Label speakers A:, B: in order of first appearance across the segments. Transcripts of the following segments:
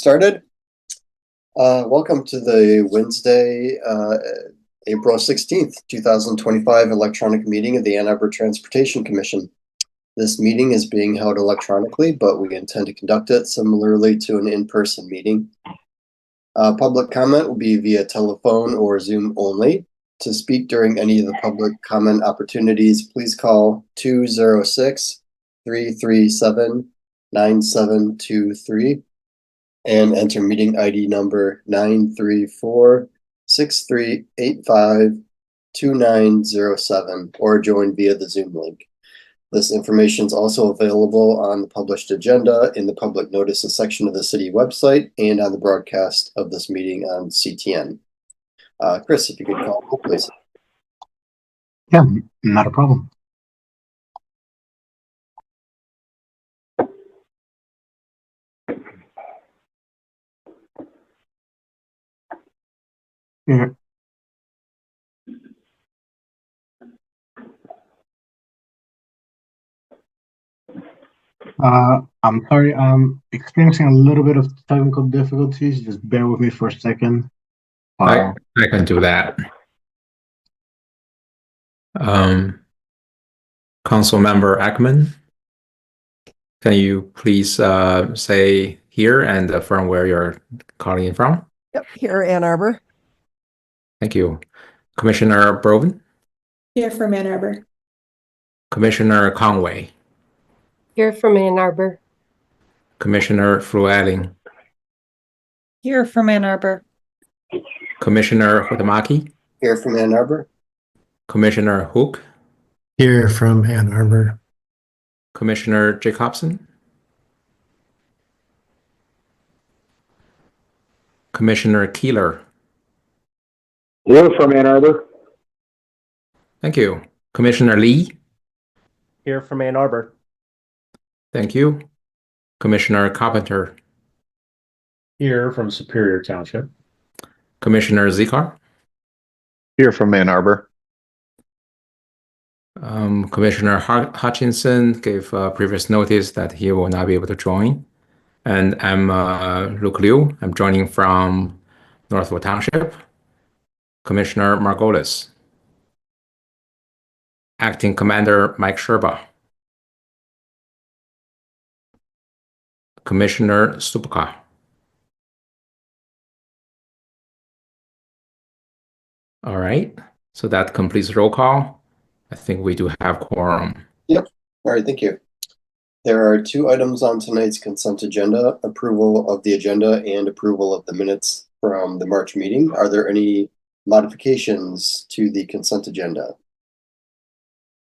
A: Started. Welcome to the Wednesday, April 16th, 2025 electronic meeting of the Ann Arbor Transportation Commission. This meeting is being held electronically, but we intend to conduct it similarly to an in-person meeting. Public comment will be via telephone or Zoom only. To speak during any of the public comment opportunities, please call 206-337-9723 and enter meeting ID number 934-6385-2907 or join via the Zoom link. This information is also available on the published agenda in the public notices section of the city website and on the broadcast of this meeting on CTN. Chris, if you could call, please.
B: Yeah, not a problem. Yeah. I'm sorry, I'm experiencing a little bit of technical difficulties. Just bear with me for a second.
C: I can do that. Council Member Ackman, can you please say here and from where you're calling in from?
D: Yep, here, Ann Arbor.
C: Thank you. Commissioner Broven?
E: Here from Ann Arbor.
C: Commissioner Conway?
F: Here from Ann Arbor.
C: Commissioner Flewelling?
E: Here from Ann Arbor.
C: Commissioner Hutamaki?
A: Here from Ann Arbor.
C: Commissioner Hook?
G: Here from Ann Arbor.
C: Commissioner Jacobson? Commissioner Keeler?
H: Here from Ann Arbor.
C: Thank you. Commissioner Lee?
I: Here from Ann Arbor.
C: Thank you. Commissioner Carpenter?
I: Here from Superior Township.
C: Commissioner Zikar?
H: Here from Ann Arbor.
C: Commissioner Hutchinson gave previous notice that he will not be able to join. And I'm Luke Liu. I'm joining from Northwood Township. Commissioner Margolis. Acting Commander Mike Sherba. Commissioner Stupka. All right, so that completes roll call. I think we do have quorum.
A: Yep. All right, thank you. There are two items on tonight's consent agenda, approval of the agenda and approval of the minutes from the March meeting. Are there any modifications to the consent agenda?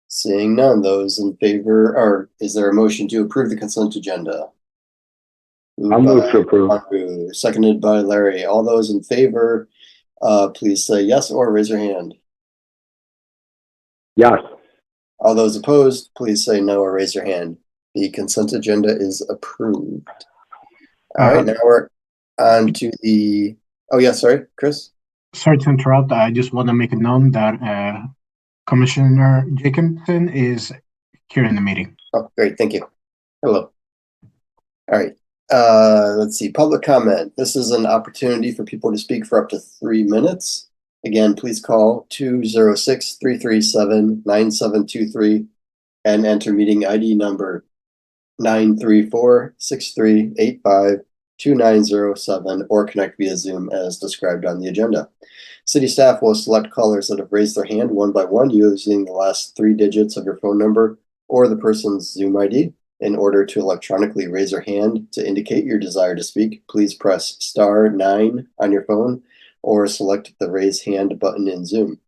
A: Seeing none, those in favor, or is there a motion to approve the consent agenda?
H: I'll move to approve.
A: Andrew, seconded by Larry. All those in favor, please say yes or raise your hand.
H: Yes.
A: All those opposed, please say no or raise your hand. The consent agenda is approved. All right, now we're on to the, oh yeah, sorry, Chris?
B: Sorry to interrupt. I just want to make it known that Commissioner Jacobson is here in the meeting.
A: Oh, great, thank you. Hello. All right, let's see, public comment. This is an opportunity for people to speak for up to 3 minutes. Again, please call 206-337-9723 and enter meeting ID number 934-6385-2907 or connect via Zoom as described on the agenda. City staff will select callers that have raised their hand one by one using the last 3 digits of your phone number or the person's Zoom ID. In order to electronically raise your hand to indicate your desire to speak, please press *9 on your phone or select the raise hand button in Zoom.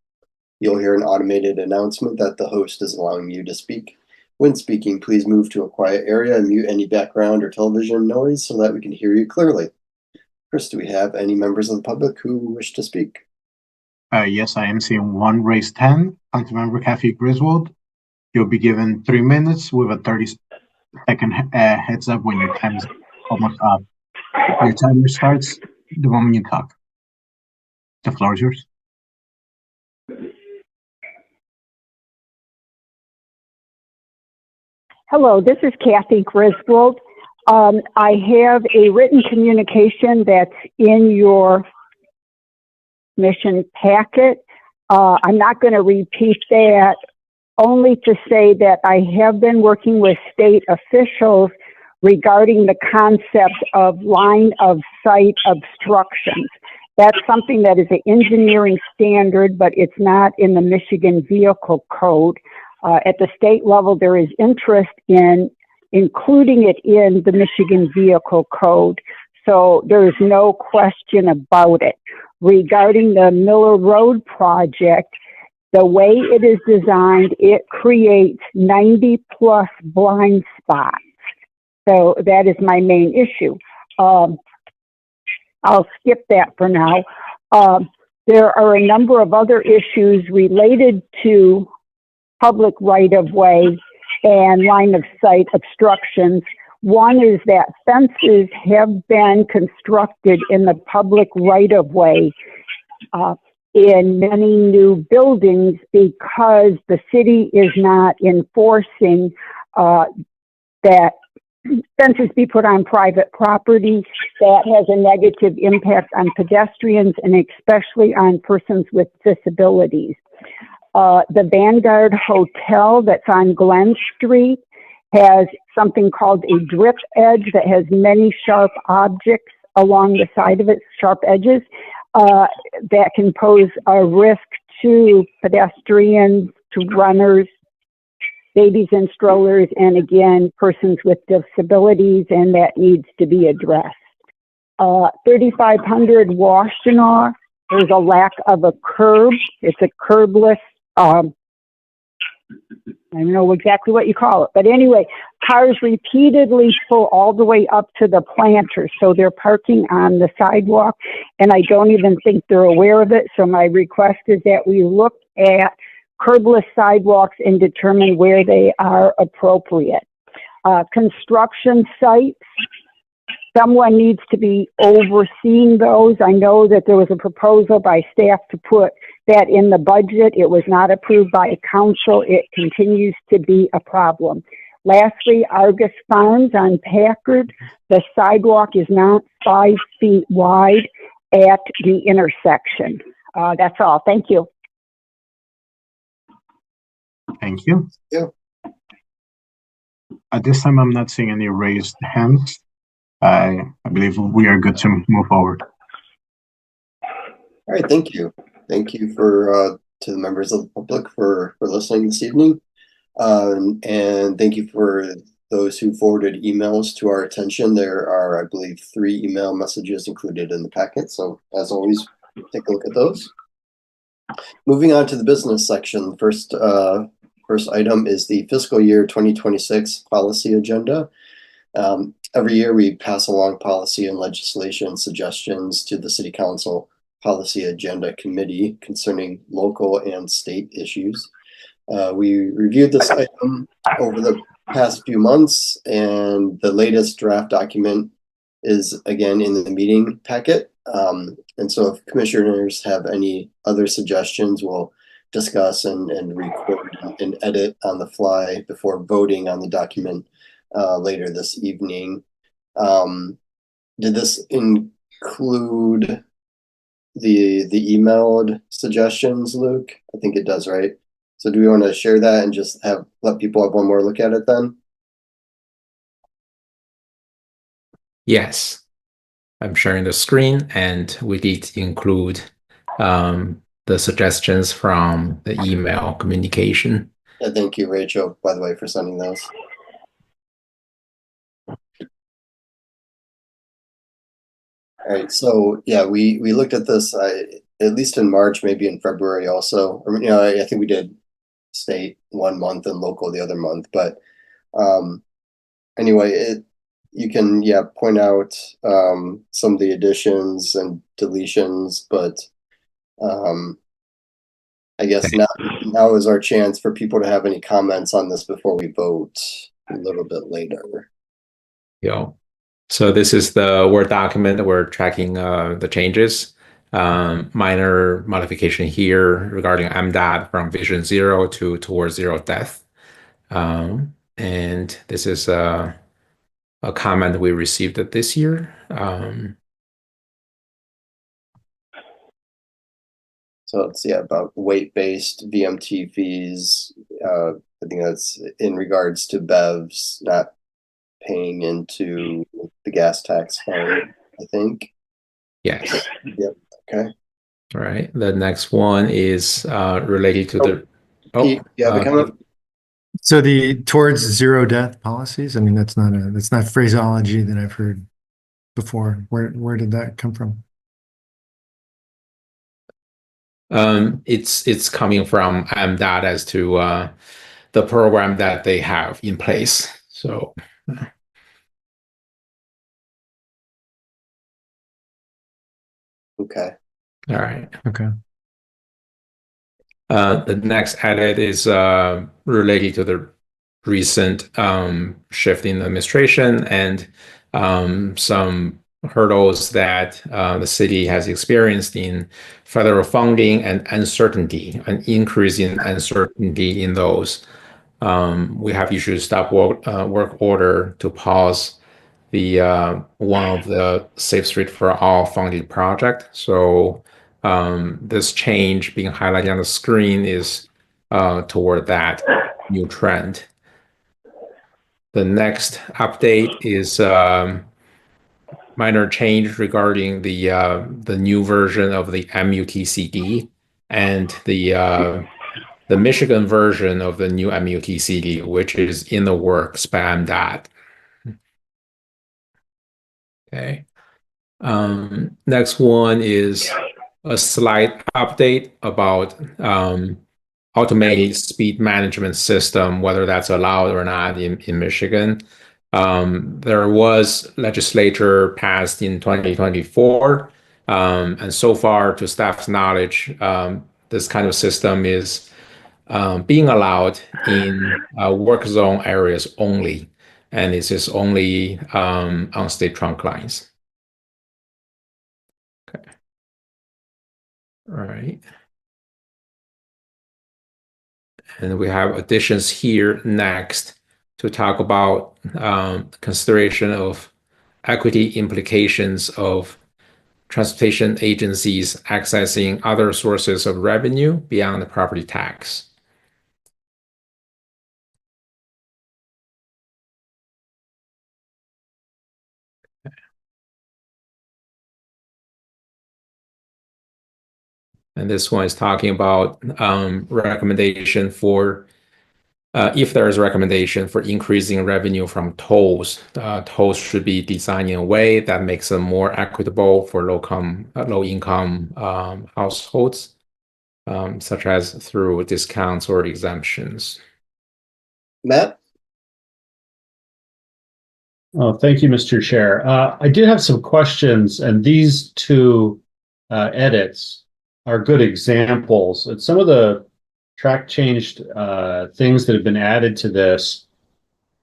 A: You'll hear an automated announcement that the host is allowing you to speak. When speaking, please move to a quiet area and mute any background or television noise so that we can hear you clearly. Chris, do we have any members of the public who wish to speak?
B: Yes, I am seeing one raised hand. Councilmember Kathy Griswold. You'll be given 3 minutes with a 30-second heads up when your time is almost up. Your timer starts the moment you talk. The floor is yours.
J: Hello, this is Kathy Griswold.
D: I have a written communication that's in your mission packet. I'm not going to repeat that, only to say that I have been working with state officials regarding the concept of line of sight obstructions. That's something that is an engineering standard, but it's not in the Michigan Vehicle Code. At the state level, there is interest in including it in the Michigan Vehicle Code, so there is no question about it. Regarding the Miller Road project, the way it is designed, it creates 90 plus blind spots. So that is my main issue. I'll skip that for now. There are a number of other issues related to public right-of-way and line of sight obstructions. One is that fences have been constructed in the public right-of-way in many new buildings because the city is not enforcing that fences be put on private property. That has a negative impact on pedestrians and especially on persons with disabilities. The Vanguard Hotel that's on Glen Street has something called a drip edge that has many sharp objects along the side of it, sharp edges, that can pose a risk to pedestrians, to runners, babies in strollers, and again, persons with disabilities, and that needs to be addressed. 3500 Washtenaw, there's a lack of a curb. It's a curbless, I don't know exactly what you call it, but anyway, cars repeatedly pull all the way up to the planters, so they're parking on the sidewalk, and I don't even think they're aware of it, so my request is that we look at curbless sidewalks and determine where they are appropriate. Construction sites, someone needs to be overseeing those. I know that there was a proposal by staff to put that in the budget. It was not approved by council. It continues to be a problem. Lastly, Argus Farms on Packard, the sidewalk is not 5 feet wide at the intersection. That's all. Thank you.
B: Thank you.
A: Yeah.
B: At this time, I'm not seeing any raised hands. I believe we are good to move forward.
A: All right, thank you. Thank you for to the members of the public for listening this evening. And thank you for those who forwarded emails to our attention. There are, I believe, 3 email messages included in the packet. So as always, take a look at those. Moving on to the business section, first item is the fiscal year 2026 policy agenda. Every year we pass along policy and legislation suggestions to the City Council Policy Agenda Committee concerning local and state issues. We reviewed this item over the past few months, and the latest draft document is again in the meeting packet. And so if commissioners have any other suggestions, we'll discuss and record and edit on the fly before voting on the document later this evening. Did this include the emailed suggestions, Luke? I think it does, right? So do we want to share that and just let people have one more look at it then?
C: Yes, I'm sharing the screen, and we did include the suggestions from the email communication.
A: Yeah, thank you, Rachel, by the way, for sending those. All right, so yeah, we looked at this at least in March, maybe in February also. Or, I think we did state 1 month and local the other month. But anyway, you can point out some of the additions and deletions, but I guess now is our chance for people to have any comments on this before we vote a little bit later.
C: Yeah. So this is the Word document that we're tracking the changes. Minor modification here regarding MDOT from Vision 0 to towards zero death. And this is a comment we received this year.
A: So it's about weight-based VMT fees. I think that's in regards to BEVs not paying into the gas tax fund, I think.
C: Yes.
A: Yep. Okay.
C: All right. The next one is related to the.
A: Pete, you have a comment?
G: So the towards zero death policies, I mean, that's not phraseology that I've heard before. Where did that come from?
C: It's coming from that as to the program that they have in place. So
A: Okay.
C: all right.
G: Okay.
C: The next edit is related to the recent shift in administration and some hurdles that the city has experienced in federal funding and uncertainty, an increase in uncertainty in those. We have issued stop work order to pause the one of the Safe Street for All funded project. So this change being highlighted on the screen is toward that new trend. The next update is minor change regarding the new version of the MUTCD and the Michigan version of the new MUTCD, which is in the works by MDOT. Okay. Next one is a slight update about automated speed management system, whether that's allowed or not in Michigan. There was legislature passed in 2024, and so far, to staff's knowledge, this kind of system is being allowed in work zone areas only, and it's just only on state trunk lines. Okay. All right. And we have additions here next to talk about consideration of equity implications of transportation agencies accessing other sources of revenue beyond the property tax. And this one is talking about recommendation for if there is a recommendation for increasing revenue from tolls. Tolls should be designed in a way that makes them more equitable for low-income households, such as through discounts or exemptions.
A: Matt?
I: Oh, thank you, Mr. Chair. I did have some questions, and these two edits are good examples. And some of the track changed things that have been added to this,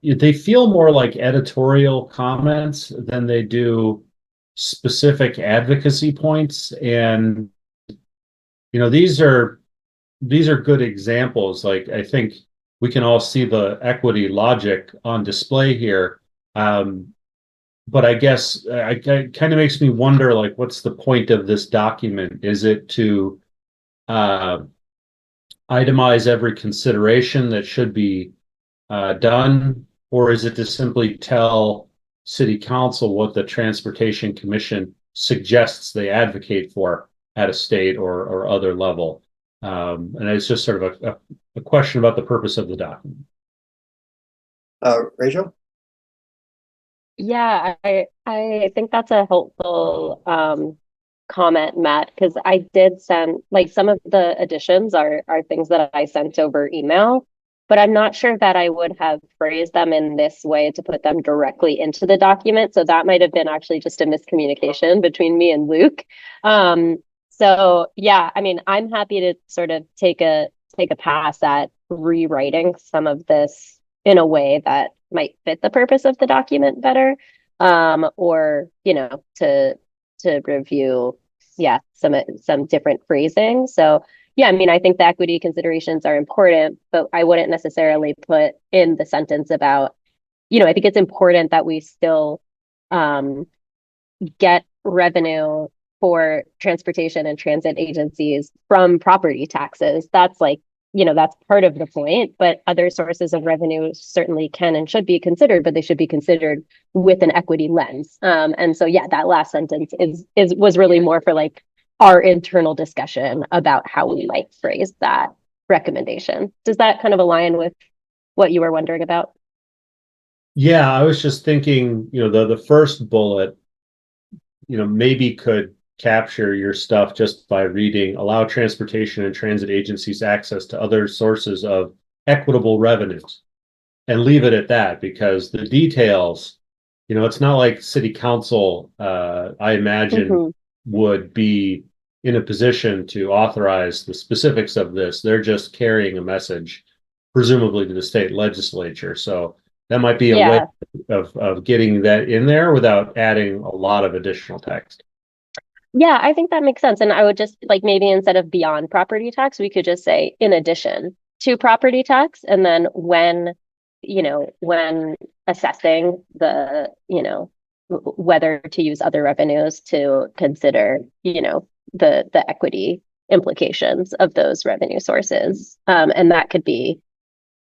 I: they feel more like editorial comments than they do specific advocacy points. And these are good examples. Like, I think we can all see the equity logic on display here. But I guess it kind of makes me wonder, like, what's the point of this document? Is it to itemize every consideration that should be done, or is it to simply tell City Council what the Transportation Commission suggests they advocate for at a state or other level? And it's just sort of a question about the purpose of the document.
A: Rachel?
F: Yeah, I think that's a helpful comment, Matt, because I did send, like, some of the additions are things that I sent over email, but I'm not sure that I would have phrased them in this way to put them directly into the document. So that might have been actually just a miscommunication between me and Luke. So yeah, I mean, I'm happy to sort of take a pass at rewriting some of this in a way that might fit the purpose of the document better, or to review, some different phrasing. So yeah, I mean, I think the equity considerations are important, but I wouldn't necessarily put in the sentence about, I think it's important that we still get revenue for transportation and transit agencies from property taxes. That's like, that's part of the point, but other sources of revenue certainly can and should be considered, but they should be considered with an equity lens. And so, yeah, that last sentence was really more for like our internal discussion about how we might phrase that recommendation. Does that kind of align with what you were wondering about?
I: Yeah, I was just thinking, the first bullet, maybe could capture your stuff just by reading, allow transportation and transit agencies access to other sources of equitable revenues, and leave it at that, because the details, it's not like city council, I imagine, would be in a position to authorize the specifics of this. They're just carrying a message, presumably to the state legislature. So that might be a way of getting that in there without adding a lot of additional text.
F: Yeah, I think that makes sense. And I would just like maybe instead of beyond property tax, we could just say in addition to property tax. And then when assessing the, whether to use other revenues, to consider, the equity implications of those revenue sources. And that could be,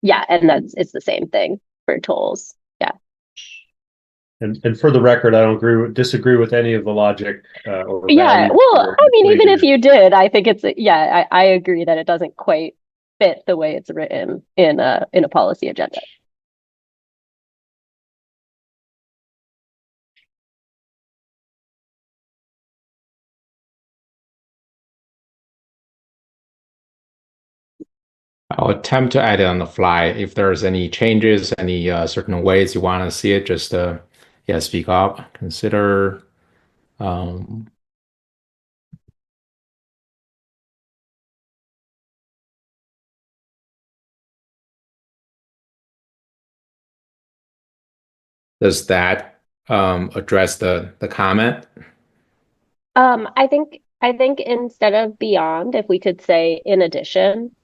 F: and it's the same thing for tolls. Yeah.
I: And for the record, I don't disagree with any of the logic. Or
F: Yeah, well, I mean, even if you did, I think I agree that it doesn't quite fit the way it's written in a policy agenda.
C: I'll attempt to add it on the fly. If there's any changes, any certain ways you want to see it, just speak up. Consider does that address the comment?
F: I think instead of beyond, if we could say in addition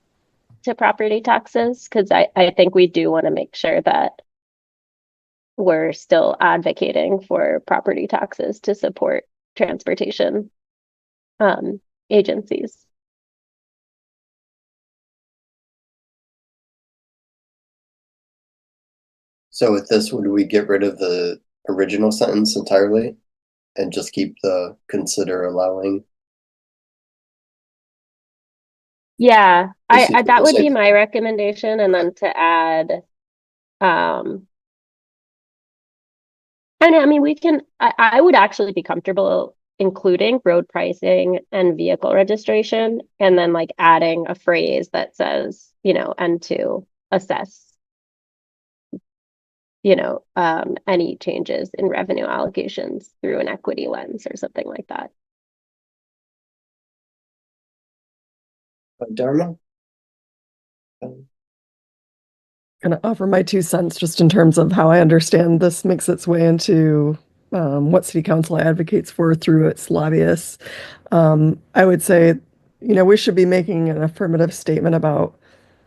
F: to property taxes, because I think we do want to make sure that we're still advocating for property taxes to support transportation agencies.
A: So with this, would we get rid of the original sentence entirely and just keep the consider allowing?
F: Yeah, that would be my recommendation. And then to add, and I mean, I would actually be comfortable including road pricing and vehicle registration, and then like adding a phrase that says, and to assess, any changes in revenue allocations through an equity lens or something like that.
A: Dharma?
J: Going to offer my 2 cents just in terms of how I understand this makes its way into what city council advocates for through its lobbyists. I would say, we should be making an affirmative statement about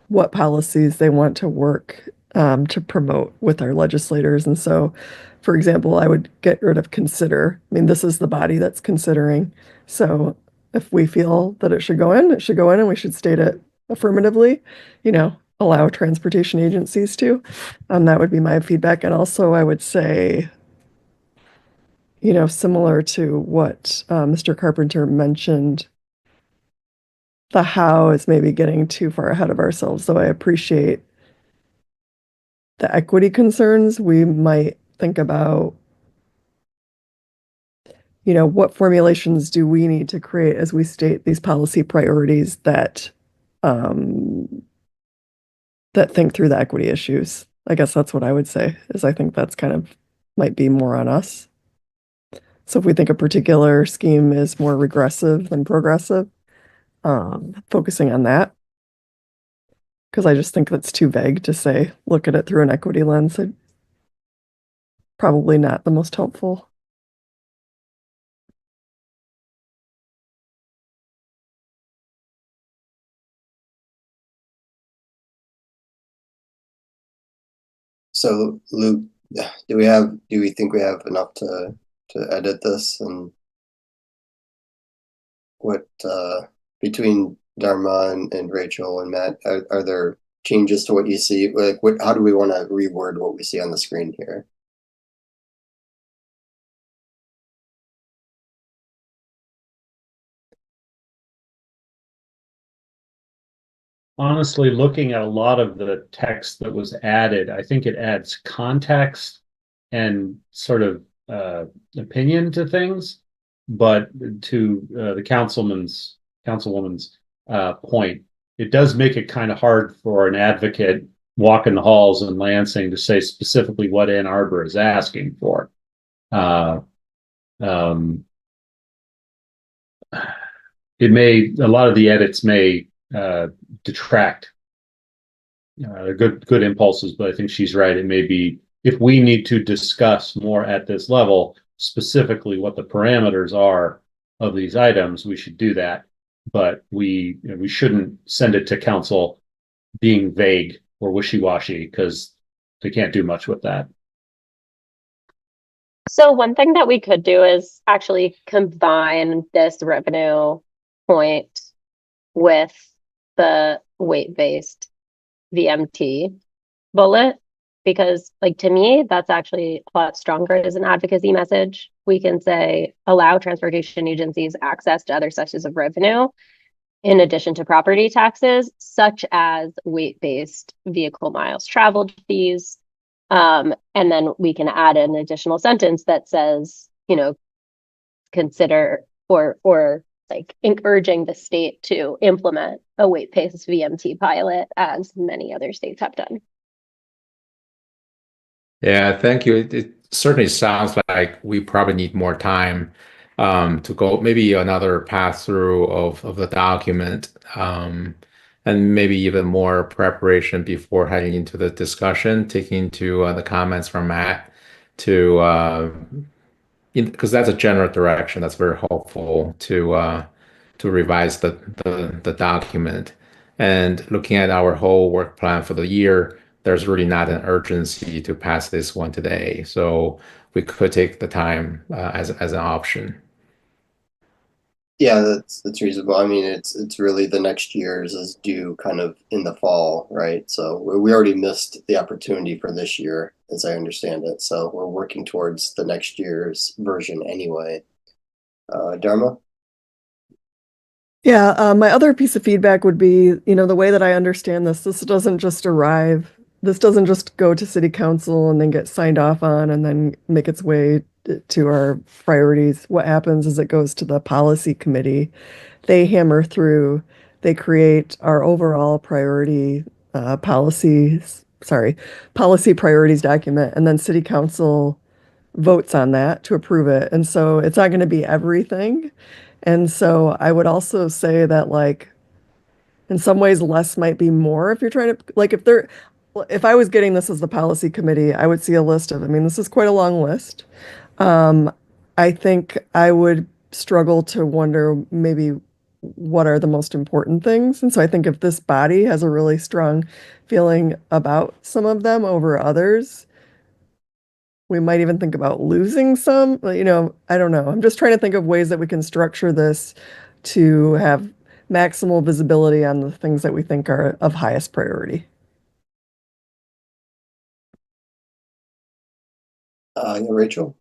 J: what policies they want to work to promote with our legislators. And so, for example, I would get rid of consider. I mean, this is the body that's considering. So if we feel that it should go in, it should go in, and we should state it affirmatively, allow transportation agencies to. That would be my feedback. And also I would say, similar to what Mr. Carpenter mentioned, the how is maybe getting too far ahead of ourselves. So I appreciate the equity concerns. We might think about, what formulations do we need to create as we state these policy priorities that think through the equity issues. I guess that's what I would say, is I think that's kind of might be more on us. So if we think a particular scheme is more regressive than progressive, focusing on that. Because I just think that's too vague to say, look at it through an equity lens. Probably not the most helpful.
A: So Luke, Do we think we have enough to edit this? And what between Dharma and Rachel and Matt, are there changes to what you see? Like how do we want to reword what we see on the screen here?
I: Honestly, looking at a lot of the text that was added, I think it adds context and sort of opinion to things. But to the councilwoman's point, it does make it kind of hard for an advocate walking the halls in Lansing to say specifically what Ann Arbor is asking for. A lot of the edits may detract. They're good impulses, but I think she's right. It may be, if we need to discuss more at this level, specifically what the parameters are of these items, we should do that. But we shouldn't send it to council being vague or wishy-washy, because they can't do much with that.
F: So one thing that we could do is actually combine this revenue point with the weight-based VMT bullet, because like to me that's actually a lot stronger as an advocacy message. We can say allow transportation agencies access to other sources of revenue in addition to property taxes, such as weight-based vehicle miles traveled fees. And then we can add an additional sentence that says, consider or like encouraging the state to implement a weight-based VMT pilot, as many other states have done.
C: Yeah, thank you. It certainly sounds like we probably need more time to go, maybe another pass through of the document, and maybe even more preparation before heading into the discussion, taking into the comments from Matt to because that's a general direction that's very helpful to revise the document. And looking at our whole work plan for the year, there's really not an urgency to pass this one today. So we could take the time as an option.
A: Yeah, that's reasonable. I mean, it's really the next year's is due kind of in the fall, right? So we already missed the opportunity for this year, as I understand it. So we're working towards the next year's version anyway. Dharma?
J: Yeah, my other piece of feedback would be, the way that I understand this doesn't just arrive, this doesn't just go to city council and then get signed off on and then make its way to our priorities. What happens is it goes to the policy committee. They hammer through, they create our overall policy priorities document, and then city council votes on that to approve it. And so it's not going to be everything. And so I would also say that, like, in some ways less might be more if you're trying to, like, if I was getting this as the policy committee, I would see a list of, I mean, this is quite a long list. I think I would struggle to wonder maybe what are the most important things. And so I think if this body has a really strong feeling about some of them over others, we might even think about losing some. I don't know. I'm just trying to think of ways that we can structure this to have maximal visibility on the things that we think are of highest priority.
A: Rachel?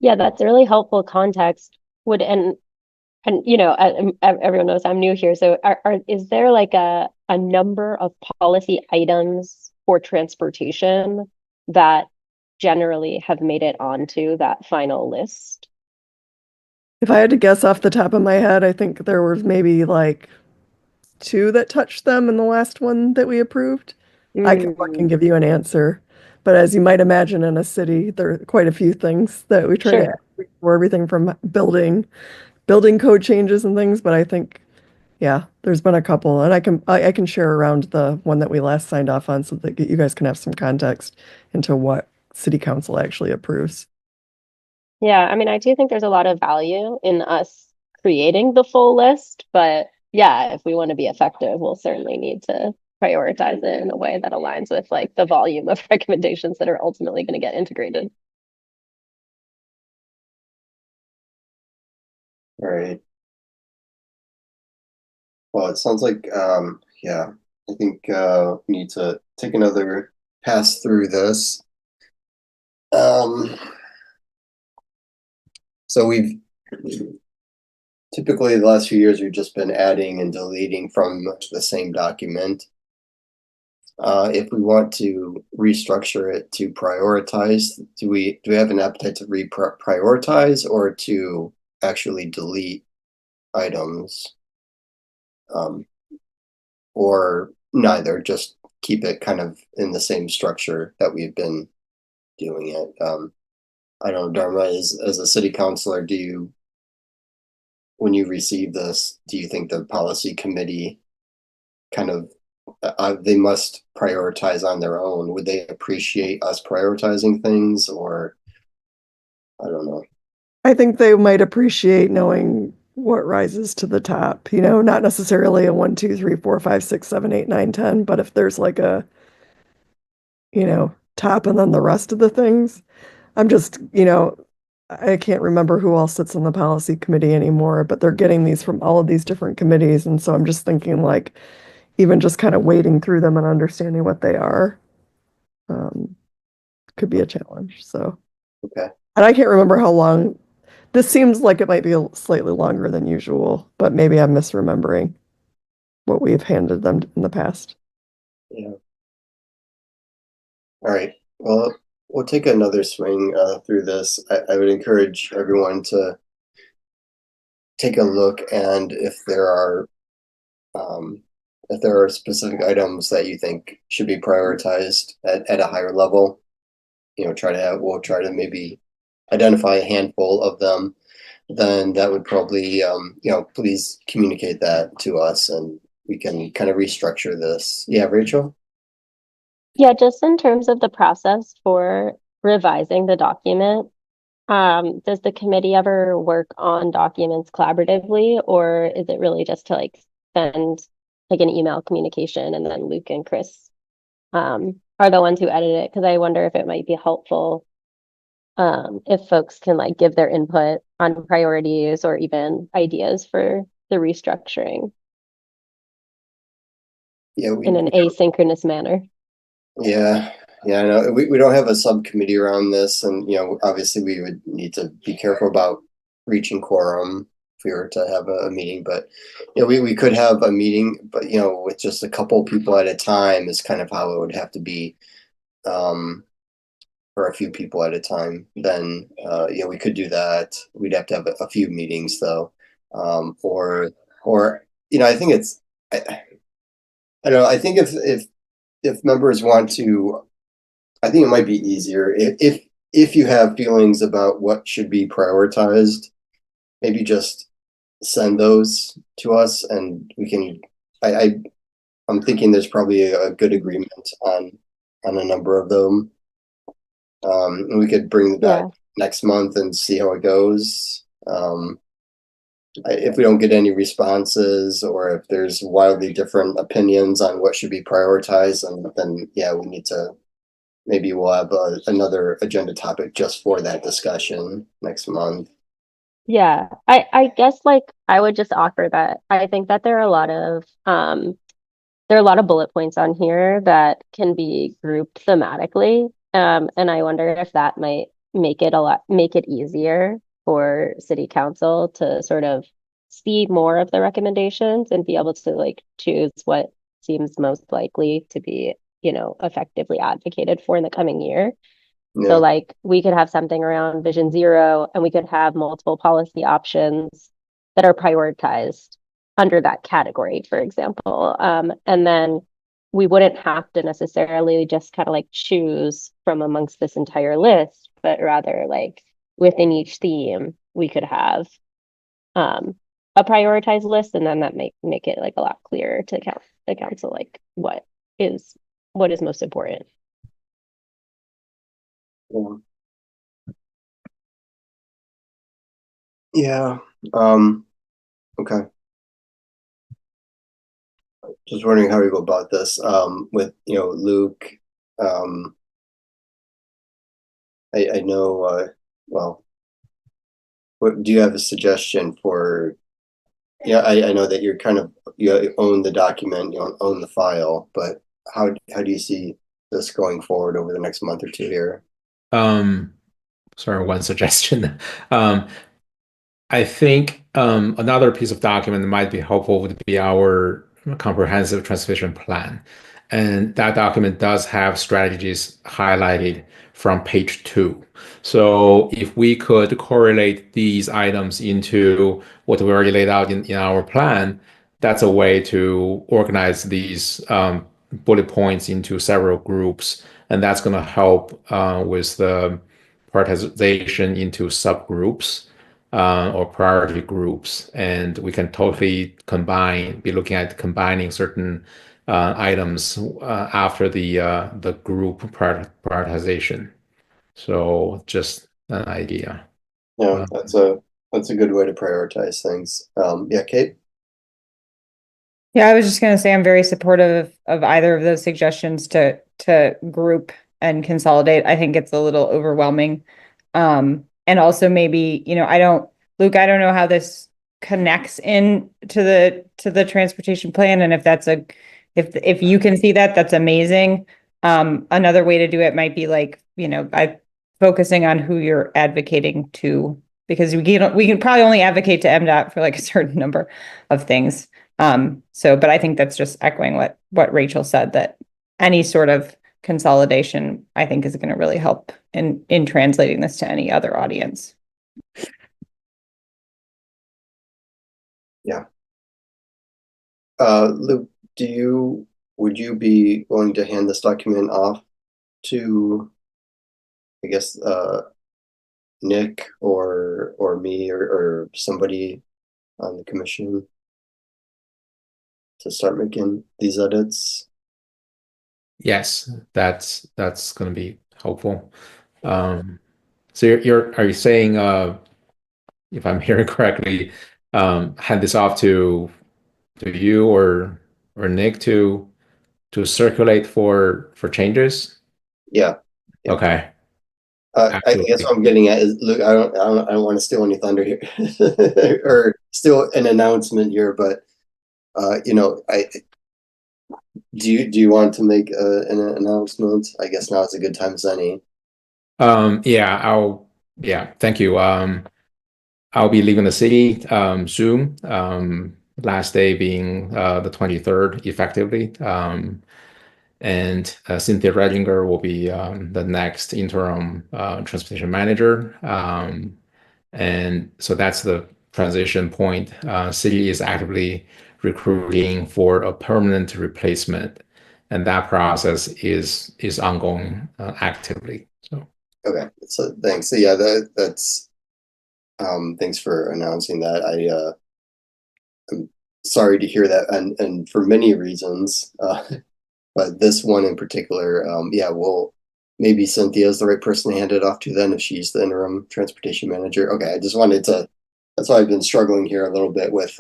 F: Yeah, that's a really helpful context. Everyone knows I'm new here. So is there like a number of policy items for transportation that generally have made it onto that final list?
J: If I had to guess off the top of my head, I think there was maybe like 2 that touched them in the last one that we approved. I can look and give you an answer. But as you might imagine, in a city, there are quite a few things that we try to advocate for, everything from building code changes and things. But I think, yeah, there's been a couple, and I can share around the one that we last signed off on so that you guys can have some context into what city council actually approves.
F: Yeah, I mean, I do think there's a lot of value in us creating the full list, but yeah, if we want to be effective, we'll certainly need to prioritize it in a way that aligns with like the volume of recommendations that are ultimately going to get integrated.
A: All right. Well, it sounds like, yeah, I think we need to take another pass through this. So we've typically the last few years we've just been adding and deleting from the same document. If we want to restructure it to prioritize, do we have an appetite to prioritize or to actually delete items? Or neither, just keep it kind of in the same structure that we've been doing it. I don't know, Dharma, as a city councilor, when you receive this, do you think the policy committee kind of they must prioritize on their own? Would they appreciate us prioritizing things, or I don't know?
J: I think they might appreciate knowing what rises to the top, not necessarily a 1, 2, 3, 4, 5, 6, 7, 8, 9, 10, but if there's like a, top and then the rest of the things. I'm just, I can't remember who all sits on the policy committee anymore, but they're getting these from all of these different committees. And so I'm just thinking like, even just kind of wading through them and understanding what they are, could be a challenge. So,
A: Okay.
J: and I can't remember how long. This seems like it might be slightly longer than usual, but maybe I'm misremembering what we've handed them in the past.
A: Yeah. All right. Well, we'll take another swing through this. I would encourage everyone to take a look, and if there are specific items that you think should be prioritized at a higher level, we'll try to maybe identify a handful of them. Then that would probably, please communicate that to us, and we can kind of restructure this. Yeah, Rachel?
F: Yeah, just in terms of the process for revising the document, does the committee ever work on documents collaboratively, or is it really just to like send like an email communication and then Luke and Chris are the ones who edit it? Because I wonder if it might be helpful if folks can like give their input on priorities or even ideas for the restructuring in an asynchronous manner.
A: Yeah, I know. We don't have a subcommittee around this, and obviously we would need to be careful about reaching quorum if we were to have a meeting. But we could have a meeting, but with just a couple people at a time is kind of how it would have to be, or a few people at a time. Then we could do that. We'd have to have a few meetings though, or I think it's I don't know. I think if members want to, I think it might be easier if you have feelings about what should be prioritized, maybe just send those to us, and we can. I'm thinking there's probably a good agreement on a number of them. And we could bring it back next month and see how it goes. If we don't get any responses, or if there's wildly different opinions on what should be prioritized, and then we need to, maybe we'll have another agenda topic just for that discussion next month.
F: Yeah, I guess like I would just offer that I think that there are a lot of bullet points on here that can be grouped thematically. And I wonder if that might make it easier for city council to sort of see more of the recommendations and be able to like choose what seems most likely to be, effectively advocated for in the coming year.
A: Yeah.
F: So like we could have something around Vision Zero, and we could have multiple policy options that are prioritized under that category, for example. And then we wouldn't have to necessarily just kind of like choose from amongst this entire list, but rather like within each theme, we could have a prioritized list, and then that make it like a lot clearer to the council, like what is most important.
A: Yeah. Okay. Just wondering how we go about this, with, Luke, I know, well, do you have a suggestion for, I know that you own the document, you don't own the file, but how do you see this going forward over the next month or two here?
C: Sorry, one suggestion. I think another piece of document that might be helpful would be our comprehensive transportation plan. And that document does have strategies highlighted from page 2. So if we could correlate these items into what we already laid out in our plan, that's a way to organize these bullet points into several groups. And that's going to help with the prioritization into subgroups or priority groups, and we can totally be looking at combining certain items after the group prioritization. So just an idea.
A: Yeah, that's a good way to prioritize things. Yeah, Kate?
E: Yeah, I was just going to say I'm very supportive of either of those suggestions to group and consolidate. I think it's a little overwhelming. And also maybe, Luke, I don't know how this connects in to the transportation plan, and if you can see that, that's amazing. Another way to do it might be like, focusing on who you're advocating to, because we can probably only advocate to MDOT for like a certain number of things. But I think that's just echoing what Rachel said, that any sort of consolidation, I think, is going to really help in translating this to any other audience.
A: Yeah. Luke, would you be willing to hand this document off to, I guess, Nick or me or somebody on the commission to start making these edits?
C: Yes, that's going to be helpful. So are you saying, if I'm hearing correctly, hand this off to you or Nick to circulate for changes?
A: Yeah.
C: Okay.
A: I guess what I'm getting at is, Luke, I don't want to steal any thunder here or steal an announcement here, but do you want to make an announcement? I guess now is a good time as any.
C: Thank you. I'll be leaving the city soon. Last day being the 23rd, effectively. And Cynthia Redinger will be the next interim transportation manager. And so that's the transition point. City is actively recruiting for a permanent replacement, and that process is ongoing actively. So
A: Okay, so thanks. So yeah, that's thanks for announcing that. I'm sorry to hear that, and for many reasons. But this one in particular, well, maybe Cynthia is the right person to hand it off to then if she's the interim transportation manager. Okay, I just wanted to. That's why I've been struggling here a little bit with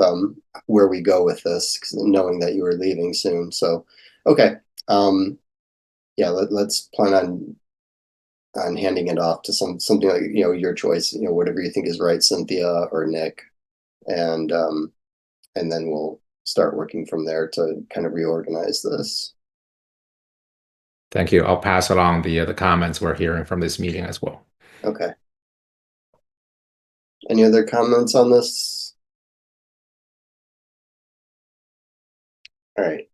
A: where we go with this, knowing that you were leaving soon. So, okay, let's plan on handing it off to something like your choice, whatever you think is right, Cynthia or Nick, and then we'll start working from there to kind of reorganize this.
C: thank you. I'll pass along the comments we're hearing from this meeting as well.
A: Okay. Any other comments on this? All right.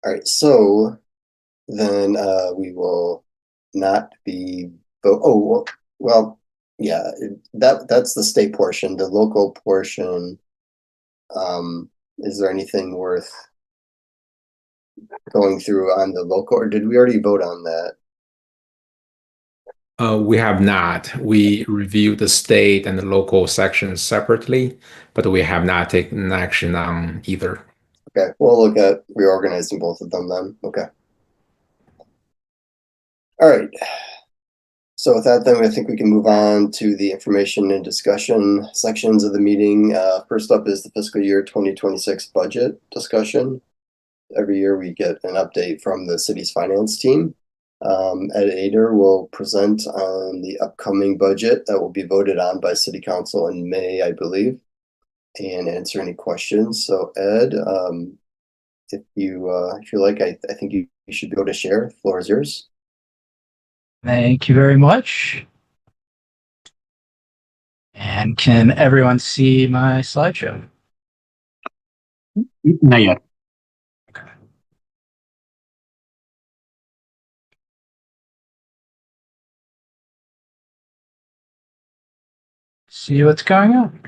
A: All right. So then we will not be. Well, yeah. That's the state portion. The local portion. Is there anything worth going through on the local, or did we already vote on that?
C: We have not. We reviewed the state and the local sections separately, but we have not taken action on either.
A: Okay, we'll look at reorganizing both of them then. Okay. All right. So with that, then I think we can move on to the information and discussion sections of the meeting. First up is the fiscal year 2026 budget discussion. Every year we get an update from the city's finance team. Ed Ader will present on the upcoming budget that will be voted on by City Council in May, I believe, and answer any questions. So Ed, if you like, I think you should go to share. The floor is yours.
K: Thank you very much. And can everyone see my slideshow?
B: Not yet.
K: Okay. See what's going on.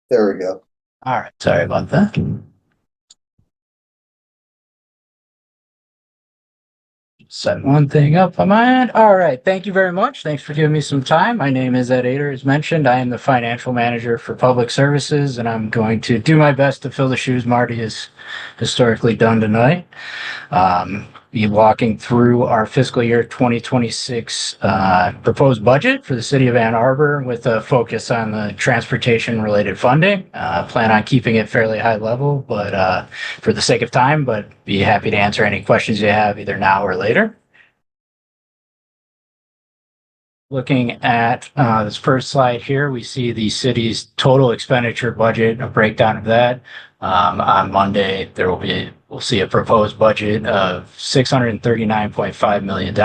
A: There we go.
K: All right, sorry about that. Set one thing up on my end. All right, thank you very much. Thanks for giving me some time. My name is Ed Ader, as mentioned. I am the financial manager for public services, and I'm going to do my best to fill the shoes Marty has historically done tonight. Be walking through our fiscal year 2026 proposed budget for the city of Ann Arbor with a focus on the transportation related funding. Plan on keeping it fairly high level, but for the sake of time, but be happy to answer any questions you have either now or later. Looking at this first slide here, we see the city's total expenditure budget, a breakdown of that. On Monday, we'll see a proposed budget of $639.5 million,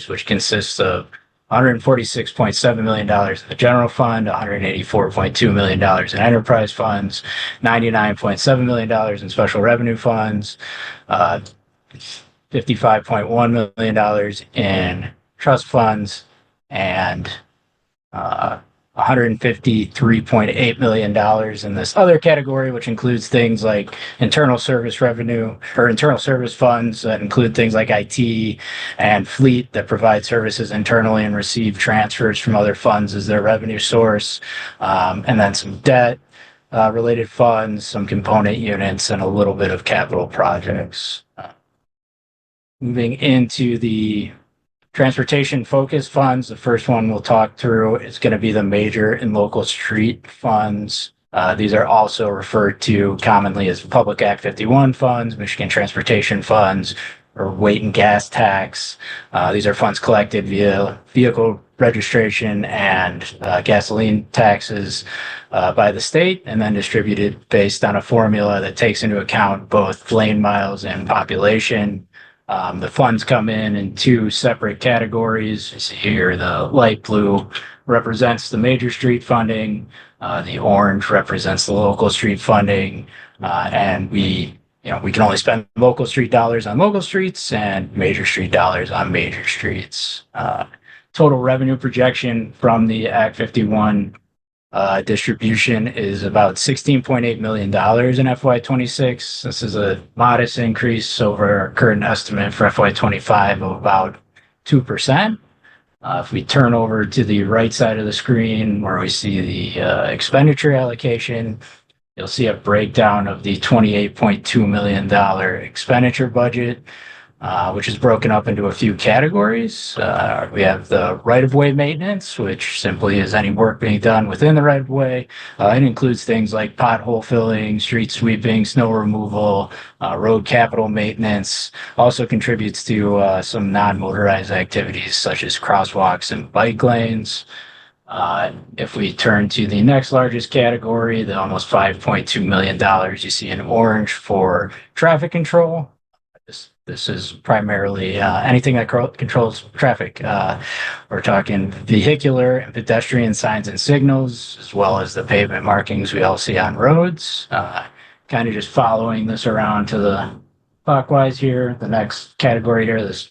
K: which consists of $146.7 million in the general fund, $184.2 million in enterprise funds, $99.7 million in special revenue funds, $55.1 million in trust funds, and $153.8 million in this other category, which includes things like internal service revenue or internal service funds that include things like IT and fleet that provide services internally and receive transfers from other funds as their revenue source, and then some debt related funds, some component units, and a little bit of capital projects. Moving into the transportation focused funds, the first one we'll talk through is going to be the major and local street funds. These are also referred to commonly as Public Act 51 funds, Michigan Transportation Funds, or weight and gas tax. These are funds collected via vehicle registration and gasoline taxes by the state, and then distributed based on a formula that takes into account both lane miles and population. The funds come in two separate categories. You see here the light blue represents the major street funding, the orange represents the local street funding, and we can only spend local street dollars on local streets and major street dollars on major streets. Total revenue projection from the Act 51 distribution is about $16.8 million in FY26. This is a modest increase over our current estimate for FY25 of about 2%. If we turn over to the right side of the screen where we see the expenditure allocation, you'll see a breakdown of the $28.2 million expenditure budget, which is broken up into a few categories. We have the right-of-way maintenance, which simply is any work being done within the right-of-way. It includes things like pothole filling, street sweeping, snow removal, road capital maintenance. Also contributes to some non-motorized activities such as crosswalks and bike lanes. If we turn to the next largest category, the almost $5.2 million you see in orange for traffic control. This is primarily anything that controls traffic. We're talking vehicular and pedestrian signs and signals, as well as the pavement markings we all see on roads. Kind of just following this around to the clockwise here. The next category here, this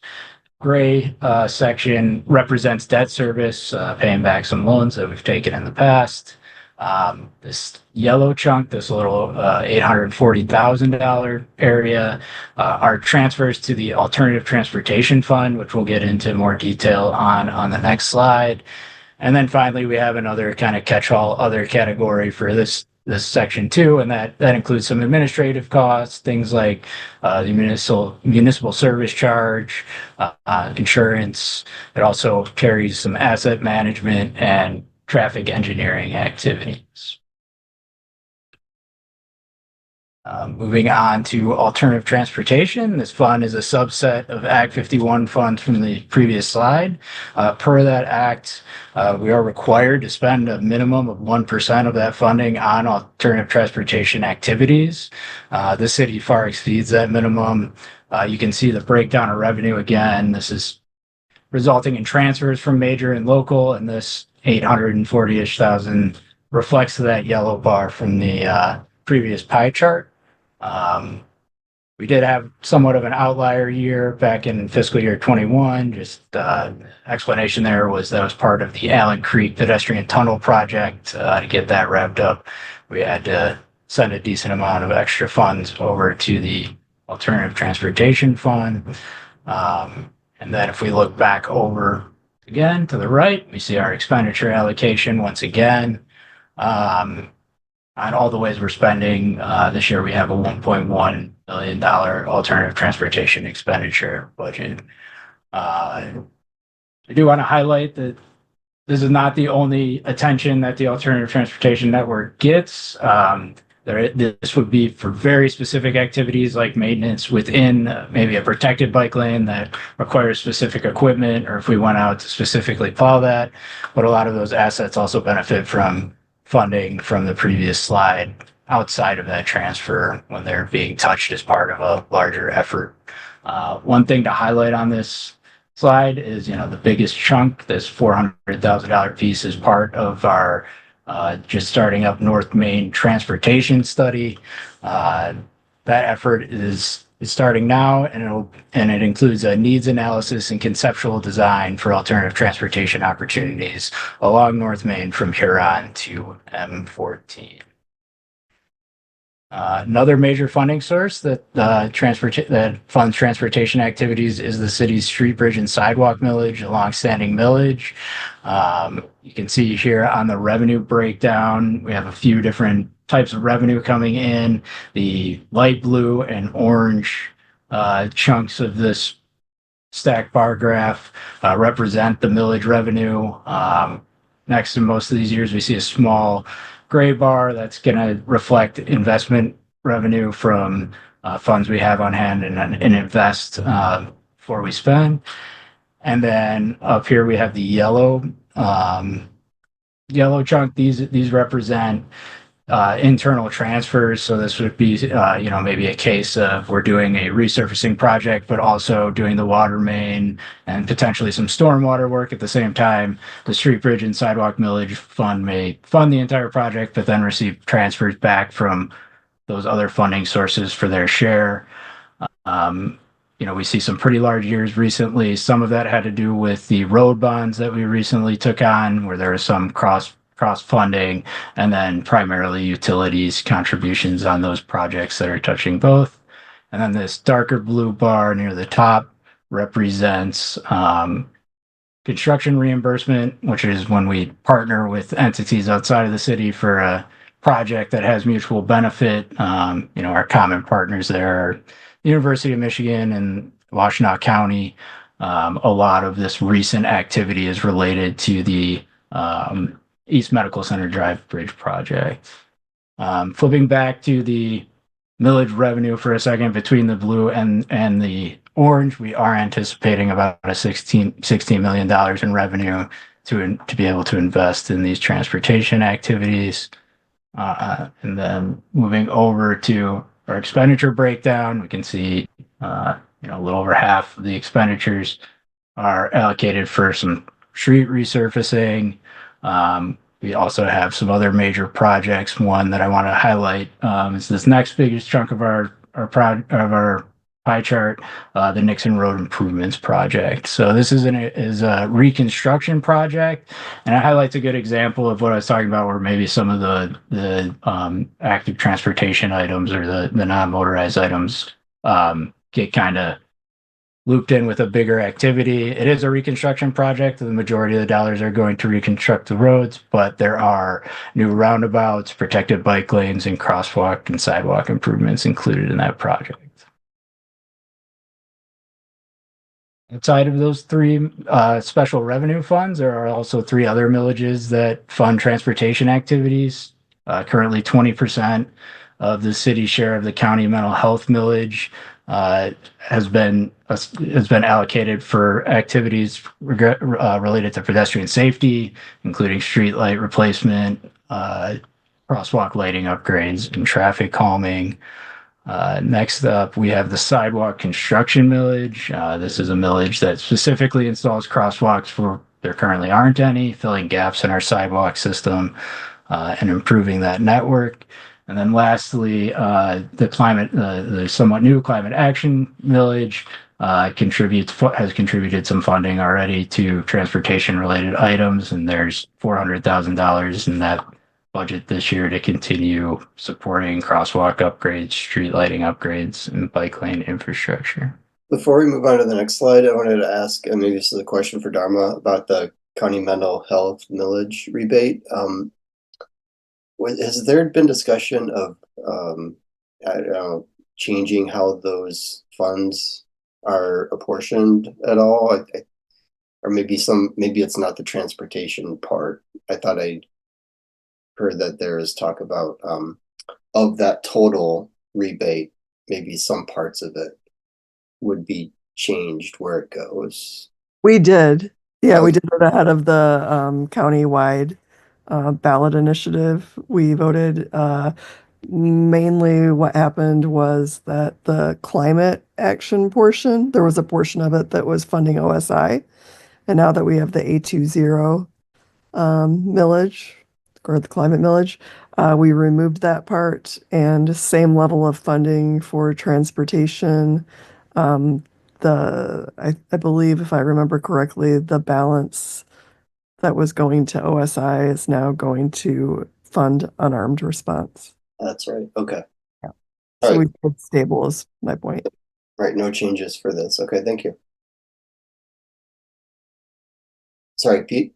K: gray section represents debt service, paying back some loans that we've taken in the past. This yellow chunk, this little $840,000 area, are transfers to the Alternative Transportation Fund, which we'll get into more detail on the next slide. And then finally, we have another kind of catch-all other category for this this section too, and that includes some administrative costs, things like the municipal service charge, insurance. It also carries some asset management and traffic engineering activities. Moving on to alternative transportation. This fund is a subset of Act 51 funds from the previous slide. Per that act, we are required to spend a minimum of 1% of that funding on alternative transportation activities. The city far exceeds that minimum. You can see the breakdown of revenue again. This is resulting in transfers from major and local, and this 840-ish thousand reflects that yellow bar from the previous pie chart. We did have somewhat of an outlier year back in fiscal year 21. Just explanation there was that was part of the Allen Creek pedestrian tunnel project. To get that wrapped up, we had to send a decent amount of extra funds over to the alternative transportation fund. And then if we look back over again to the right, we see our expenditure allocation once again. On all the ways we're spending this year, we have a $1.1 million alternative transportation expenditure budget. I do want to highlight that this is not the only attention that the alternative transportation network gets. This would be for very specific activities like maintenance within maybe a protected bike lane that requires specific equipment, or if we went out to specifically plow that. But a lot of those assets also benefit from funding from the previous slide outside of that transfer when they're being touched as part of a larger effort. One thing to highlight on this slide is, the biggest chunk, this $400,000 piece, is part of our just starting up North Main transportation study. That effort is starting now, and it includes a needs analysis and conceptual design for alternative transportation opportunities along North Main from Huron to M14. Another major funding source that funds transportation activities is the city's street, bridge, and sidewalk millage, a longstanding millage. You can see here on the revenue breakdown, we have a few different types of revenue coming in. The light blue and orange chunks of this stacked bar graph represent the millage revenue. Next to most of these years, we see a small gray bar that's going to reflect investment revenue from funds we have on hand and invest before we spend. And then up here we have the yellow chunk. These represent internal transfers. So this would be, maybe a case of we're doing a resurfacing project, but also doing the water main and potentially some stormwater work at the same time. The street, bridge, and sidewalk millage fund may fund the entire project, but then receive transfers back from those other funding sources for their share. We see some pretty large years recently. Some of that had to do with the road bonds that we recently took on, where there was some cross funding, and then primarily utilities contributions on those projects that are touching both. And then this darker blue bar near the top represents construction reimbursement, which is when we partner with entities outside of the city for a project that has mutual benefit. Our common partners there are the University of Michigan and Washtenaw County. A lot of this recent activity is related to the East Medical Center Drive Bridge project. Flipping back to the millage revenue for a second, between the blue and the orange, we are anticipating about a $16 million in revenue to be able to invest in these transportation activities. And then moving over to our expenditure breakdown, we can see a little over half of the expenditures are allocated for some street resurfacing. We also have some other major projects. One that I want to highlight is this next biggest chunk of our pie chart, the Nixon Road Improvements Project. So this is a reconstruction project, and it highlights a good example of what I was talking about, where maybe some of the active transportation items or the non-motorized items get kind of looped in with a bigger activity. It is a reconstruction project. The majority of the dollars are going to reconstruct the roads, but there are new roundabouts, protected bike lanes, and crosswalk and sidewalk improvements included in that project. Outside of those three special revenue funds, there are also three other millages that fund transportation activities. Currently, 20% of the city share of the county mental health millage has been allocated for activities related to pedestrian safety, including street light replacement, crosswalk lighting upgrades, and traffic calming. Next up, we have the sidewalk construction millage. This is a millage that specifically installs crosswalks where there currently aren't any, filling gaps in our sidewalk system and improving that network. And then lastly, the somewhat new climate action millage has contributed some funding already to transportation related items, and there's $400,000 in that budget this year to continue supporting crosswalk upgrades, street lighting upgrades, and bike lane infrastructure.
A: Before we move on to the next slide, I wanted to ask, and maybe this is a question for Dharma, about the county mental health millage rebate. Has there been discussion of I don't know, changing how those funds are apportioned at all? Or maybe it's not the transportation part. I thought I heard that there is talk about of that total rebate, maybe some parts of it would be changed where it goes.
J: We did. Yeah, we did it ahead of the county-wide ballot initiative. We voted mainly what happened was that the climate action portion, there was a portion of it that was funding OSI. And now that we have the A20 millage, or the climate millage, we removed that part, and same level of funding for transportation. I believe, if I remember correctly, the balance that was going to OSI is now going to fund unarmed response.
A: That's right. Okay.
J: Yeah.
A: All
J: So
A: right.
J: we've stable is my point.
A: Right. No changes for this. Okay. Thank you. Sorry, Pete.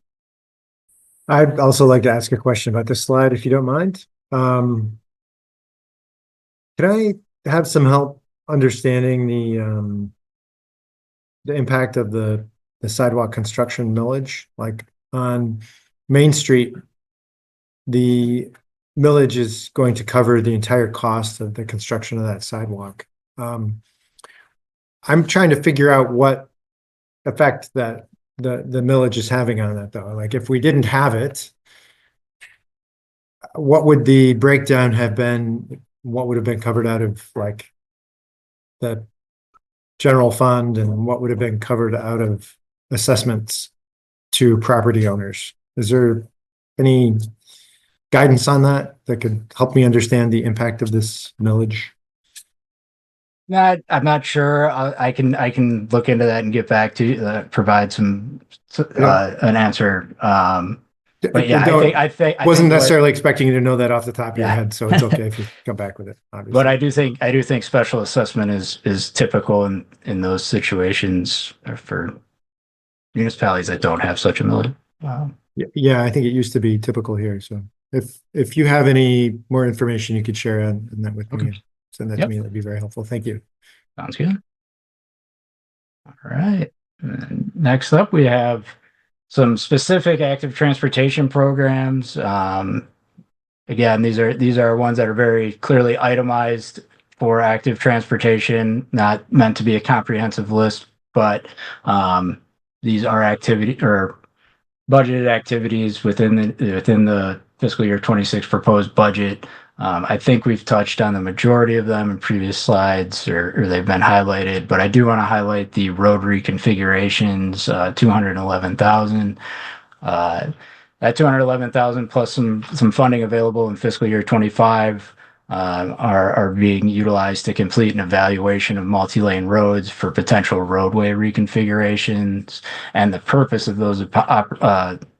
G: I'd also like to ask a question about this slide, if you don't mind. Can I have some help understanding the impact of the sidewalk construction millage? Like on Main Street, the millage is going to cover the entire cost of the construction of that sidewalk. I'm trying to figure out what effect that the millage is having on that, though. Like if we didn't have it, what would the breakdown have been? What would have been covered out of like the general fund, and what would have been covered out of assessments to property owners? Is there any guidance on that could help me understand the impact of this millage?
K: I'm not sure. I can look into that and get back to you, provide some an answer. But yeah, I
G: wasn't necessarily expecting you to know that off the top of your
K: Yeah.
G: head, so it's okay if you come back with it, obviously.
K: But I do think special assessment is typical in those situations for municipalities that don't have such a millage.
G: Yeah, I think it used to be typical here. So if you have any more information you could share on that with me,
K: Okay.
G: send that to me, that'd be very helpful. Thank you.
K: Sounds good. All right. And next up, we have some specific active transportation programs. Again, these are ones that are very clearly itemized for active transportation, not meant to be a comprehensive list, but these are activity or budgeted activities within the fiscal year 26 proposed budget. I think we've touched on the majority of them in previous slides, or they've been highlighted, but I do want to highlight the road reconfigurations, 211,000. That 211,000 plus some funding available in fiscal year 25 are being utilized to complete an evaluation of multi-lane roads for potential roadway reconfigurations. And the purpose of those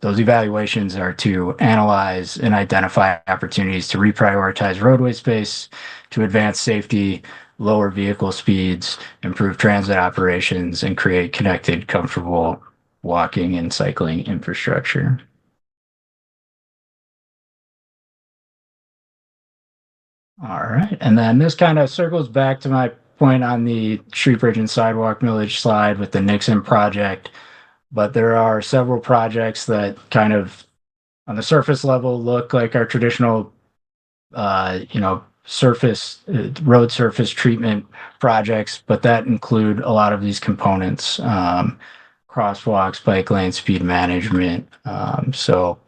K: evaluations are to analyze and identify opportunities to reprioritize roadway space to advance safety lower vehicle speeds, improve transit operations, and create connected, comfortable walking and cycling infrastructure. All right, and then this kind of circles back to my point on the street bridge and sidewalk millage slide with the Nixon project, but there are several projects that kind of on the surface level look like our traditional surface road surface treatment projects, but that include a lot of these components, crosswalks, bike lane, speed management. So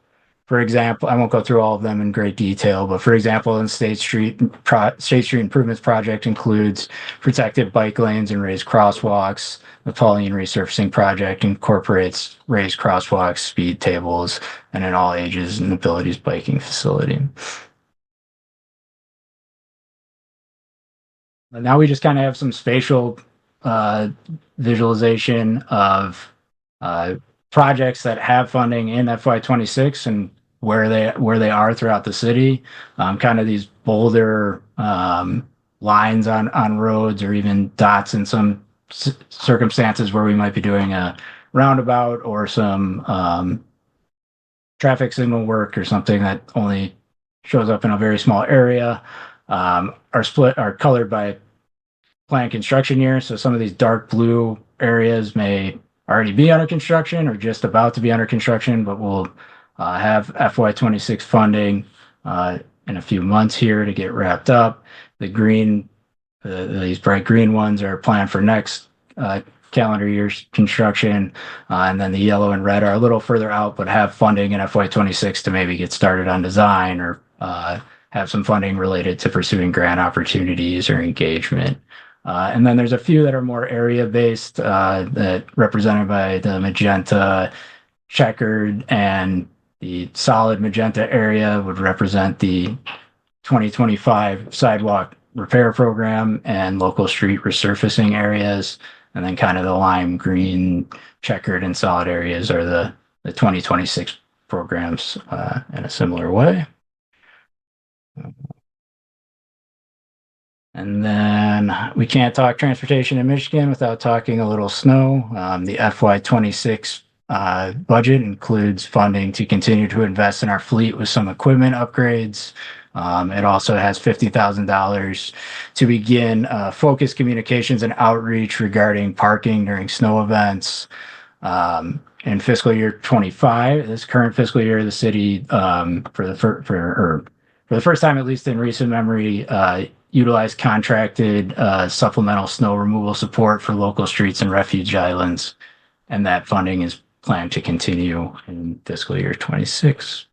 K: for example, I won't go through all of them in great detail, but for example, in State Street Improvements Project includes protected bike lanes and raised crosswalks. The Pauline Resurfacing Project incorporates raised crosswalks, speed tables, and an all ages and abilities biking facility. And now we just kind of have some spatial visualization of projects that have funding in FY26 and where they are throughout the city. Kind of these bolder lines on roads, or even dots in some circumstances where we might be doing a roundabout or some traffic signal work or something that only shows up in a very small area. Are colored by planned construction year. So some of these dark blue areas may already be under construction or just about to be under construction, but we'll have FY26 funding in a few months here to get wrapped up. The green, these bright green ones are planned for next calendar year's construction, and then the yellow and red are a little further out, but have funding in FY26 to maybe get started on design or have some funding related to pursuing grant opportunities or engagement. And then there's a few that are more area-based that represented by the magenta, checkered, and the solid magenta area would represent the 2025 sidewalk repair program and local street resurfacing areas. And then kind of the lime green, checkered, and solid areas are the 2026 programs in a similar way. And then we can't talk transportation in Michigan without talking a little snow. The FY26 budget includes funding to continue to invest in our fleet with some equipment upgrades. It also has $50,000 to begin focused communications and outreach regarding parking during snow events. In fiscal year 25, this current fiscal year, the city, for the first time, at least in recent memory, utilized contracted supplemental snow removal support for local streets and refuge islands, and that funding is planned to continue in fiscal year 26.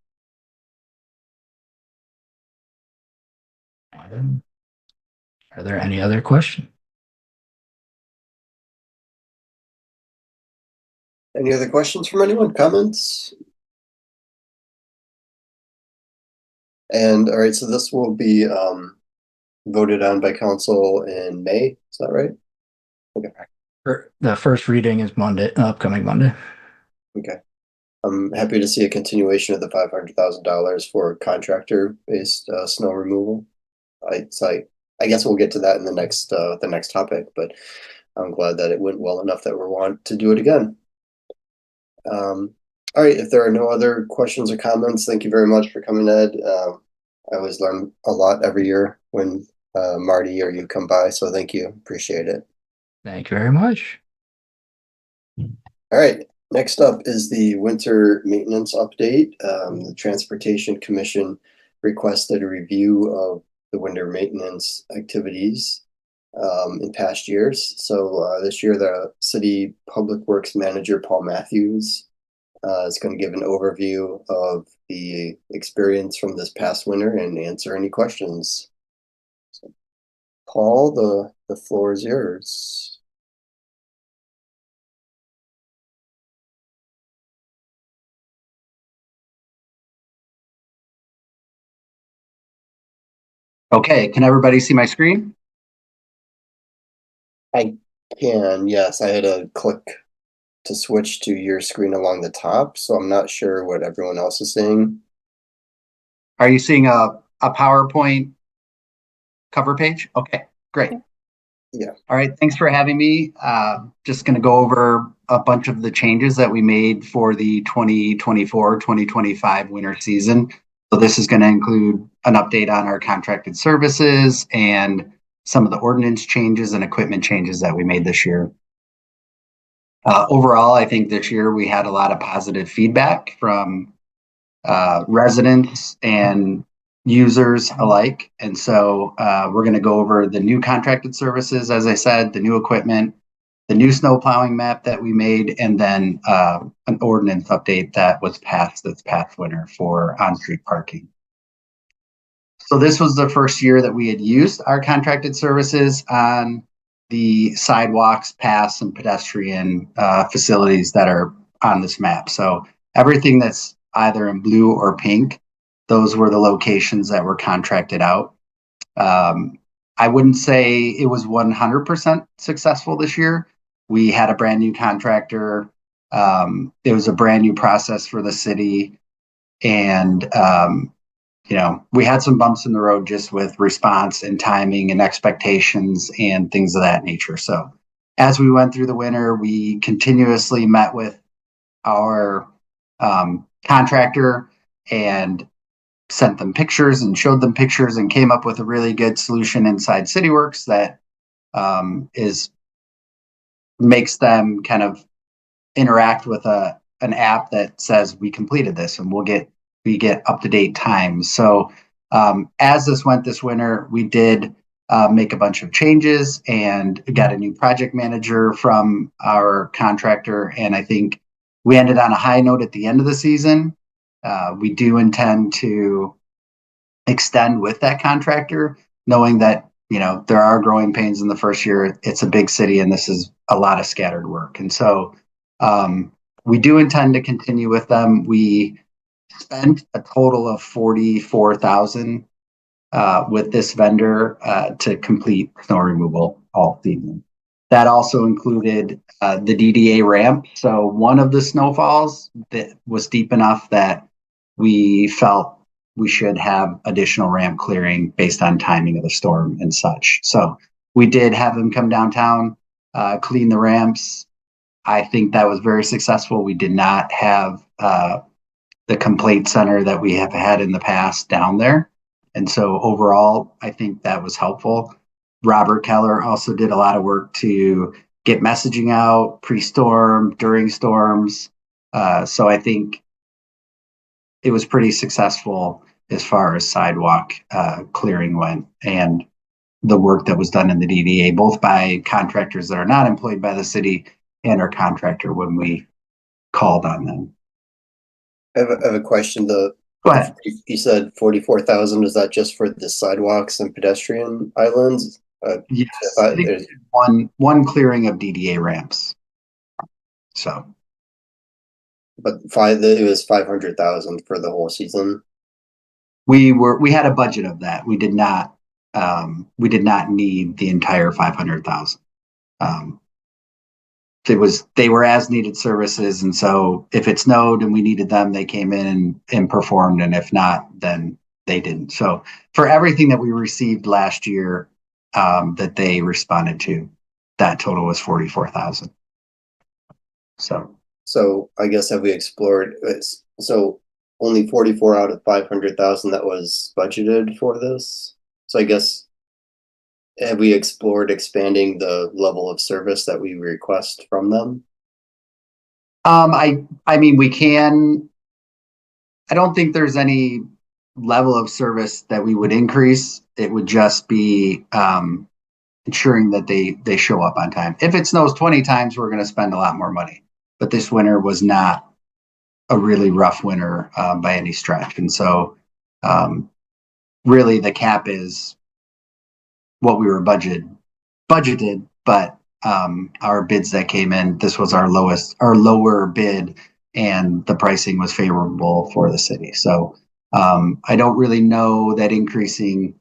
K: Are there any other questions?
A: Any other questions from anyone? Comments? And all right, so this will be voted on by council in May. Is that right? Okay.
K: The first reading is upcoming Monday.
A: Okay. I'm happy to see a continuation of the $500,000 for contractor-based snow removal. I guess we'll get to that in the next topic, but I'm glad that it went well enough that we want to do it again. All right, if there are no other questions or comments, thank you very much for coming, Ed. I always learn a lot every year when Marty or you come by, so thank you. Appreciate it.
K: Thank you very much.
A: All right, next up is the winter maintenance update. The Transportation Commission requested a review of the winter maintenance activities in past years. So this year, the City Public Works Manager, Paul Matthews, is going to give an overview of the experience from this past winter and answer any questions. So, Paul, the floor is yours.
L: Okay, can everybody see my screen?
A: I can, yes. I had to click to switch to your screen along the top, so I'm not sure what everyone else is seeing.
L: Are you seeing a PowerPoint cover page? Okay, great.
A: Yeah.
L: All right. Thanks for having me. Just going to go over a bunch of the changes that we made for the 2024-2025 winter season. So this is going to include an update on our contracted services and some of the ordinance changes and equipment changes that we made this year. Overall, I think this year we had a lot of positive feedback from residents and users alike. And so we're going to go over the new contracted services, as I said, the new equipment, the new snow plowing map that we made, and then an ordinance update that was passed this past winter for on-street parking. So this was the first year that we had used our contracted services on the sidewalks, paths, and pedestrian facilities that are on this map. So everything that's either in blue or pink, those were the locations that were contracted out. I wouldn't say it was 100% successful this year. We had a brand new contractor. It was a brand new process for the city. And, we had some bumps in the road just with response and timing and expectations and things of that nature. So as we went through the winter, we continuously met with our contractor and sent them pictures and showed them pictures and came up with a really good solution inside CityWorks that makes them kind of interact with an app that says we completed this, and we get up-to-date times. So as this went this winter, we did make a bunch of changes and got a new project manager from our contractor. And I think we ended on a high note at the end of the season. We do intend to extend with that contractor, knowing that, there are growing pains in the first year. It's a big city and this is a lot of scattered work. And so we do intend to continue with them. We spent a total of $44,000 with this vendor to complete snow removal all season. That also included the DDA ramp. So one of the snowfalls that was deep enough that we felt we should have additional ramp clearing based on timing of the storm and such. So we did have them come downtown, clean the ramps. I think that was very successful. We did not have the complaint center that we have had in the past down there. And so overall, I think that was helpful. Robert Keller also did a lot of work to get messaging out pre-storm, during storms. So I think it was pretty successful as far as sidewalk clearing went, and the work that was done in the DDA, both by contractors that are not employed by the city and our contractor when we called on them.
A: I have a question.
L: Go ahead.
A: You said 44,000. Is that just for the sidewalks and pedestrian islands?
L: Yes, I think there's one clearing of DDA ramps. So,
A: but it was 500,000 for the whole season.
L: We had a budget of that. We did not need the entire 500,000. They were as needed services, and so if it snowed and we needed them, they came in and performed, and if not, then they didn't. So for everything that we received last year that they responded to, that total was 44,000.
A: So I guess have we explored? So only 44 out of 500,000 that was budgeted for this. So I guess, have we explored expanding the level of service that we request from them?
L: I mean, we can. I don't think there's any level of service that we would increase. It would just be ensuring that they show up on time. If it snows 20 times, we're going to spend a lot more money. But this winter was not a really rough winter by any stretch. And so really the cap is what we were budgeted, but our bids that came in, this was our lower bid, and the pricing was favorable for the city. So I don't really know that increasing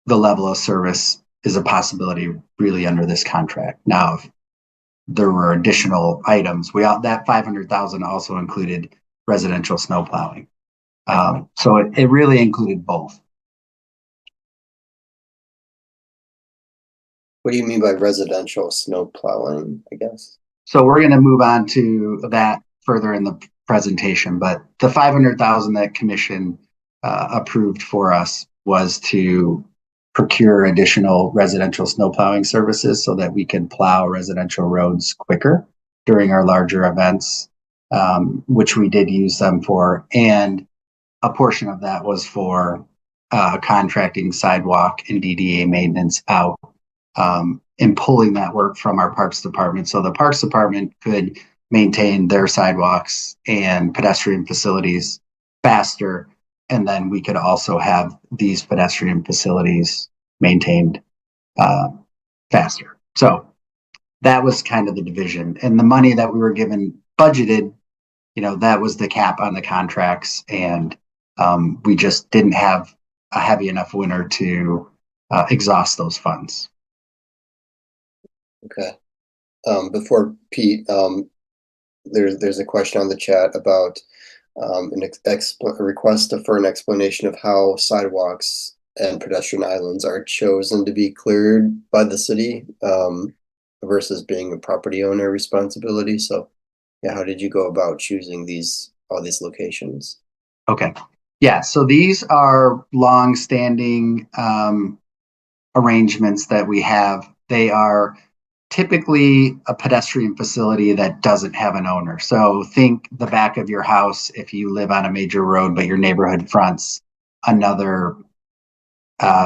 L: the level of service is a possibility really under this contract. Now, if there were additional items, that 500,000 also included residential snow plowing. So it really included both.
A: What do you mean by residential snow plowing, I guess?
L: So we're going to move on to that further in the presentation, but the 500,000 that commission approved for us was to procure additional residential snow plowing services so that we can plow residential roads quicker during our larger events, which we did use them for. And a portion of that was for contracting sidewalk and DDA maintenance out, and pulling that work from our Parks Department. So the Parks Department could maintain their sidewalks and pedestrian facilities faster. And then we could also have these pedestrian facilities maintained faster. So that was kind of the division. And the money that we were given budgeted, that was the cap on the contracts. And we just didn't have a heavy enough winter to exhaust those funds.
A: Okay. Before Pete, there's a question on the chat about a request for an explanation of how sidewalks and pedestrian islands are chosen to be cleared by the city versus being a property owner responsibility. So, yeah, how did you go about choosing all these locations?
L: Okay. Yeah, so these are long-standing arrangements that we have. They are typically a pedestrian facility that doesn't have an owner. So think the back of your house if you live on a major road, but your neighborhood fronts another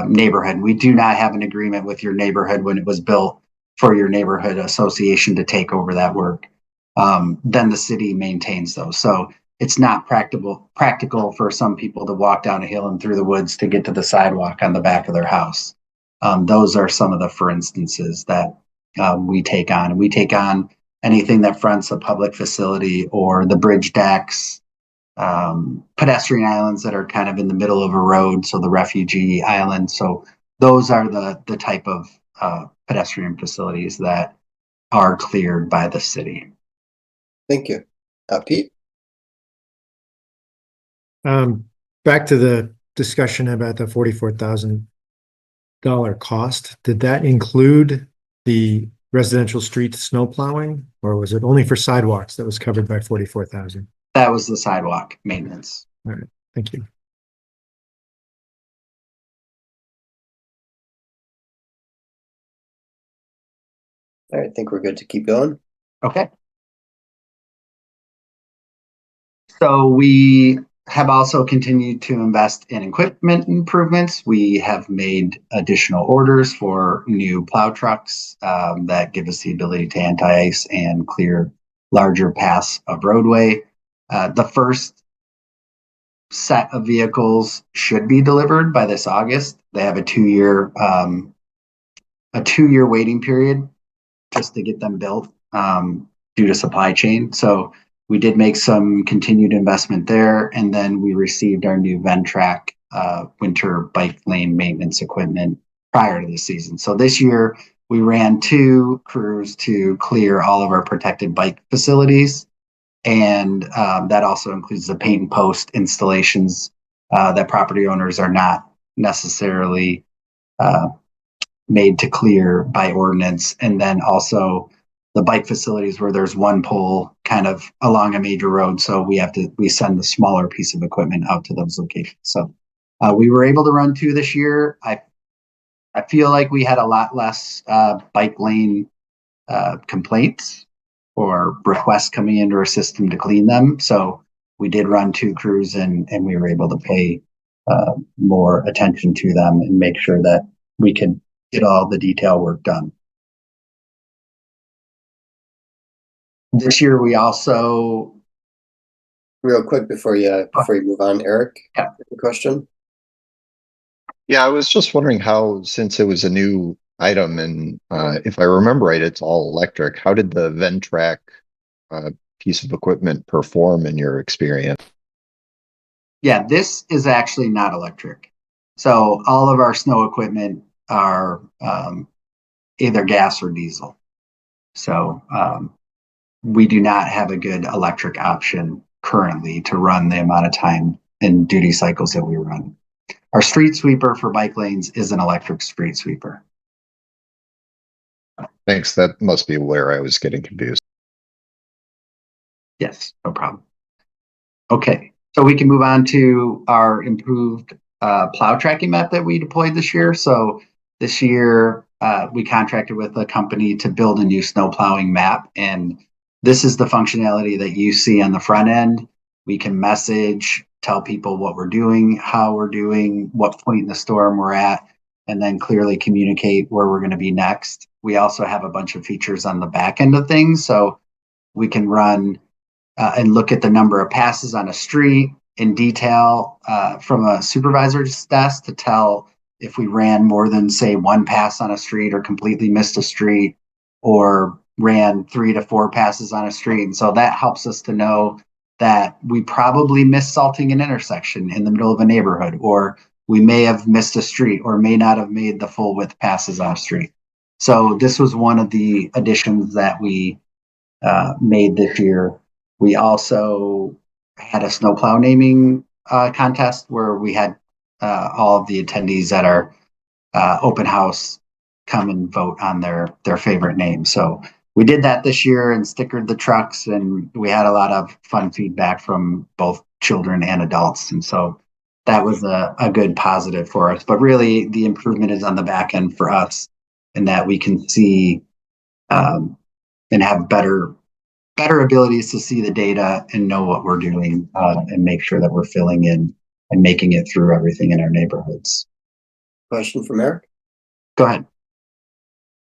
L: neighborhood. We do not have an agreement with your neighborhood when it was built for your neighborhood association to take over that work. Then the city maintains those. So it's not practical for some people to walk down a hill and through the woods to get to the sidewalk on the back of their house. Those are some of the for instances that we take on. And we take on anything that fronts a public facility or the bridge decks, pedestrian islands that are kind of in the middle of a road, so the refugee island. So those are the type of pedestrian facilities that are cleared by the city.
A: Thank you. Pete?
G: Back to the discussion about the $44,000 cost. Did that include the residential street snow plowing, or was it only for sidewalks that was covered by 44,000?
L: That was the sidewalk maintenance.
G: All right, thank you.
A: All right, I think we're good to keep going.
L: Okay. So we have also continued to invest in equipment improvements. We have made additional orders for new plow trucks that give us the ability to anti-ice and clear larger paths of roadway. The first set of vehicles should be delivered by this August. They have a two-year waiting period just to get them built due to supply chain. So we did make some continued investment there, and then we received our new Ventrac winter bike lane maintenance equipment prior to the season. So this year we ran 2 crews to clear all of our protected bike facilities, and that also includes the paint and post installations that property owners are not necessarily made to clear by ordinance, and then also the bike facilities where there's one pole kind of along a major road. So we send the smaller piece of equipment out to those locations. So we were able to run 2 this year. I feel like we had a lot less bike lane complaints or requests coming into our system to clean them. So we did run 2 crews and we were able to pay more attention to them and make sure that we could get all the detail work done. This year, we also.
A: Real quick before you move on, Eric,
L: Yeah.
A: Question.
H: Yeah, I was just wondering how, since it was a new item and if I remember right, it's all electric, how did the Ventrac piece of equipment perform in your experience?
L: Yeah, this is actually not electric. So all of our snow equipment are either gas or diesel. So we do not have a good electric option currently to run the amount of time and duty cycles that we run. Our street sweeper for bike lanes is an electric street sweeper.
H: Thanks. That must be where I was getting confused.
L: Yes, no problem. Okay, so we can move on to our improved plow tracking map that we deployed this year. So this year, we contracted with a company to build a new snow plowing map. And this is the functionality that you see on the front end. We can message, tell people what we're doing, how we're doing, what point in the storm we're at, and then clearly communicate where we're going to be next. We also have a bunch of features on the back end of things. So we can run and look at the number of passes on a street in detail from a supervisor's desk to tell if we ran more than, say, one pass on a street or completely missed a street or ran 3 to 4 passes on a street. And so that helps us to know that we probably missed salting an intersection in the middle of a neighborhood, or we may have missed a street or may not have made the full width passes on a street. So this was one of the additions that we made this year. We also had a snowplow naming contest where we had all of the attendees at our open house come and vote on their favorite name. So we did that this year and stickered the trucks, and we had a lot of fun feedback from both children and adults. And so that was a good positive for us. But really, the improvement is on the back end for us, in that we can see and have better abilities to see the data and know what we're doing and make sure that we're filling in and making it through everything in our neighborhoods.
A: Question from Eric?
L: Go ahead.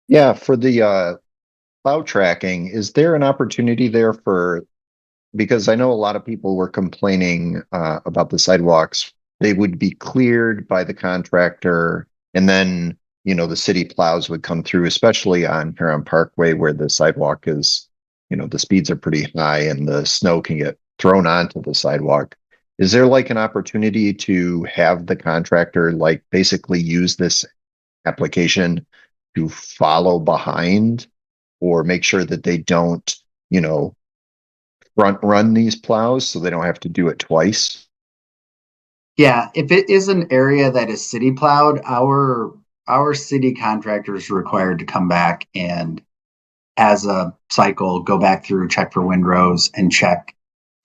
H: Yeah, for the plow tracking, is there an opportunity there because I know a lot of people were complaining about the sidewalks. They would be cleared by the contractor, and then, the city plows would come through, especially on Huron Parkway where the sidewalk is, the speeds are pretty high and the snow can get thrown onto the sidewalk. Is there like an opportunity to have the contractor basically use this application to follow behind or make sure that they don't, front run these plows so they don't have to do it twice?
L: Yeah, if it is an area that is city plowed, our city contractor is required to come back and, as a cycle, go back through, check for windrows, and check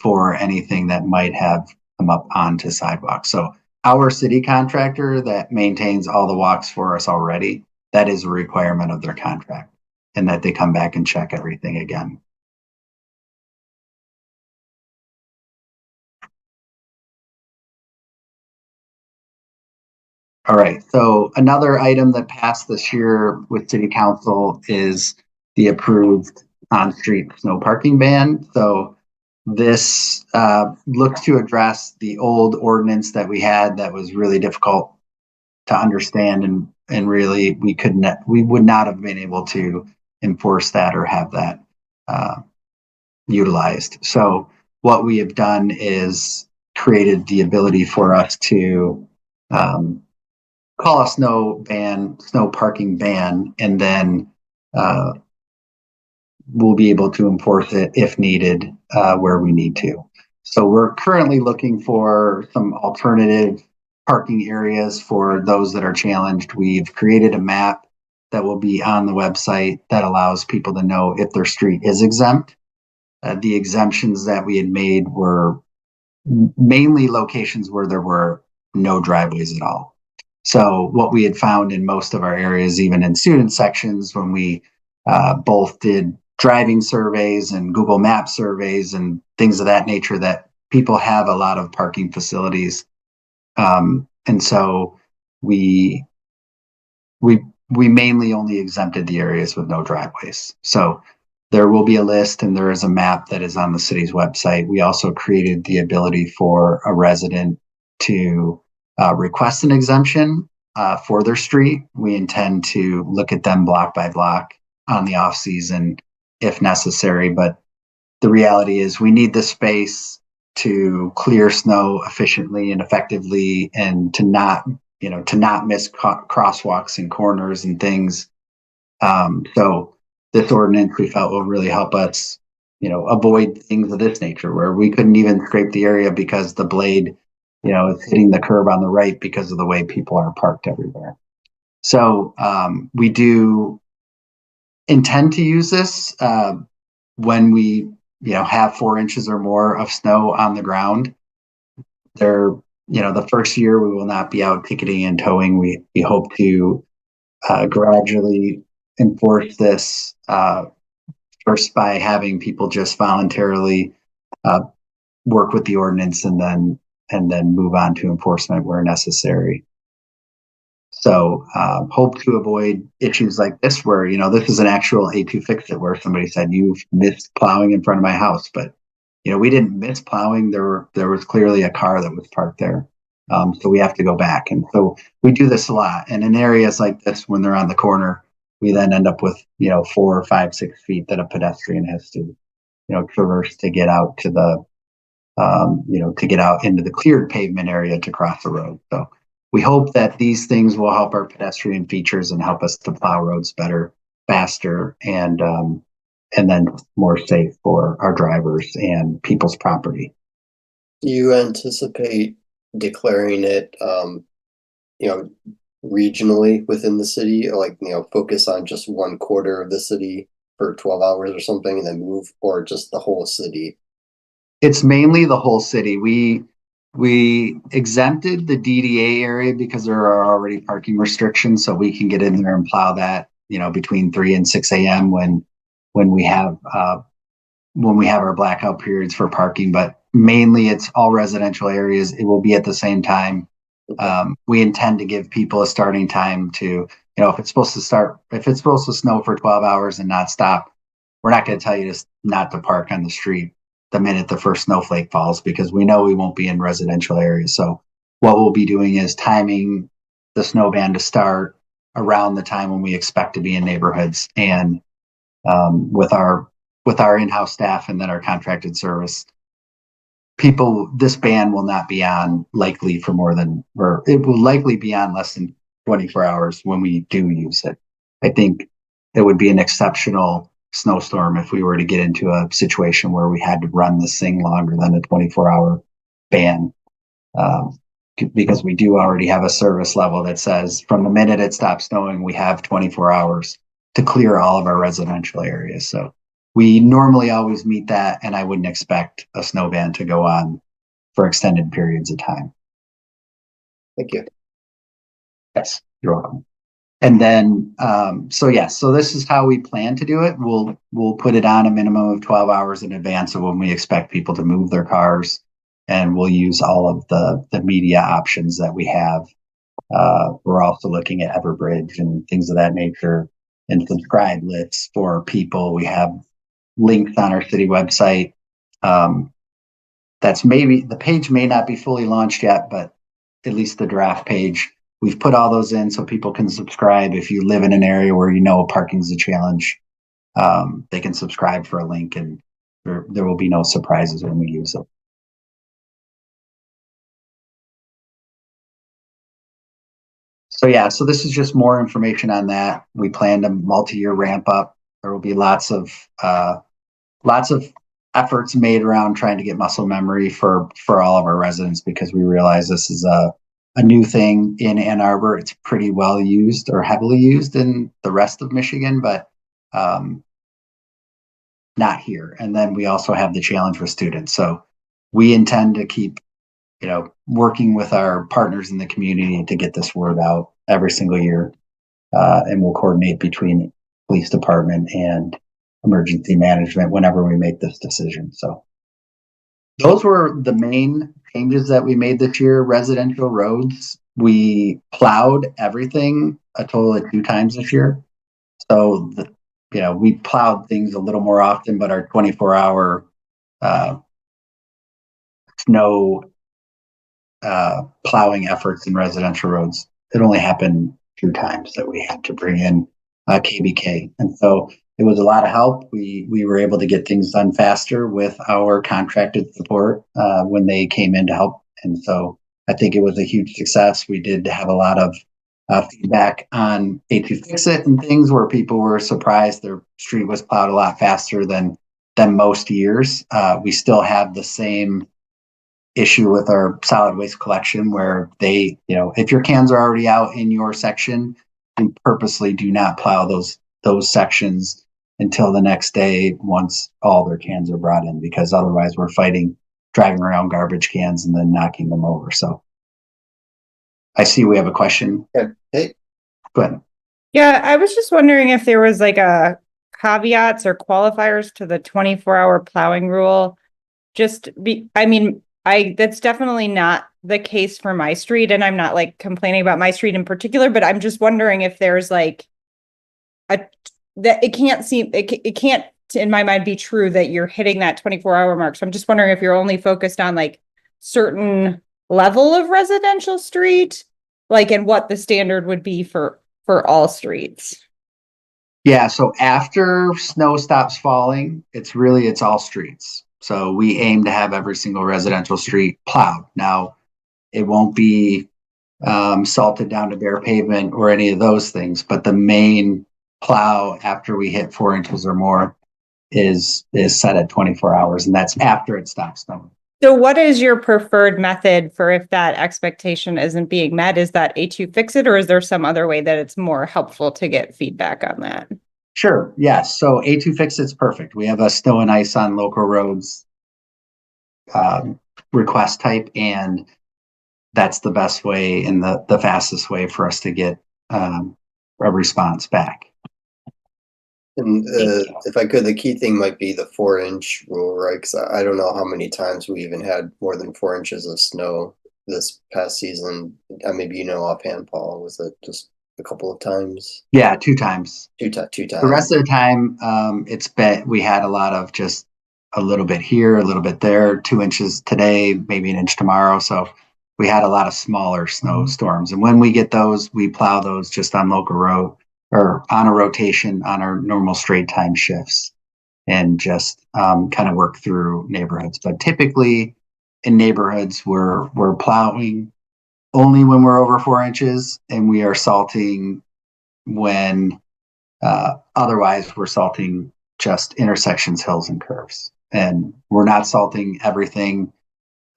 L: for anything that might have come up onto sidewalks. So our city contractor that maintains all the walks for us already, that is a requirement of their contract, and that they come back and check everything again. All right, so another item that passed this year with City Council is the approved on-street snow parking ban. So this looks to address the old ordinance that we had that was really difficult to understand, and really we would not have been able to enforce that or have that utilized. So what we have done is created the ability for us to call a snow parking ban, and then we'll be able to enforce it if needed where we need to. So we're currently looking for some alternative parking areas for those that are challenged. We've created a map that will be on the website that allows people to know if their street is exempt. The exemptions that we had made were mainly locations where there were no driveways at all. So what we had found in most of our areas, even in student sections, when we both did driving surveys and Google Map surveys and things of that nature, that people have a lot of parking facilities. And so we mainly only exempted the areas with no driveways. So there will be a list, and there is a map that is on the city's website. We also created the ability for a resident to request an exemption for their street. We intend to look at them block by block on the off season if necessary, but the reality is we need the space to clear snow efficiently and effectively, and to not miss crosswalks and corners and things. So this ordinance, we felt, will really help us, avoid things of this nature where we couldn't even scrape the area because the blade, is hitting the curb on the right because of the way people are parked everywhere. So we do intend to use this when we, have 4 inches or more of snow on the ground. The first year we will not be out ticketing and towing. We hope to gradually enforce this first by having people just voluntarily work with the ordinance and then move on to enforcement where necessary. So hope to avoid issues like this where, this is an actual A2 fix-it where somebody said, you've missed plowing in front of my house. But, we didn't miss plowing. There was clearly a car that was parked there. So we have to go back. And so we do this a lot. And in areas like this, when they're on the corner, we then end up with, 4, 5, 6 feet that a pedestrian has to, traverse to get out to the, to get out into the cleared pavement area to cross the road. So we hope that these things will help our pedestrian features and help us to plow roads better, faster, and then more safe for our drivers and people's property.
A: Do you anticipate declaring it, regionally within the city, or like, focus on just 1/4 of the city for 12 hours or something and then move, or just the whole city?
L: It's mainly the whole city. We exempted the DDA area because there are already parking restrictions, so we can get in there and plow that, between 3 and 6 a.m. when we have our blackout periods for parking. But mainly it's all residential areas. It will be at the same time. We intend to give people a starting time to, if it's supposed to snow for 12 hours and not stop, we're not going to tell you not to park on the street the minute the first snowflake falls, because we know we won't be in residential areas. So what we'll be doing is timing the snow ban to start around the time when we expect to be in neighborhoods, and with our in-house staff and then our contracted service, this ban will not be on likely for it will likely be on less than 24 hours when we do use it. I think it would be an exceptional snowstorm if we were to get into a situation where we had to run this thing longer than a 24-hour ban, because we do already have a service level that says from the minute it stops snowing, we have 24 hours to clear all of our residential areas. So we normally always meet that, and I wouldn't expect a snow ban to go on for extended periods of time.
A: Thank you.
L: Yes, you're welcome. And then, so this is how we plan to do it. We'll put it on a minimum of 12 hours in advance of when we expect people to move their cars, and we'll use all of the media options that we have. We're also looking at Everbridge and things of that nature, and subscribe lists for people. We have links on our city website. That's maybe the page may not be fully launched yet, but at least the draft page. We've put all those in so people can subscribe. If you live in an area where parking's a challenge, they can subscribe for a link, and there will be no surprises when we use it. So this is just more information on that. We planned a multi-year ramp up. There will be lots of efforts made around trying to get muscle memory for all of our residents, because we realize this is a new thing in Ann Arbor. It's pretty well used or heavily used in the rest of Michigan, but not here. And then we also have the challenge with students. So we intend to keep, working with our partners in the community to get this word out every single year. And we'll coordinate between police department and emergency management whenever we make this decision. So those were the main changes that we made this year. Residential roads, we plowed everything a total of 2 times this year. So we plowed things a little more often, but our 24-hour snow plowing efforts in residential roads, it only happened 2 times that we had to bring in KBK. And so it was a lot of help. We were able to get things done faster with our contracted support when they came in to help. And so I think it was a huge success. We did have a lot of feedback on A2 Fix-It and things where people were surprised their street was plowed a lot faster than most years. We still have the same issue with our solid waste collection where if your cans are already out in your section, we purposely do not plow those those sections until the next day once all their cans are brought in, because otherwise we're fighting driving around garbage cans and then knocking them over. So I see we have a question.
A: Okay. Hey,
L: Go ahead.
E: Yeah, I was just wondering if there was like a caveats or qualifiers to the 24-hour plowing rule. That's definitely not the case for my street, and I'm not like complaining about my street in particular, but I'm just wondering if there's like it can't in my mind be true that you're hitting that 24-hour mark. So I'm just wondering if you're only focused on like certain level of residential street, like, and what the standard would be for all streets.
L: Yeah, so after snow stops falling, it's all streets. So we aim to have every single residential street plowed. Now, it won't be salted down to bare pavement or any of those things, but the main plow after we hit 4 inches or more is set at 24 hours, and that's after it stops snowing.
E: So what is your preferred method for if that expectation isn't being met? Is that A2 fix it, or is there some other way that it's more helpful to get feedback on that?
L: Sure, yes. So A2 fix it's perfect. We have a snow and ice on local roads request type, and that's the best way and the fastest way for us to get a response back.
A: and if I could, the key thing might be the 4-inch rule, right? Because I don't know how many times we even had more than 4 inches of snow this past season. Maybe you know offhand, Paul, was it just a couple of times?
L: Yeah, 2 times.
A: Two times.
L: The rest of the time, we had a lot of just a little bit here, a little bit there, 2 inches today, maybe an inch tomorrow. So we had a lot of smaller snowstorms. And when we get those, we plow those just on local road or on a rotation on our normal straight time shifts, and just kind of work through neighborhoods. But typically in neighborhoods, we're plowing only when we're over 4 inches, and we are salting when otherwise we're salting just intersections, hills, and curves. And we're not salting everything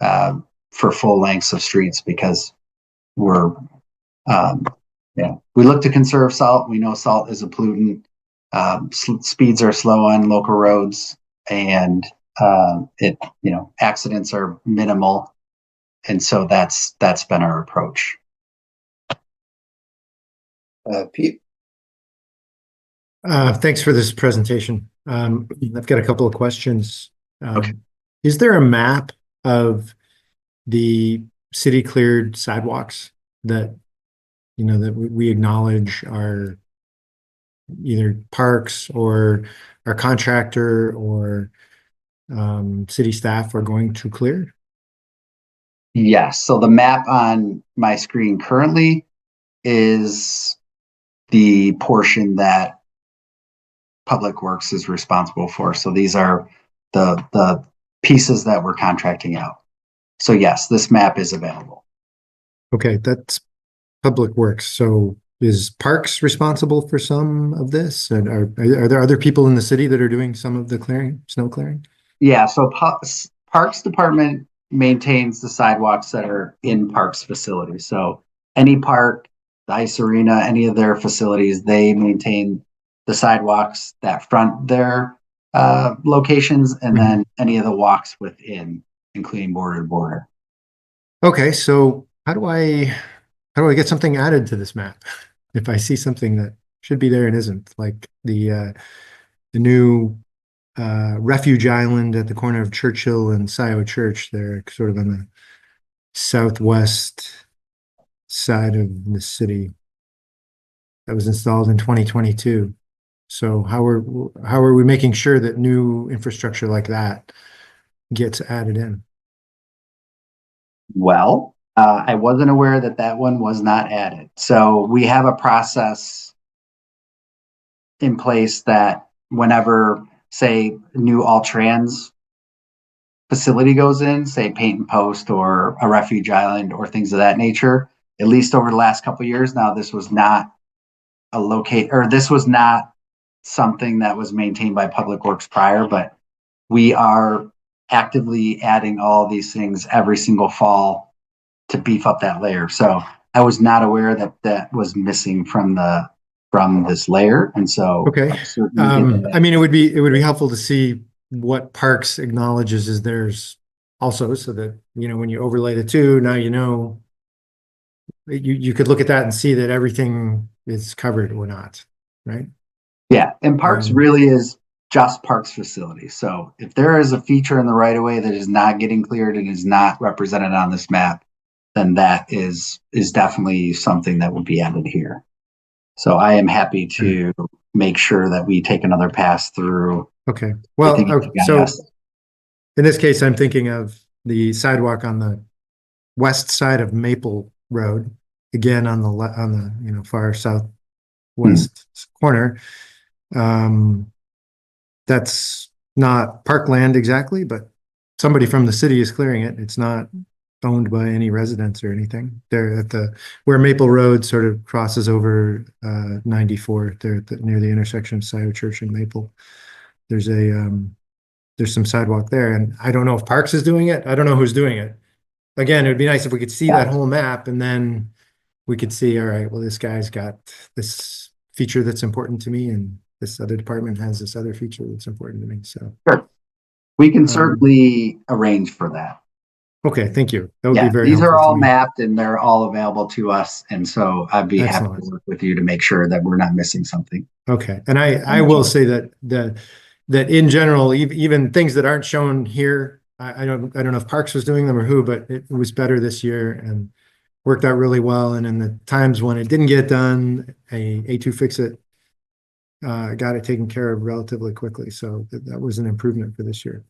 L: for full lengths of streets, because we look to conserve salt. We know salt is a pollutant. Speeds are slow on local roads, and accidents are minimal. And so that's been our approach.
A: Pete?
G: Thanks for this presentation. I've got a couple of questions.
L: Okay.
G: Is there a map of the city cleared sidewalks that we acknowledge are either parks or our contractor or city staff are going to clear?
L: Yes. So the map on my screen currently is the portion that Public Works is responsible for. So these are the pieces that we're contracting out. So yes, this map is available.
G: Okay, that's Public Works. So is Parks responsible for some of this? And are there other people in the city that are doing some of the clearing, snow clearing?
L: Yeah, so Parks Department maintains the sidewalks that are in Parks facilities. So any park, the ice arena, any of their facilities, they maintain the sidewalks that front their locations, and then any of the walks within, including border to border.
G: Okay, so how do I get something added to this map if I see something that should be there and isn't, like the new refuge island at the corner of Churchill and Scioto Church? They're sort of on the southwest side of the city. That was installed in 2022. So how are we making sure that new infrastructure like that gets added in?
L: Well, I wasn't aware that one was not added. So we have a process in place that whenever, say, new all-trans facility goes in, say Paint and Post or a refuge island or things of that nature, at least over the last couple of years now, this was not something that was maintained by Public Works prior, but we are actively adding all these things every single fall to beef up that layer. So I was not aware that was missing from the from this layer. And so
G: Okay.
L: certainly
G: I mean, it would be helpful to see what Parks acknowledges is theirs also, so that, you know, when you overlay the two, now you know, you could look at that and see that everything is covered or not, right?
L: yeah, and Parks really is just Parks facility. So if there is a feature in the right of way that is not getting cleared and is not represented on this map, then that is definitely something that would be added here. So I am happy to make sure that we take another pass through.
G: Okay. Well, so
L: Yes.
G: in this case, I'm thinking of the sidewalk on the west side of Maple Road, again on the you know, far southwest corner. That's not parkland exactly, but somebody from the city is clearing it. It's not owned by any residents or anything. They're at where Maple Road sort of crosses over 94. They're near the intersection of Scioto Church and Maple. There's some sidewalk there, and I don't know if Parks is doing it. I don't know who's doing it. Again, it would be nice if we could see that whole map, and then we could see, all right, well, this guy's got this feature that's important to me, and this other department has this other feature that's important to me. So
L: sure. We can certainly arrange for that.
G: Okay, thank you. That would be very
L: these
G: helpful
L: are all
G: to me.
L: mapped and they're all available to us. And so I'd be happy to work with you to make sure that we're not missing something.
G: Okay. And I will say that in general, even things that aren't shown here, I don't know if Parks was doing them or who, but it was better this year and worked out really well. And in the times when it didn't get done, A2 Fix-It got it taken care of relatively quickly. So that was an improvement for this year.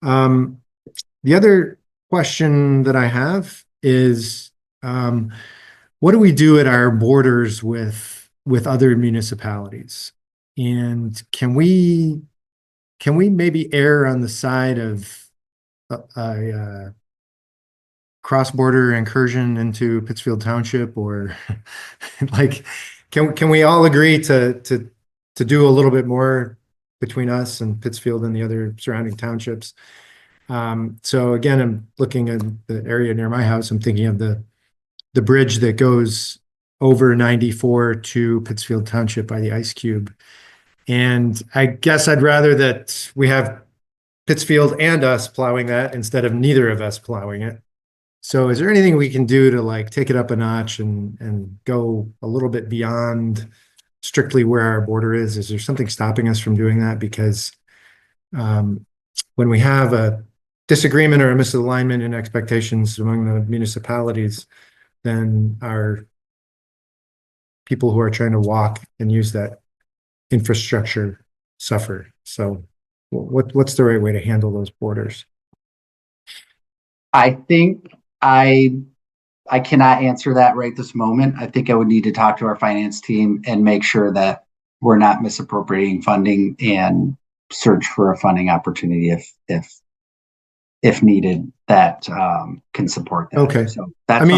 G: The other question that I have is, what do we do at our borders with other municipalities? And can we maybe err on the side of a cross-border incursion into Pittsfield Township, or like, can we all agree to do a little bit more between us and Pittsfield and the other surrounding townships? So again, I'm looking at the area near my house. I'm thinking of the bridge that goes over 94 to Pittsfield Township by the Ice Cube. And I guess I'd rather that we have Pittsfield and us plowing that instead of neither of us plowing it. So is there anything we can do to like take it up a notch and go a little bit beyond strictly where our border is? Is there something stopping us from doing that? Because when we have a disagreement or a misalignment in expectations among the municipalities, then our people who are trying to walk and use that infrastructure suffer. So what's the right way to handle those borders?
L: I think I cannot answer that right this moment. I think I would need to talk to our finance team and make sure that we're not misappropriating funding and search for a funding opportunity if needed that can support that.
G: Okay.
L: So that's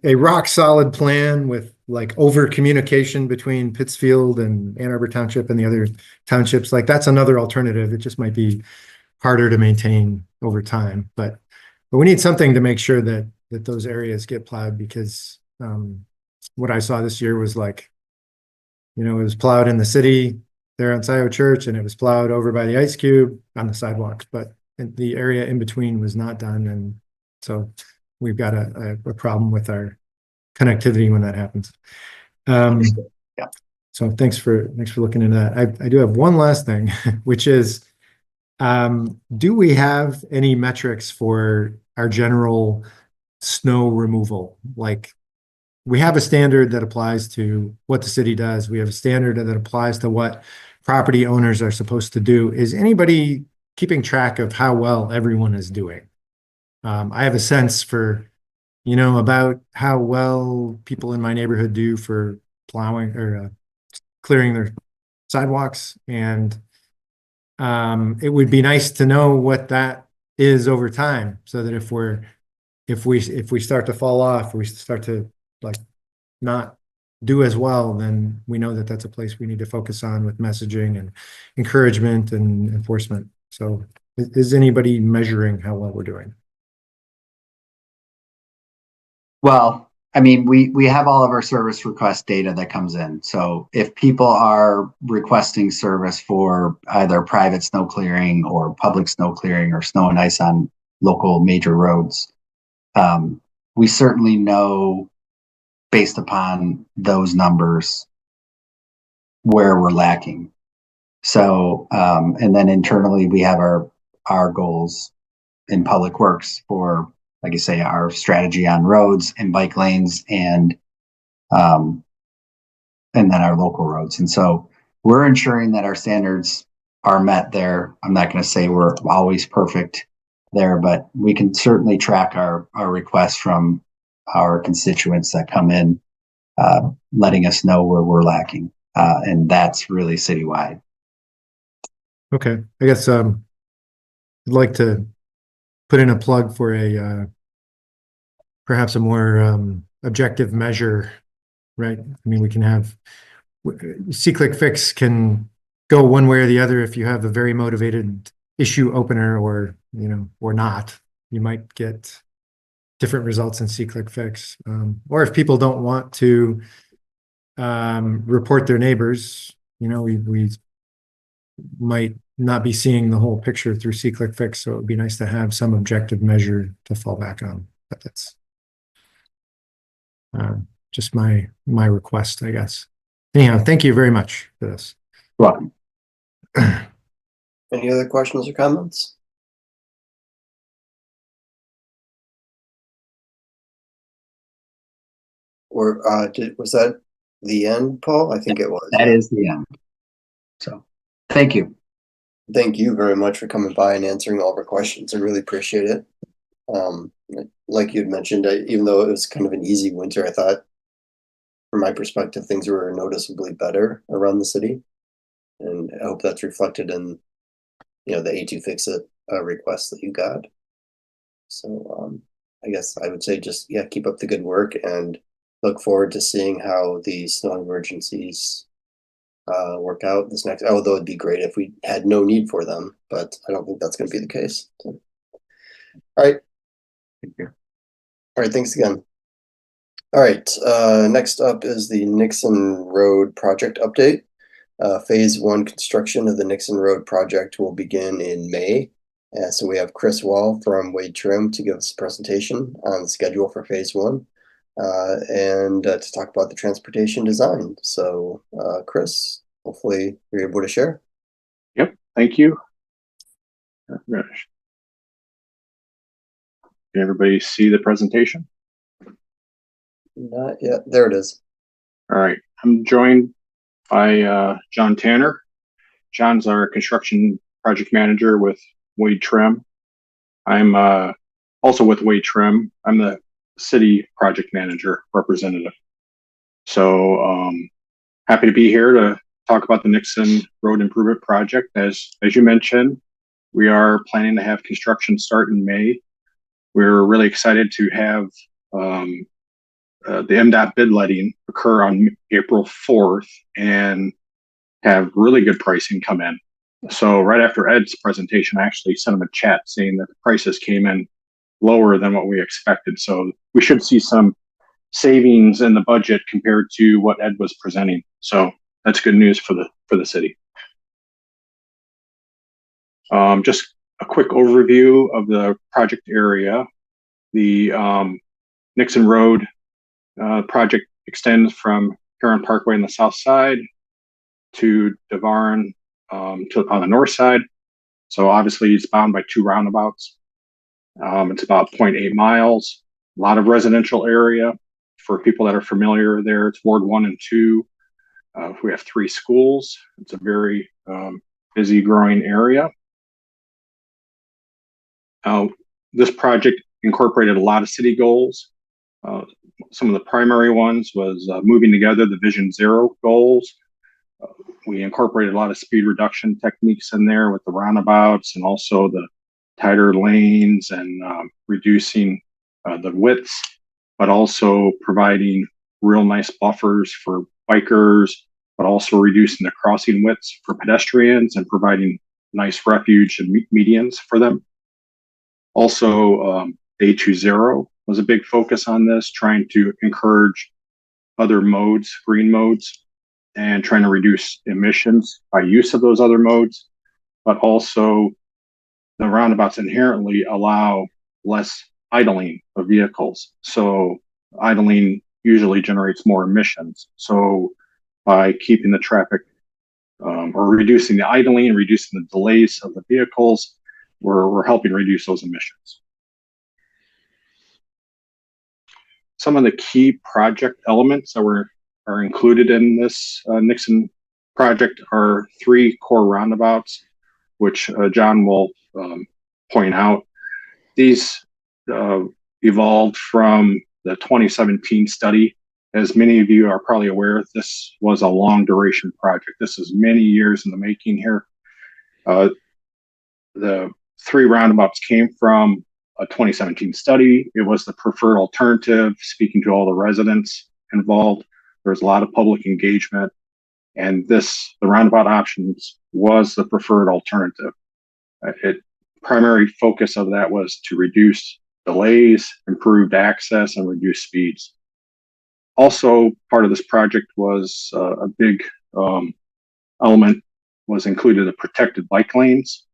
G: a rock solid plan with like over communication between Pittsfield and Ann Arbor Township and the other townships. Like that's another alternative. It just might be harder to maintain over time, but we need something to make sure that those areas get plowed, because what I saw this year was like, you know, it was plowed in the city there on Scioto Church, and it was plowed over by the Ice Cube on the sidewalks, but the area in between was not done. And so we've got a problem with our connectivity when that happens. So thanks for looking into that. I do have one last thing, which is, do we have any metrics for our general snow removal? Like, we have a standard that applies to what the city does. We have a standard that applies to what property owners are supposed to do. Is anybody keeping track of how well everyone is doing? I have a sense for, you know, about how well people in my neighborhood do for plowing or clearing their sidewalks. And it would be nice to know what that is over time, so that if we start to fall off, we start to like not do as well, then we know that that's a place we need to focus on with messaging and encouragement and enforcement. So is anybody measuring how well we're doing?
L: Well, I mean, we have all of our service request data that comes in. So if people are requesting service for either private snow clearing or public snow clearing or snow and ice on local major roads, we certainly know based upon those numbers where we're lacking. So, and then internally we have our goals in public works for, like I say, our strategy on roads and bike lanes and then our local roads. And so we're ensuring that our standards are met there. I'm not going to say we're always perfect there, but we can certainly track our requests from our constituents that come in, letting us know where we're lacking. And that's really citywide.
G: Okay, I guess I'd like to put in a plug for a perhaps a more objective measure, right? I mean, we can have C-Click Fix can go one way or the other. If you have a very motivated issue opener or, you know, or not, you might get different results in C-Click Fix. Or if people don't want to report their neighbors, you know, we might not be seeing the whole picture through C-Click Fix. So it would be nice to have some objective measure to fall back on. But that's just my request, I guess. Anyhow, thank you very much for this.
L: Welcome.
A: Any other questions or comments? Or was that the end, Paul? I think it was.
L: That is the end. So thank you.
A: Thank you very much for coming by and answering all of our questions. I really appreciate it. Like you had mentioned, even though it was kind of an easy winter, I thought, from my perspective, things were noticeably better around the city. And I hope that's reflected in, you know, the A2 Fix-It request that you got. So I guess I would say just, yeah, keep up the good work and look forward to seeing how the snow emergencies work out this next, although it'd be great if we had no need for them, but I don't think that's going to be the case. So, all right.
L: Thank you.
A: All right, thanks again. All right, next up is the Nixon Road project update. Phase 1 construction of the Nixon Road project will begin in May. So we have Chris Wall from Wade Trim to give us a presentation on the schedule for Phase 1 and to talk about the transportation design. So Chris, hopefully you're able to share.
M: Yep, thank you. Can everybody see the presentation?
A: Not yet. There it is.
M: All right. I'm joined by John Tanner. John's our construction project manager with Wade Trim. I'm also with Wade Trim. I'm the city project manager representative. So happy to be here to talk about the Nixon Road Improvement Project. As you mentioned, we are planning to have construction start in May. We're really excited to have the MDOT bid letting occur on April 4th and have really good pricing come in. So right after Ed's presentation, I actually sent him a chat saying that the prices came in lower than what we expected. So we should see some savings in the budget compared to what Ed was presenting. So that's good news for the city. Just a quick overview of the project area. The Nixon Road project extends from Huron Parkway on the south side to Devarn on the north side. So obviously it's bound by two roundabouts. It's about 0.8 miles, a lot of residential area. For people that are familiar there, it's Ward 1 and 2. We have 3 schools. It's a very busy, growing area. This project incorporated a lot of city goals. Some of the primary ones was moving together the Vision Zero goals. We incorporated a lot of speed reduction techniques in there with the roundabouts and also the tighter lanes and reducing the widths, but also providing real nice buffers for bikers, but also reducing the crossing widths for pedestrians and providing nice refuge and medians for them. Also, A20 was a big focus on this, trying to encourage other modes, green modes, and trying to reduce emissions by use of those other modes, but also the roundabouts inherently allow less idling of vehicles. So idling usually generates more emissions. So by keeping the traffic or reducing the idling, reducing the delays of the vehicles, we're helping reduce those emissions. Some of the key project elements that are included in this Nixon project are 3 core roundabouts, which John will point out. These evolved from the 2017 study. As many of you are probably aware, this was a long duration project. This is many years in the making here. The 3 roundabouts came from a 2017 study. It was the preferred alternative, speaking to all the residents involved. There was a lot of public engagement, and the roundabout options was the preferred alternative. Primary focus of that was to reduce delays, improved access, and reduce speeds. Also, part of this project was a big element was included the protected bike lanes.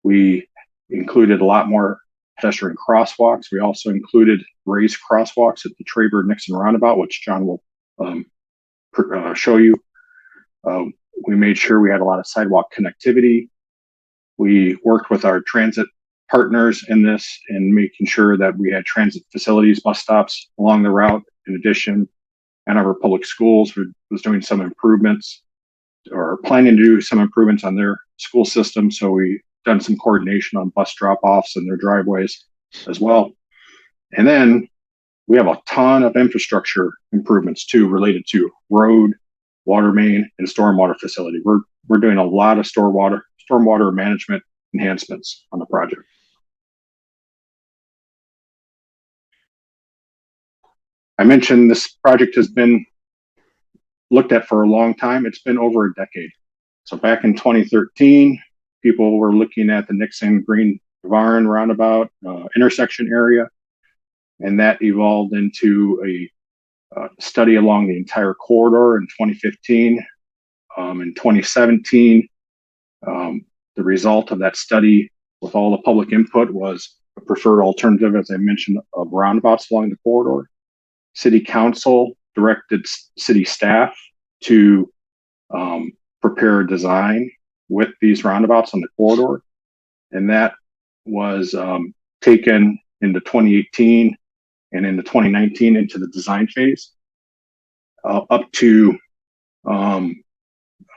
M: We included a lot more pedestrian crosswalks. We also included raised crosswalks at the Traber-Nixon roundabout, which John will show you. We made sure we had a lot of sidewalk connectivity. We worked with our transit partners in this and making sure that we had transit facilities, bus stops along the route. In addition, Ann Arbor Public Schools was doing some improvements or planning to do some improvements on their school system. So we done some coordination on bus drop-offs in their driveways as well. And then we have a ton of infrastructure improvements too, related to road, water main, and stormwater facility. We're doing a lot of stormwater management enhancements on the project. I mentioned this project has been looked at for a long time. It's been over a decade. So back in 2013, people were looking at the Nixon Green Varn roundabout intersection area, and that evolved into a study along the entire corridor in 2015. In 2017, the result of that study with all the public input was a preferred alternative, as I mentioned, of roundabouts along the corridor. City Council directed city staff to prepare a design with these roundabouts on the corridor, and that was taken into 2018 and into 2019 into the design phase. Up to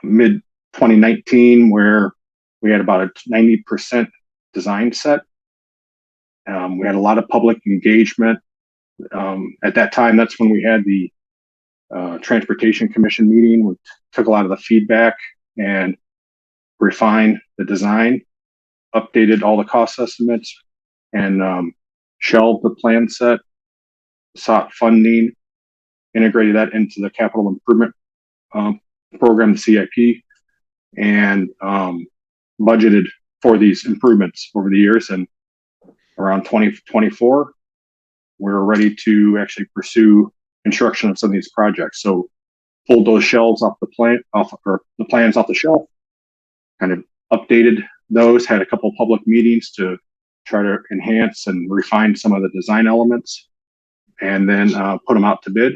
M: mid 2019, where we had about a 90% design set. We had a lot of public engagement. At that time, that's when we had the Transportation Commission meeting. We took a lot of the feedback and refined the design, updated all the cost estimates, and shelved the plan set, sought funding, integrated that into the capital improvement program, the CIP, and budgeted for these improvements over the years. And around 2024, we're ready to actually pursue construction of some of these projects. So pulled those shelves off the plans off the shelf, kind of updated those, had a couple public meetings to try to enhance and refine some of the design elements, and then put them out to bid.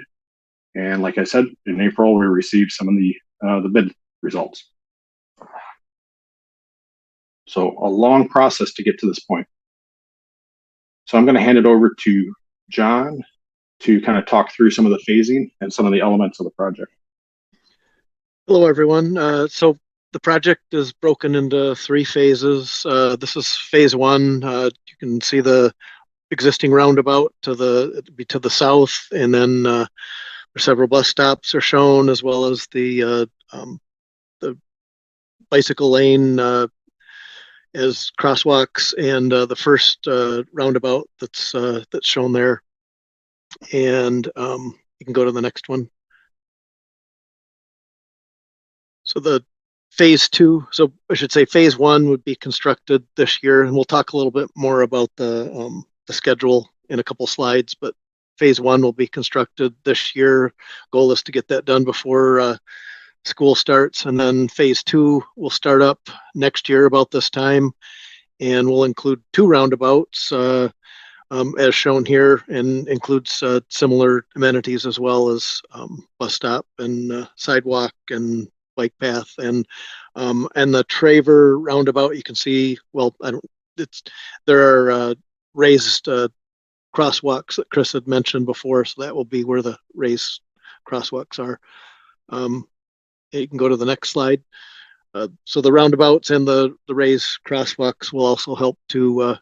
M: And like I said, in April, we received some of the bid results. So a long process to get to this point. So I'm going to hand it over to John to kind of talk through some of the phasing and some of the elements of the project.
N: Hello, everyone. So the project is broken into 3 phases. This is phase 1. You can see the existing roundabout to the south, and then several bus stops are shown, as well as the bicycle lane as crosswalks, and the first roundabout that's shown there. And you can go to the next one. So the phase 2, so I should say phase 1 would be constructed this year, and we'll talk a little bit more about the schedule in a couple slides, but phase one will be constructed this year. Goal is to get that done before school starts, and then phase two will start up next year about this time, and will include 2 roundabouts as shown here, and includes similar amenities as well as bus stop and sidewalk and bike path, and the Traver roundabout you can see. Well, there are raised crosswalks that Chris had mentioned before, so that will be where the raised crosswalks are. You can go to the next slide. So the roundabouts and the raised crosswalks will also help to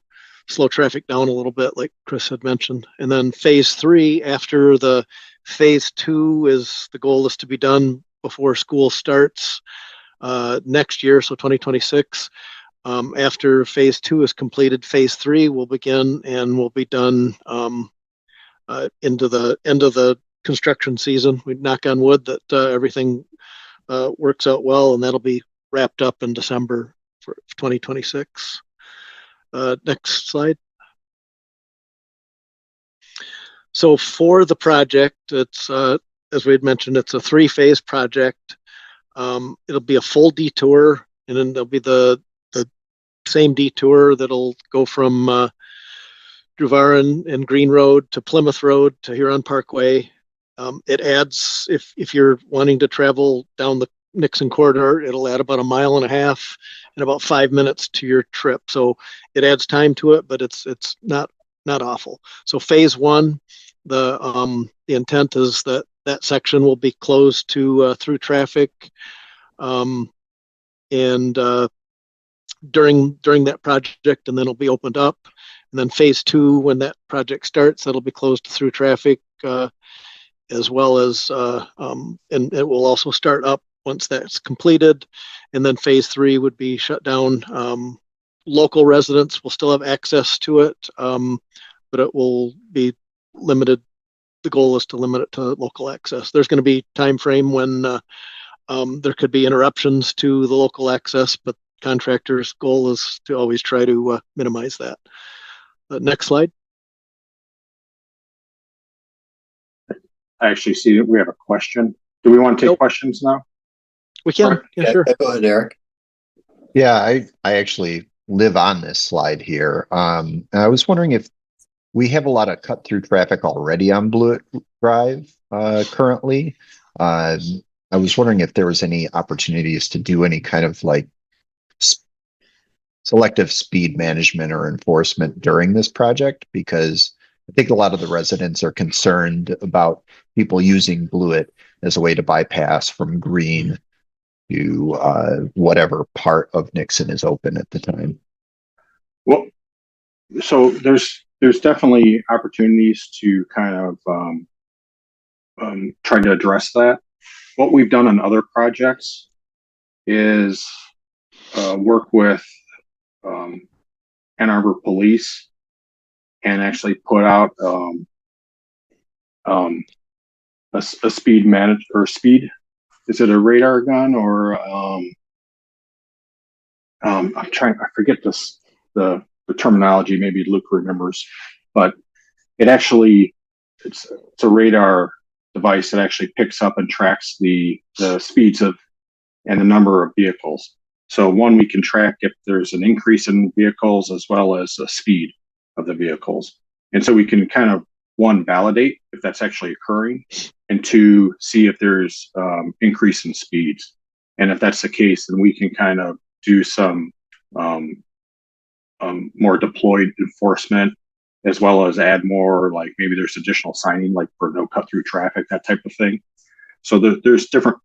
N: slow traffic down a little bit, like Chris had mentioned. And then phase three, after the phase two, is the goal is to be done before school starts next year, so 2026. After phase two is completed, phase three will begin and will be done into the end of the construction season. We knock on wood that everything works out well, and that'll be wrapped up in December for 2026. Next slide. So for the project, it's as we had mentioned, it's a 3-phase project. It'll be a full detour, and then there'll be the same detour that'll go from Druvarin and Green Road to Plymouth Road to Huron Parkway. It adds, if you're wanting to travel down the Nixon corridor, it'll add about 1.5 miles and about 5 minutes to your trip. So it adds time to it, but it's not awful. So phase one, the intent is that section will be closed to through traffic, and during that project, and then it'll be opened up. And then phase two, when that project starts, that'll be closed through traffic, as well as and it will also start up once that's completed. And then phase three would be shut down. Local residents will still have access to it, but it will be limited. The goal is to limit it to local access. There's going to be time frame when there could be interruptions to the local access, but contractors' goal is to always try to minimize that. Next slide.
M: I actually see that we have a question. Do we want to take questions now?
N: We can.
M: Right.
N: Yeah, sure.
A: Go ahead, Eric.
H: Yeah, I actually live on this slide here. And I was wondering if we have a lot of cut through traffic already on Blewett Drive currently. I was wondering if there was any opportunities to do any kind of like selective speed management or enforcement during this project, because I think a lot of the residents are concerned about people using Blewett as a way to bypass from Green to whatever part of Nixon is open at the time.
M: Well, so there's definitely opportunities to kind of try to address that. What we've done on other projects is work with Ann Arbor Police and actually put out a speed manage or speed. Is it a radar gun or I forget the terminology. Maybe Luke remembers, but it's a radar device that actually picks up and tracks the speeds of and the number of vehicles. So one, we can track if there's an increase in vehicles as well as the speed of the vehicles. And so we can kind of, one, validate if that's actually occurring, and two, see if there's increase in speeds. And if that's the case, then we can kind of do some more deployed enforcement, as well as add more, like maybe there's additional signing, like for no cut through traffic, that type of thing. So there's different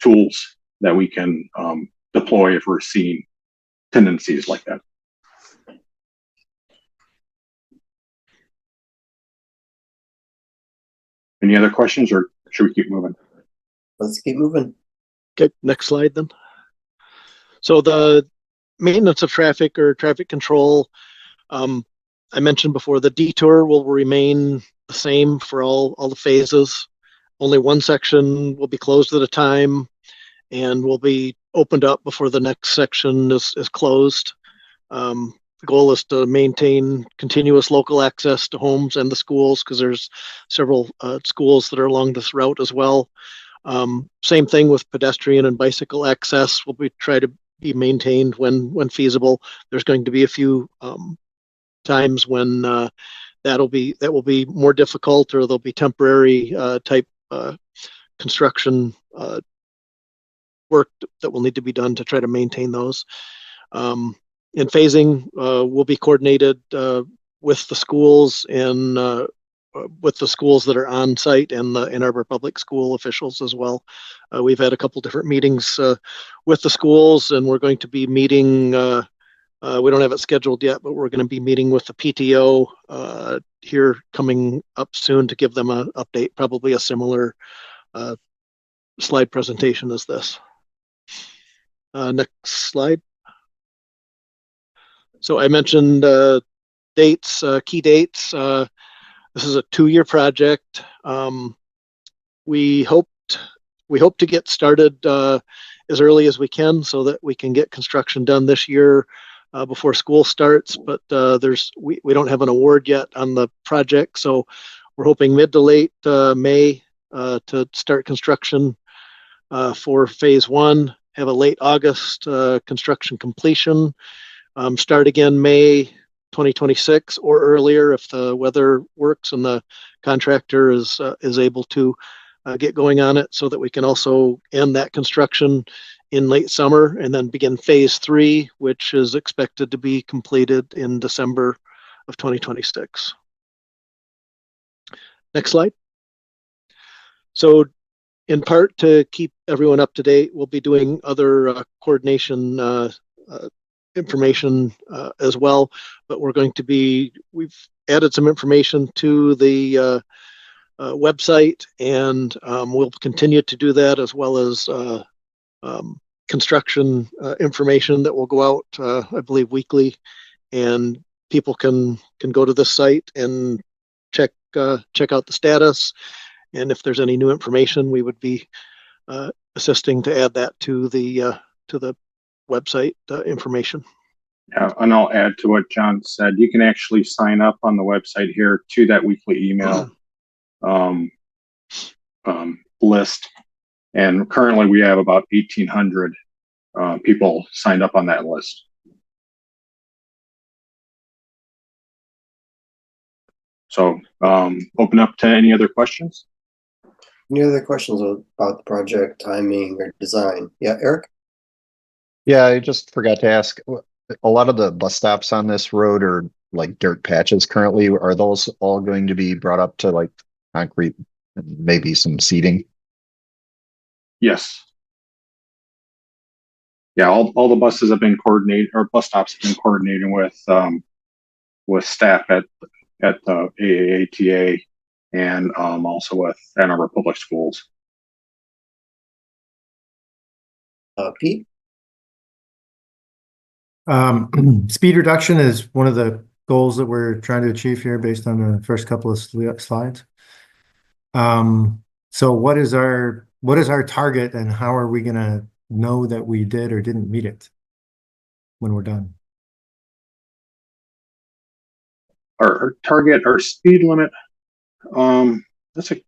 M: tools that we can deploy if we're seeing tendencies like that. Any other questions, or should we keep moving?
A: Let's keep moving.
N: Okay, next slide then. So the maintenance of traffic or traffic control, I mentioned before, the detour will remain the same for all the phases. Only one section will be closed at a time and will be opened up before the next section is closed. the goal is to maintain continuous local access to homes and the schools, because there's several schools that are along this route as well. Same thing with pedestrian and bicycle access will be try to be maintained when feasible. There's going to be a few times when that will be more difficult, or there'll be temporary type construction work that will need to be done to try to maintain those. And phasing will be coordinated with the schools and with the schools that are on site and the Ann Arbor Public School officials as well. We've had a couple different meetings with the schools, and we're going to be meeting. We don't have it scheduled yet, but we're going to be meeting with the PTO here coming up soon to give them an update, probably a similar slide presentation as this. Next slide. So I mentioned dates, key dates. This is a 2-year project. We hope to get started as early as we can so that we can get construction done this year before school starts. But we don't have an award yet on the project, so we're hoping mid to late May to start construction for phase 1. Have a late August construction completion. Start again May 2026 or earlier if the weather works and the contractor is able to get going on it, so that we can also end that construction in late summer and then begin phase 3, which is expected to be completed in December of 2026. Next slide. So in part to keep everyone up to date, we'll be doing other coordination information as well, but we've added some information to the website, and we'll continue to do that, as well as construction information that will go out, I believe, weekly, and people can go to this site and check out the status, and if there's any new information, we would be assisting to add that to the website information.
M: Yeah, and I'll add to what John said. You can actually sign up on the website here to that weekly email list. And currently we have about 1,800 people signed up on that list. So open up to any other questions.
A: Any other questions about the project, timing, or design? Yeah, Eric?
H: Yeah, I just forgot to ask. A lot of the bus stops on this road are like dirt patches currently. Are those all going to be brought up to like concrete and maybe some seating?
M: Yes. Yeah, all the buses have been coordinated, or bus stops have been coordinated with staff at the AAATA and also with Ann Arbor Public Schools.
A: Pete?
G: Speed reduction is one of the goals that we're trying to achieve here based on the first couple of slides. So what is our target, and how are we going to know that we did or didn't meet it when we're done?
M: Our target, our speed limit, that's a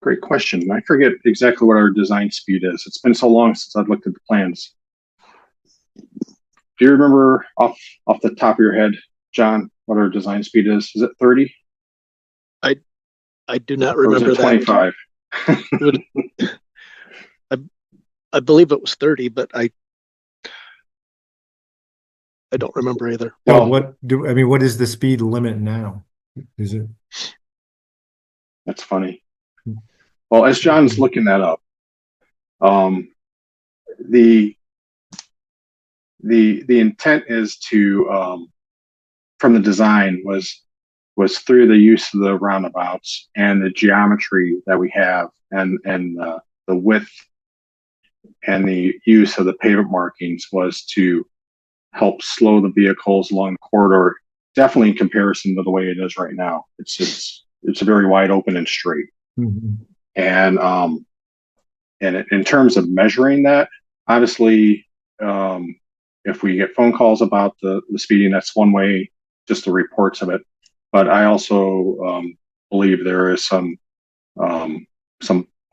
M: great question. I forget exactly what our design speed is. It's been so long since I've looked at the plans. Do you remember off the top of your head, John, what our design speed is? Is it 30?
N: I do not remember that.
M: 25.
N: I believe it was 30, but I don't remember either.
G: Well, what is the speed limit now? Is it?
M: That's funny. Well, as John's looking that up, the intent is to from the design was through the use of the roundabouts and the geometry that we have, and the width and the use of the pavement markings, was to help slow the vehicles along the corridor, definitely in comparison to the way it is right now. It's a very wide open and straight.
G: Mm-hmm.
M: And in terms of measuring that, obviously if we get phone calls about the speeding, that's one way, just the reports of it. But I also believe there is some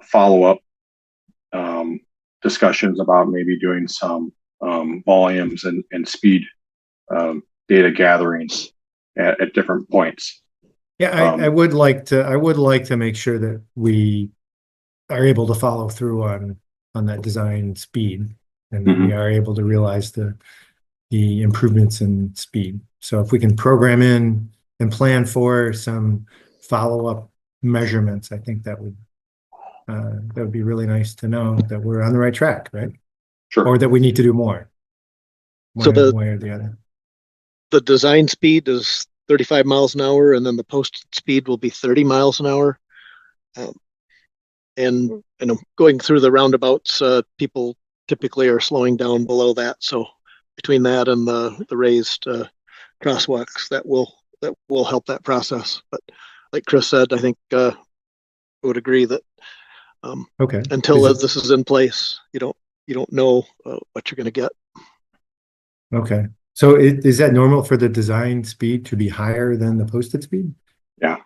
M: follow-up discussions about maybe doing some volumes and speed data gatherings at different points.
G: Yeah, I would like to make sure that we are able to follow through on that design speed, and that we are able to realize the improvements in speed. So if we can program in and plan for some follow-up measurements, I think that would be really nice to know that we're on the right track, right?
M: Sure.
G: Or that we need to do more.
N: So
G: One way or the other.
N: The design speed is 35 miles an hour, and then the posted speed will be 30 miles an hour. And going through the roundabouts, people typically are slowing down below that. So between that and the raised crosswalks, that will help that process. But like Chris said, I think I would agree that
G: okay,
N: until this is in place, you don't know what you're going to get.
G: Okay, so is that normal for the design speed to be higher than the posted speed?
M: Yeah.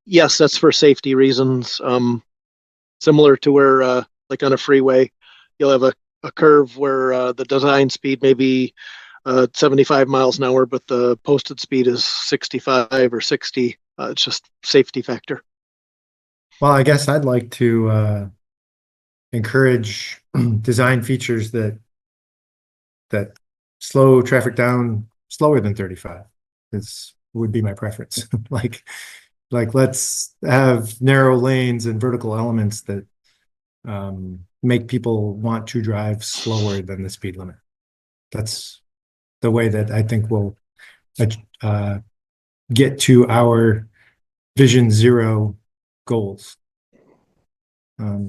N: Yes, that's for safety reasons. Similar to where, like on a freeway, you'll have a curve where the design speed may be 75 miles an hour, but the posted speed is 65 or 60. It's just safety factor.
G: Well, I guess I'd like to encourage design features that slow traffic down slower than 35. This would be my preference. like let's have narrow lanes and vertical elements that make people want to drive slower than the speed limit. That's the way that I think we'll get to our Vision Zero goals.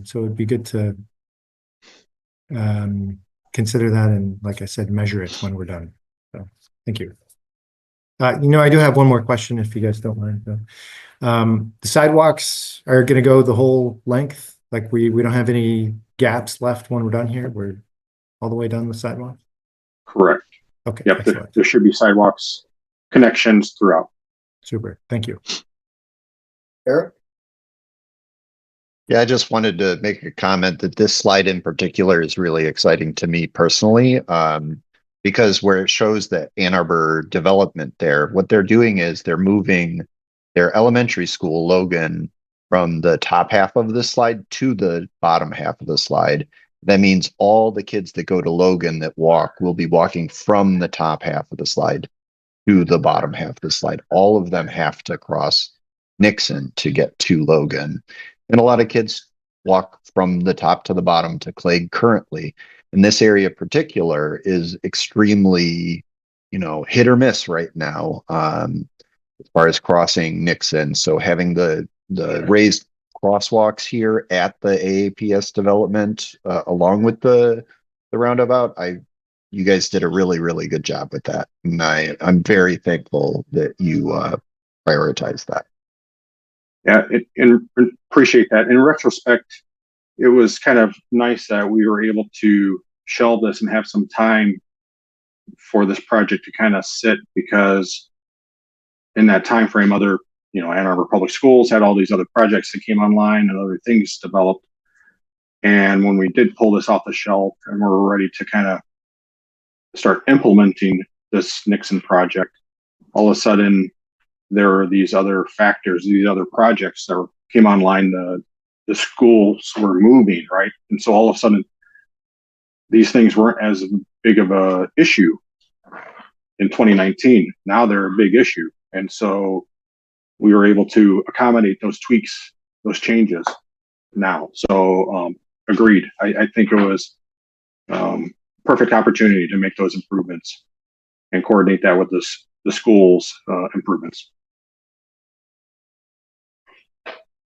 G: So it'd be good to consider that, and like I said, measure it when we're done. So thank you. I do have one more question if you guys don't mind. The sidewalks are going to go the whole length. Like we don't have any gaps left when we're done here. We're all the way done with sidewalks.
M: Correct.
G: Okay.
M: Yep. There should be sidewalks connections throughout.
G: Super. Thank you.
A: Eric?
H: Yeah, I just wanted to make a comment that this slide in particular is really exciting to me personally, because where it shows the Ann Arbor development there, what they're doing is they're moving their elementary school, Logan, from the top half of the slide to the bottom half of the slide. That means all the kids that go to Logan that walk will be walking from the top half of the slide to the bottom half of the slide. All of them have to cross Nixon to get to Logan. And a lot of kids walk from the top to the bottom to Clegg currently. And this area in particular is extremely, hit or miss right now as far as crossing Nixon. So having the raised crosswalks here at the AAPS development, along with the roundabout, you guys did a really, really good job with that. And I'm very thankful that you prioritized that.
M: Yeah, and appreciate that. In retrospect, it was kind of nice that we were able to shelve this and have some time for this project to kind of sit, because in that time frame, other, Ann Arbor Public Schools had all these other projects that came online and other things developed. And when we did pull this off the shelf and we're ready to kind of start implementing this Nixon project, all of a sudden there are these other factors, these other projects that came online. The schools were moving, right? And so all of a sudden, these things weren't as big of a issue in 2019. Now they're a big issue. And so we were able to accommodate those tweaks, those changes now. So agreed. I think it was perfect opportunity to make those improvements and coordinate that with the schools' improvements.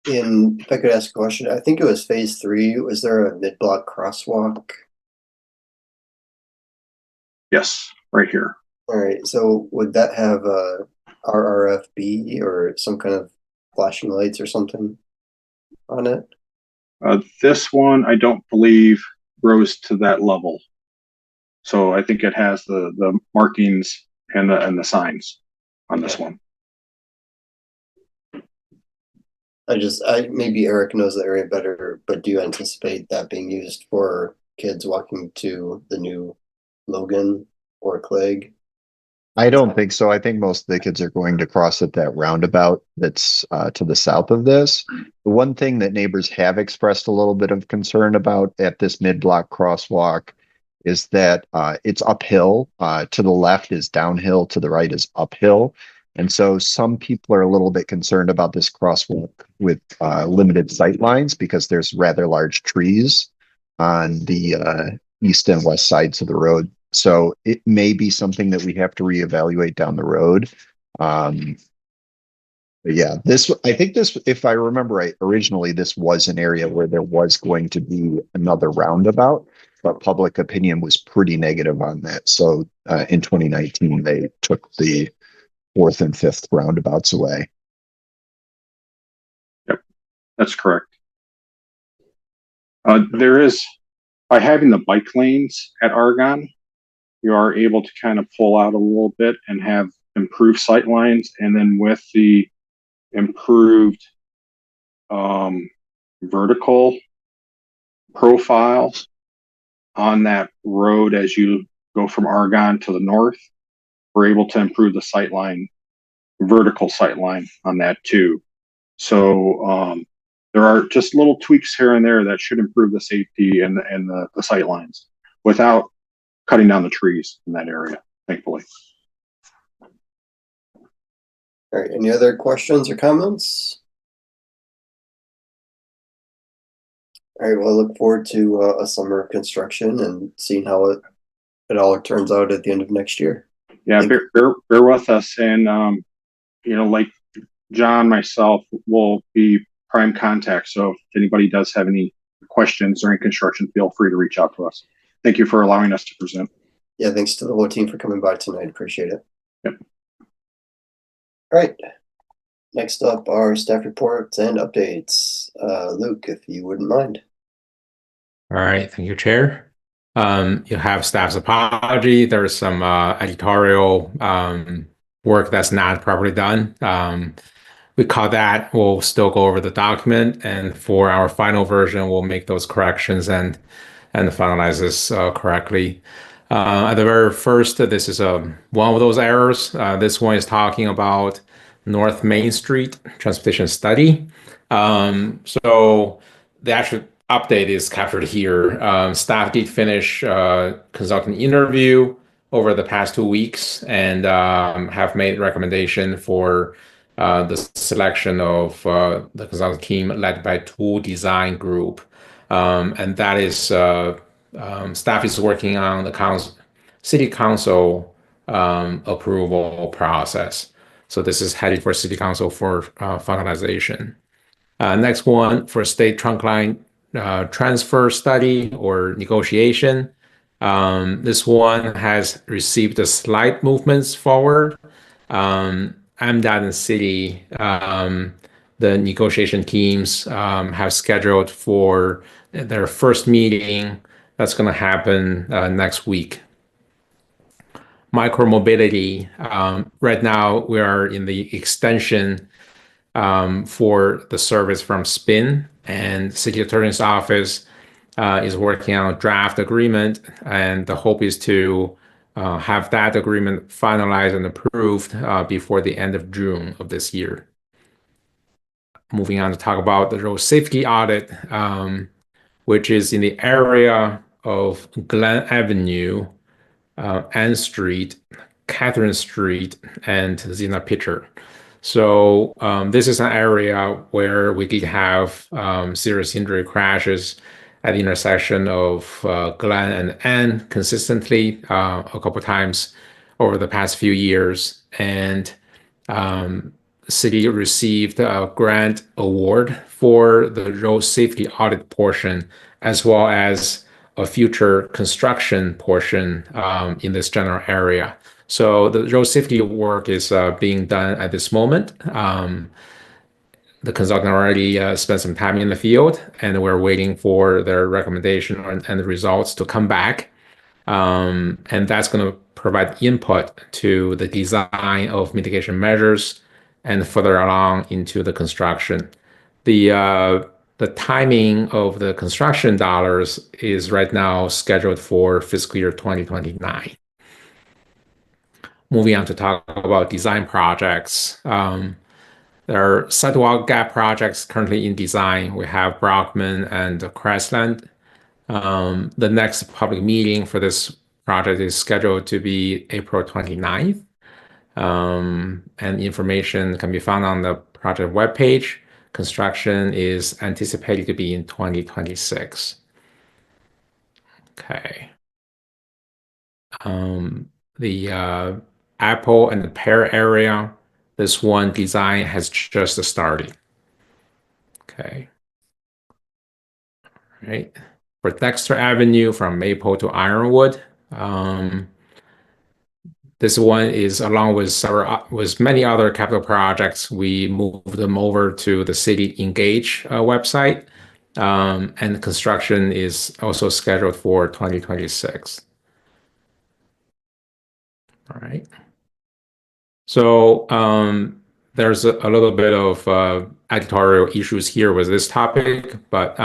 A: If I could ask a question, I think it was phase 3. Was there a mid-block crosswalk?
M: Yes, right here.
A: All right. So would that have a RRFB or some kind of flashing lights or something on it?
M: This one, I don't believe rose to that level. So I think it has the markings and the signs on this one.
A: Maybe Eric knows the area better, but do you anticipate that being used for kids walking to the new Logan or Clegg?
H: I don't think so. I think most of the kids are going to cross at that roundabout that's to the south of this. The one thing that neighbors have expressed a little bit of concern about at this mid-block crosswalk is that it's uphill. To the left is downhill, to the right is uphill. And so some people are a little bit concerned about this crosswalk with limited sight lines because there's rather large trees on the east and west sides of the road. So it may be something that we have to reevaluate down the road. But yeah, I think this, if I remember right, originally this was an area where there was going to be another roundabout, but public opinion was pretty negative on that. So in 2019, they took the 4th and 5th roundabouts away.
M: Yep, that's correct. There is, by having the bike lanes at Argonne, you are able to kind of pull out a little bit and have improved sight lines. And then with the improved vertical profile on that road as you go from Argonne to the north, we're able to improve the sight line, vertical sight line on that too. So there are just little tweaks here and there that should improve the safety and the sight lines without cutting down the trees in that area, thankfully.
A: All right, any other questions or comments? All right, well, I look forward to a summer of construction and seeing how it all turns out at the end of next year.
M: Yeah, bear with us. And, like John, myself will be prime contact. So if anybody does have any questions during construction, feel free to reach out to us. Thank you for allowing us to present.
A: Yeah, thanks to the whole team for coming by tonight. Appreciate it.
M: Yep.
A: All right. Next up are staff reports and updates. Luke, if you wouldn't mind.
C: All right, thank you, Chair. You have staff's apology. There's some editorial work that's not properly done. We caught that. We'll still go over the document, and for our final version, we'll make those corrections and finalize this correctly. At the very first, this is one of those errors. This one is talking about North Main Street transportation study. So the actual update is captured here. Staff did finish consulting interview over the past 2 weeks and have made recommendation for the selection of the consulting team led by Tool Design Group. And that is staff is working on the city council approval process. So this is headed for city council for finalization. Next one for state trunk line transfer study or negotiation. This one has received a slight movements forward. MDOT and city, the negotiation teams have scheduled for their first meeting. That's going to happen next week. Micromobility. Right now, we are in the extension for the service from SPIN, and City Attorney's Office is working on a draft agreement, and the hope is to have that agreement finalized and approved before the end of June of this year. Moving on to talk about the road safety audit, which is in the area of Glen Avenue, Ann Street, Catherine Street, and Zena Pitcher. So this is an area where we did have serious injury crashes at the intersection of Glen and Ann consistently a couple times over the past few years. And the city received a grant award for the road safety audit portion, as well as a future construction portion in this general area. So the road safety work is being done at this moment. The consultant already spent some time in the field, and we're waiting for their recommendation and the results to come back. And that's going to provide input to the design of mitigation measures and further along into the construction. The timing of the construction dollars is right now scheduled for fiscal year 2029. Moving on to talk about design projects. There are sidewalk gap projects currently in design. We have Brockman and Crestland. The next public meeting for this project is scheduled to be April 29th. And information can be found on the project webpage. Construction is anticipated to be in 2026. Okay. The Apple and the Pear area, this one design has just started. Okay. Right. For Dexter Avenue from Maple to Ironwood, this one is along with many other capital projects. We moved them over to the City Engage website, and construction is also scheduled for 2026. All right. So there's a little bit of editorial issues here with this topic, but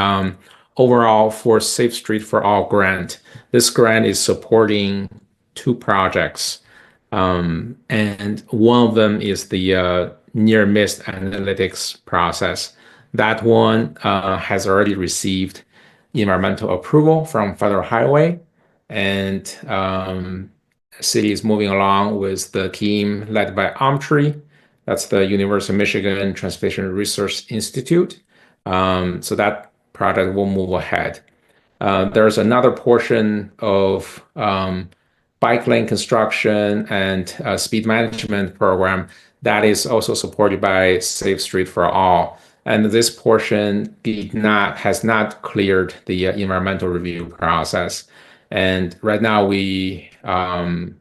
C: overall, for Safe Street for All grant, this grant is supporting 2 projects. And one of them is the near miss analytics process. That one has already received environmental approval from Federal Highway, and city is moving along with the team led by Omtree. That's the University of Michigan Transportation Research Institute. So that project will move ahead. There's another portion of bike lane construction and speed management program that is also supported by Safe Street for All. And this portion has not cleared the environmental review process. And right now we are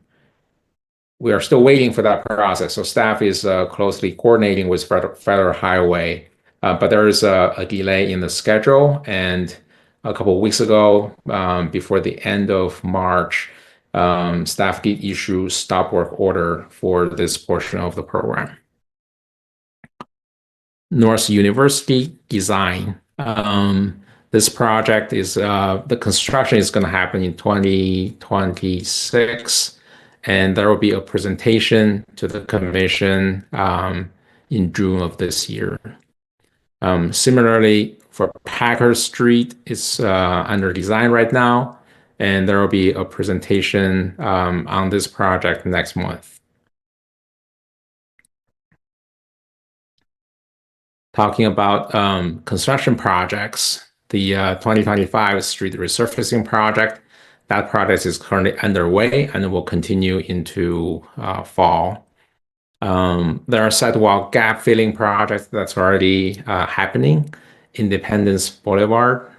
C: still waiting for that process. So staff is closely coordinating with Federal Highway, but there is a delay in the schedule. And a couple of weeks ago, before the end of March, staff did issue stop work order for this portion of the program. North University design. This project is the construction is going to happen in 2026, and there will be a presentation to the commission in June of this year. Similarly, for Packer Street, it's under design right now, and there will be a presentation on this project next month. Talking about construction projects, the 2025 street resurfacing project, that project is currently underway and will continue into fall. There are sidewalk gap filling projects that's already happening. Independence Boulevard,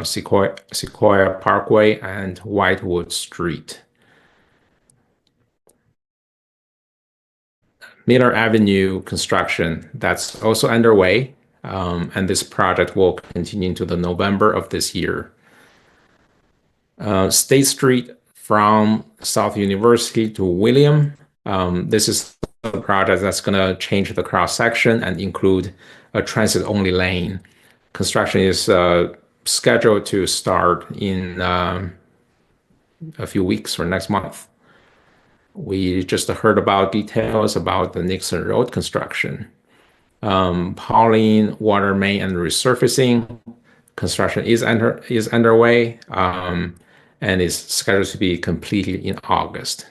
C: Sequoia Parkway, and Whitewood Street. Miller Avenue construction, that's also underway, and this project will continue into the November of this year. State Street from South University to William, this is a project that's going to change the cross-section and include a transit-only lane. Construction is scheduled to start in a few weeks or next month. We just heard about details about the Nixon Road construction. Pauline water main and resurfacing construction is underway and is scheduled to be completed in August.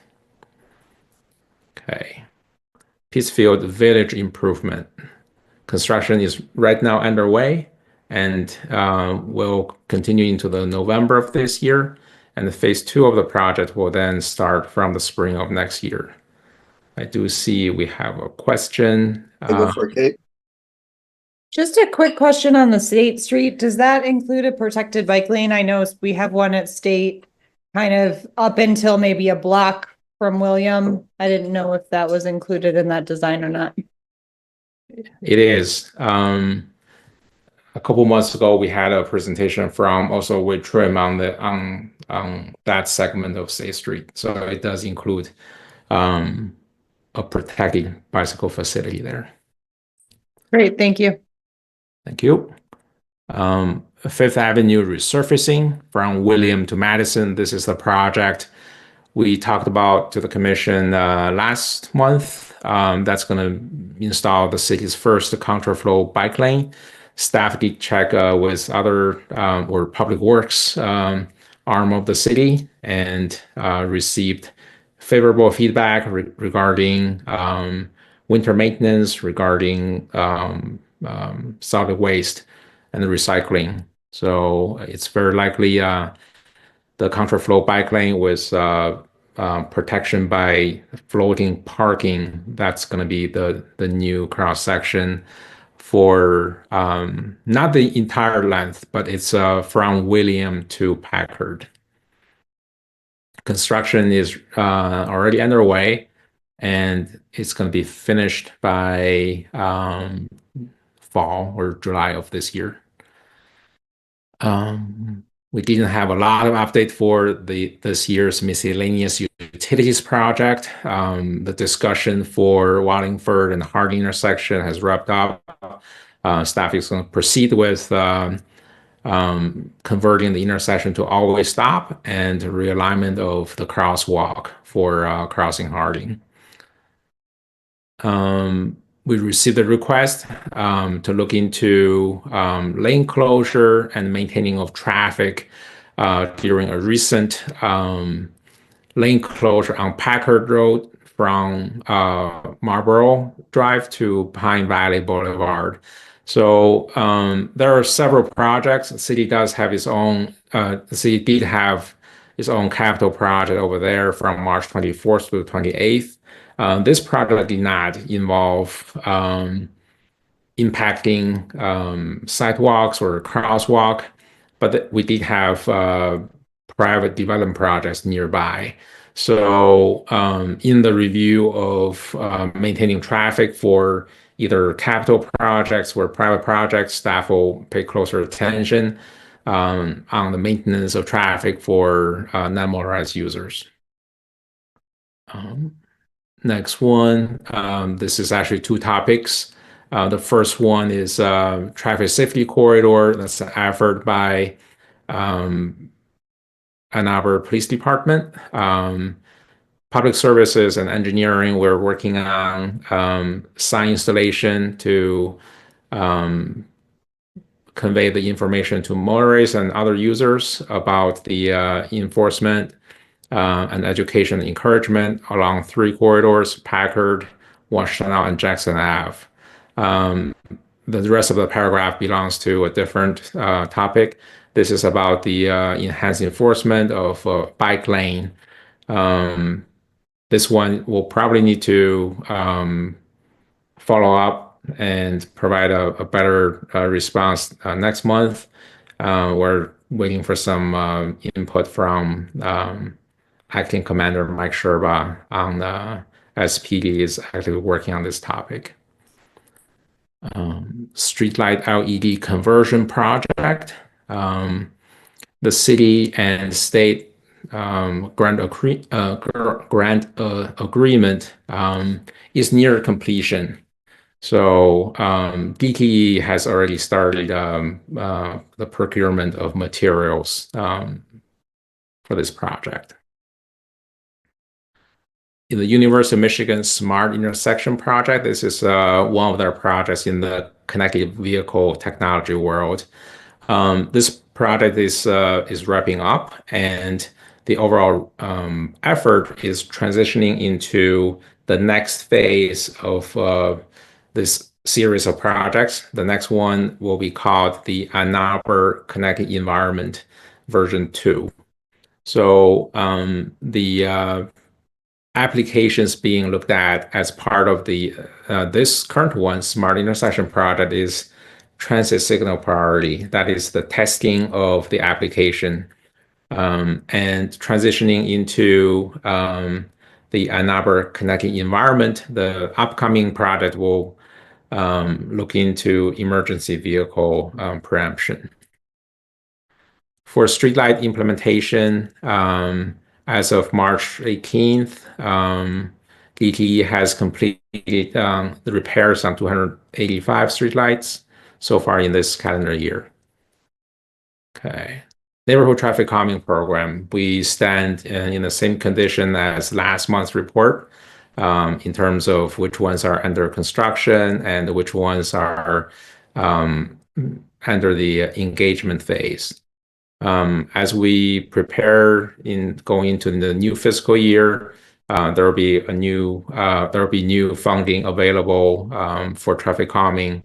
C: Okay. Pittsfield Village improvement construction is right now underway and will continue into the November of this year. And the phase 2 of the project will then start from the spring of next year. I do see we have a question.
A: Go for it, Kate.
E: Just a quick question on the State Street. Does that include a protected bike lane? I know we have one at State kind of up until maybe a block from William. I didn't know if that was included in that design or not.
C: It is. a couple months ago, we had a presentation from also with Trim on that segment of State Street. So it does include a protected bicycle facility there.
E: Great, thank you.
C: Thank you. Fifth Avenue resurfacing from William to Madison. This is the project we talked about to the commission last month. That's going to install the city's first contraflow bike lane. Staff did check with other or public works arm of the city and received favorable feedback regarding winter maintenance, regarding solid waste and recycling. So it's very likely the contraflow bike lane with protection by floating parking. That's going to be the new cross section for not the entire length, but it's from William to Packard. Construction is already underway, and it's going to be finished by fall or July of this year. We didn't have a lot of update for this year's miscellaneous utilities project. The discussion for Wallingford and Harding intersection has wrapped up. Staff is going to proceed with converting the intersection to all-way stop and realignment of the crosswalk for crossing Harding. We received a request to look into lane closure and maintaining of traffic during a recent lane closure on Packard Road from Marlboro Drive to Pine Valley Boulevard. So there are several projects. The city does have its own. The city did have its own capital project over there from March 24th to 28th. This project did not involve impacting sidewalks or crosswalk, but we did have private development projects nearby. So in the review of maintaining traffic for either capital projects or private projects, staff will pay closer attention on the maintenance of traffic for non-motorized users. Next one, this is actually two topics. The first one is traffic safety corridor. That's an effort by Ann Arbor Police Department. Public services and engineering, we're working on sign installation to convey the information to motorists and other users about the enforcement and education and encouragement along three corridors: Packard, Washington, and Jackson Ave. The rest of the paragraph belongs to a different topic. This is about the enhanced enforcement of bike lane. This one will probably need to follow up and provide a better response next month. We're waiting for some input from Acting Commander Mike Sherba on SPD is actively working on this topic. Streetlight LED conversion project. The city and state grant agreement is near completion. So DTE has already started the procurement of materials for this project. In the University of Michigan Smart Intersection Project, this is one of their projects in the connected vehicle technology world. This project is wrapping up, and the overall effort is transitioning into the next phase of this series of projects. The next one will be called the Ann Arbor Connected Environment version 2. So the applications being looked at as part of the this current one, Smart Intersection Project, is transit signal priority. That is the testing of the application and transitioning into the Ann Arbor Connected Environment. The upcoming project will look into emergency vehicle preemption. For streetlight implementation, as of March 18th, DTE has completed the repairs on 285 streetlights so far in this calendar year. Okay. Neighborhood traffic calming program, we stand in the same condition as last month's report in terms of which ones are under construction and which ones are under the engagement phase. As we prepare in going into the new fiscal year, there will be new funding available for traffic calming,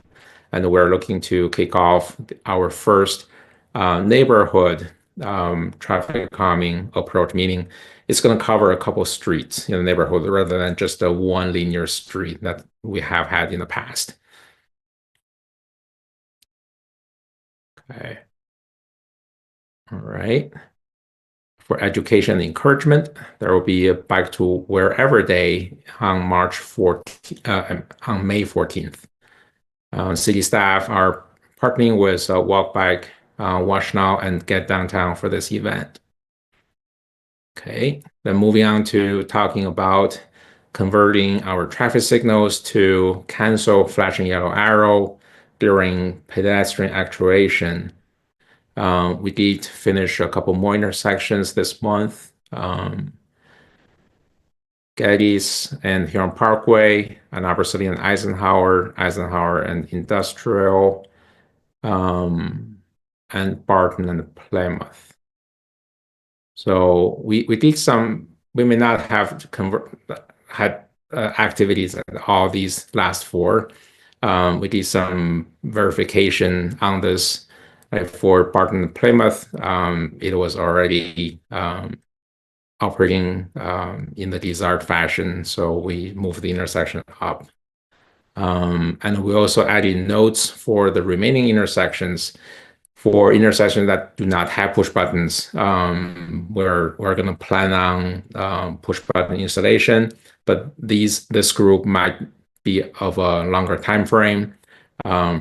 C: and we're looking to kick off our first neighborhood traffic calming approach, meaning it's going to cover a couple streets in the neighborhood rather than just a one linear street that we have had in the past. Okay. All right. For education and encouragement, there will be a Bike to Wherever Day on May 14th. City staff are partnering with Walk Bike, Wash Now, and Get Downtown for this event. Okay, then moving on to talking about converting our traffic signals to cancel flashing yellow arrow during pedestrian actuation. We did finish a couple more intersections this month. Geddes and Huron Parkway, and Arbor City and Eisenhower and Industrial, and Barton and Plymouth. So we did some, we may not have had activities at all these last four. We did some verification on this. For Barton and Plymouth, it was already operating in the desired fashion, so we moved the intersection up. And we also added notes for the remaining intersections. For intersections that do not have push buttons, we're going to plan on push button installation, but this group might be of a longer time frame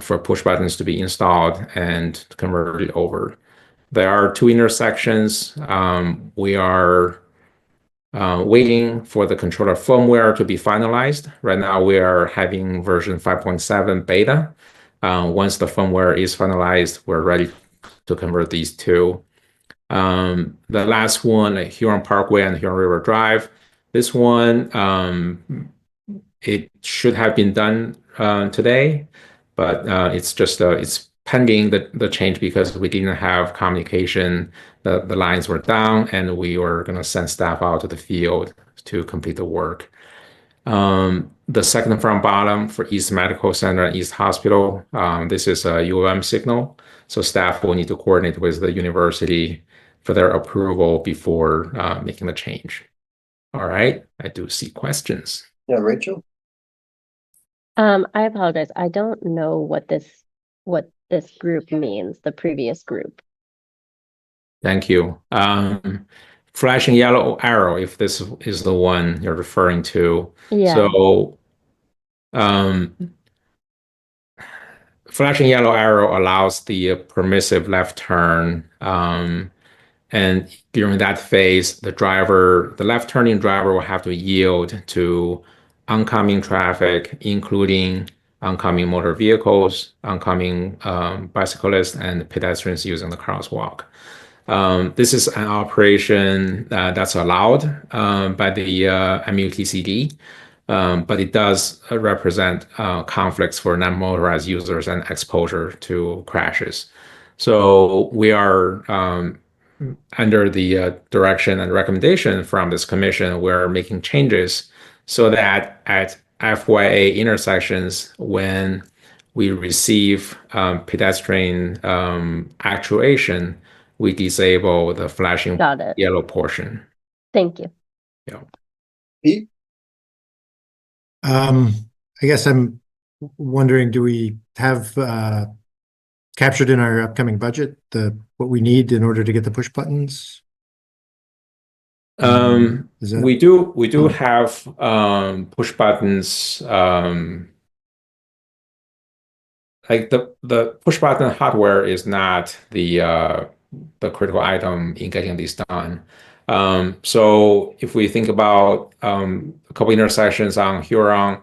C: for push buttons to be installed and converted over. There are two intersections. We are waiting for the controller firmware to be finalized. Right now, we are having version 5.7 beta. Once the firmware is finalized, we're ready to convert these two. The last one, Huron Parkway and Huron River Drive. This one, it should have been done today, but it's just it's pending the change because we didn't have communication. The lines were down, and we were going to send staff out to the field to complete the work. The second from bottom for East Medical Center and East Hospital, this is a U of M signal, so staff will need to coordinate with the university for their approval before making the change. All right, I do see questions.
A: Yeah, Rachel?
F: I apologize. I don't know what this group means, the previous group.
C: Thank you. Flashing yellow arrow, if this is the one you're referring to.
F: Yeah.
C: So flashing yellow arrow allows the permissive left turn. And during that phase, the left turning driver will have to yield to oncoming traffic, including oncoming motor vehicles, oncoming bicyclists, and pedestrians using the crosswalk. This is an operation that's allowed by the MUTCD, but it does represent conflicts for non-motorized users and exposure to crashes. So we are under the direction and recommendation from this commission, we're making changes so that at FYA intersections, when we receive pedestrian actuation, we disable the flashing yellow portion.
F: Thank you.
C: Yeah.
A: Pete?
G: I guess I'm wondering, do we have captured in our upcoming budget what we need in order to get the push buttons?
C: We do have push buttons like the push button hardware is not the critical item in getting this done. So if we think about a couple intersections on Huron,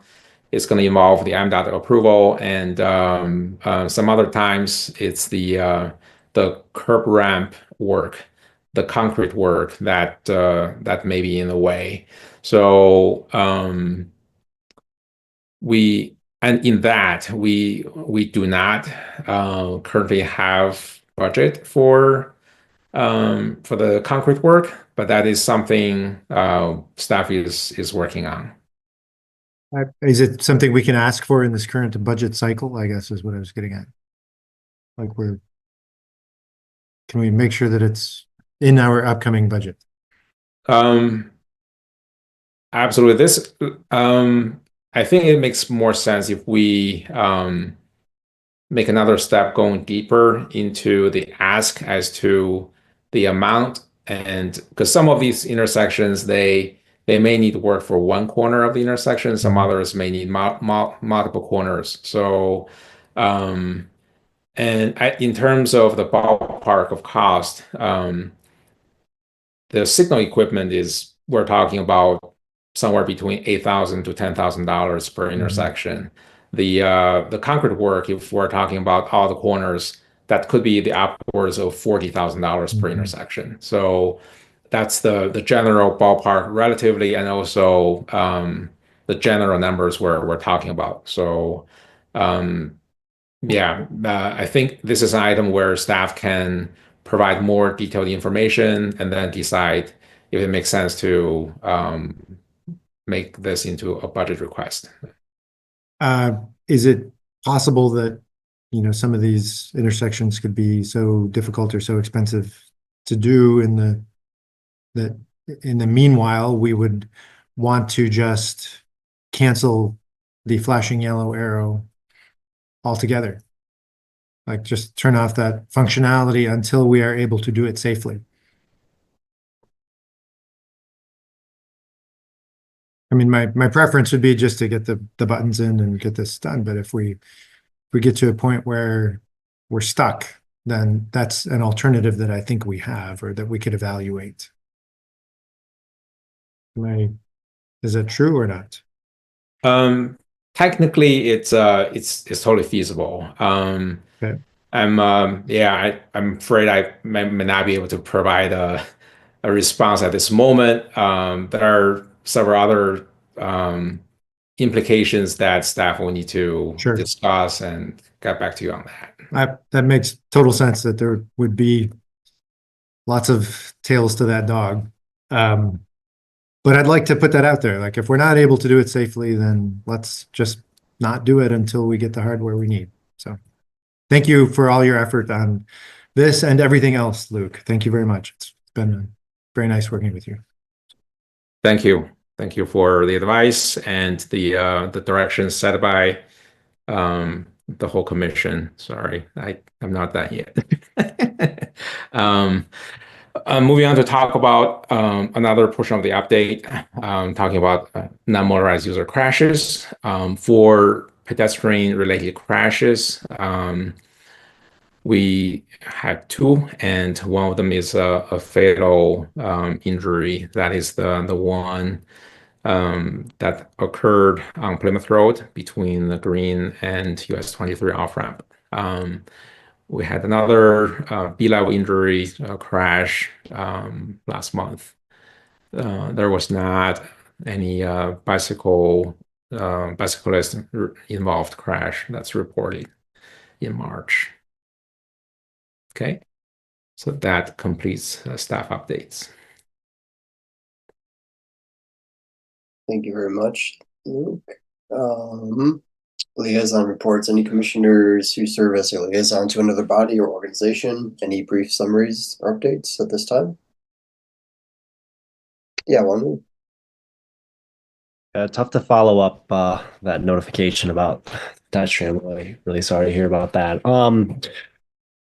C: it's going to involve the MDOT approval, and some other times it's the curb ramp work, the concrete work that may be in the way. So in that we do not currently have budget for the concrete work, but that is something staff is working on.
G: Is it something we can ask for in this current budget cycle, I guess is what I was getting at. Like can we make sure that it's in our upcoming budget?
C: Absolutely. I think it makes more sense if we make another step going deeper into the ask as to the amount, and because some of these intersections they may need work for one corner of the intersection, some others may need multiple corners. So in terms of the ballpark of cost, the signal equipment we're talking about somewhere between $8,000 to $10,000 per intersection. The concrete work, if we're talking about all the corners, that could be the upwards of $40,000 per intersection. So that's the general ballpark relatively, and also the general numbers we're talking about. So yeah, I think this is an item where staff can provide more detailed information and then decide if it makes sense to make this into a budget request.
G: Is it possible that, some of these intersections could be so difficult or so expensive to do in the meanwhile, we would want to just cancel the flashing yellow arrow altogether? Like just turn off that functionality until we are able to do it safely. I mean, my preference would be just to get the buttons in and get this done. But if we get to a point where we're stuck, then that's an alternative that I think we have, or that we could evaluate. Is that true or not?
C: Technically, it's totally feasible.
G: Okay.
C: I'm afraid I may not be able to provide a response at this moment. There are several other implications that staff will need to discuss and get back to you on that.
G: That makes total sense, that there would be lots of tails to that dog. But I'd like to put that out there. Like, if we're not able to do it safely, then let's just not do it until we get the hardware we need. So thank you for all your effort on this and everything else, Luke. Thank you very much. It's been very nice working with you.
C: Thank you. Thank you for the advice and the direction set by the whole commission. Sorry, I'm not that yet. Moving on to talk about another portion of the update, talking about non-motorized user crashes. For pedestrian-related crashes, we had two, and one of them is a fatal injury. That is the one that occurred on Plymouth Road between the Green and US 23 off-ramp. We had another B-level injury crash last month. There was not any bicyclist involved crash that's reported in March. Okay, so that completes staff updates.
A: Thank you very much, Luke. Liaison reports. Any commissioners who serve as a liaison to another body or organization? Any brief summaries or updates at this time? Yeah, one.
O: Tough to follow up that notification about Dutch Tram. Really sorry to hear about that.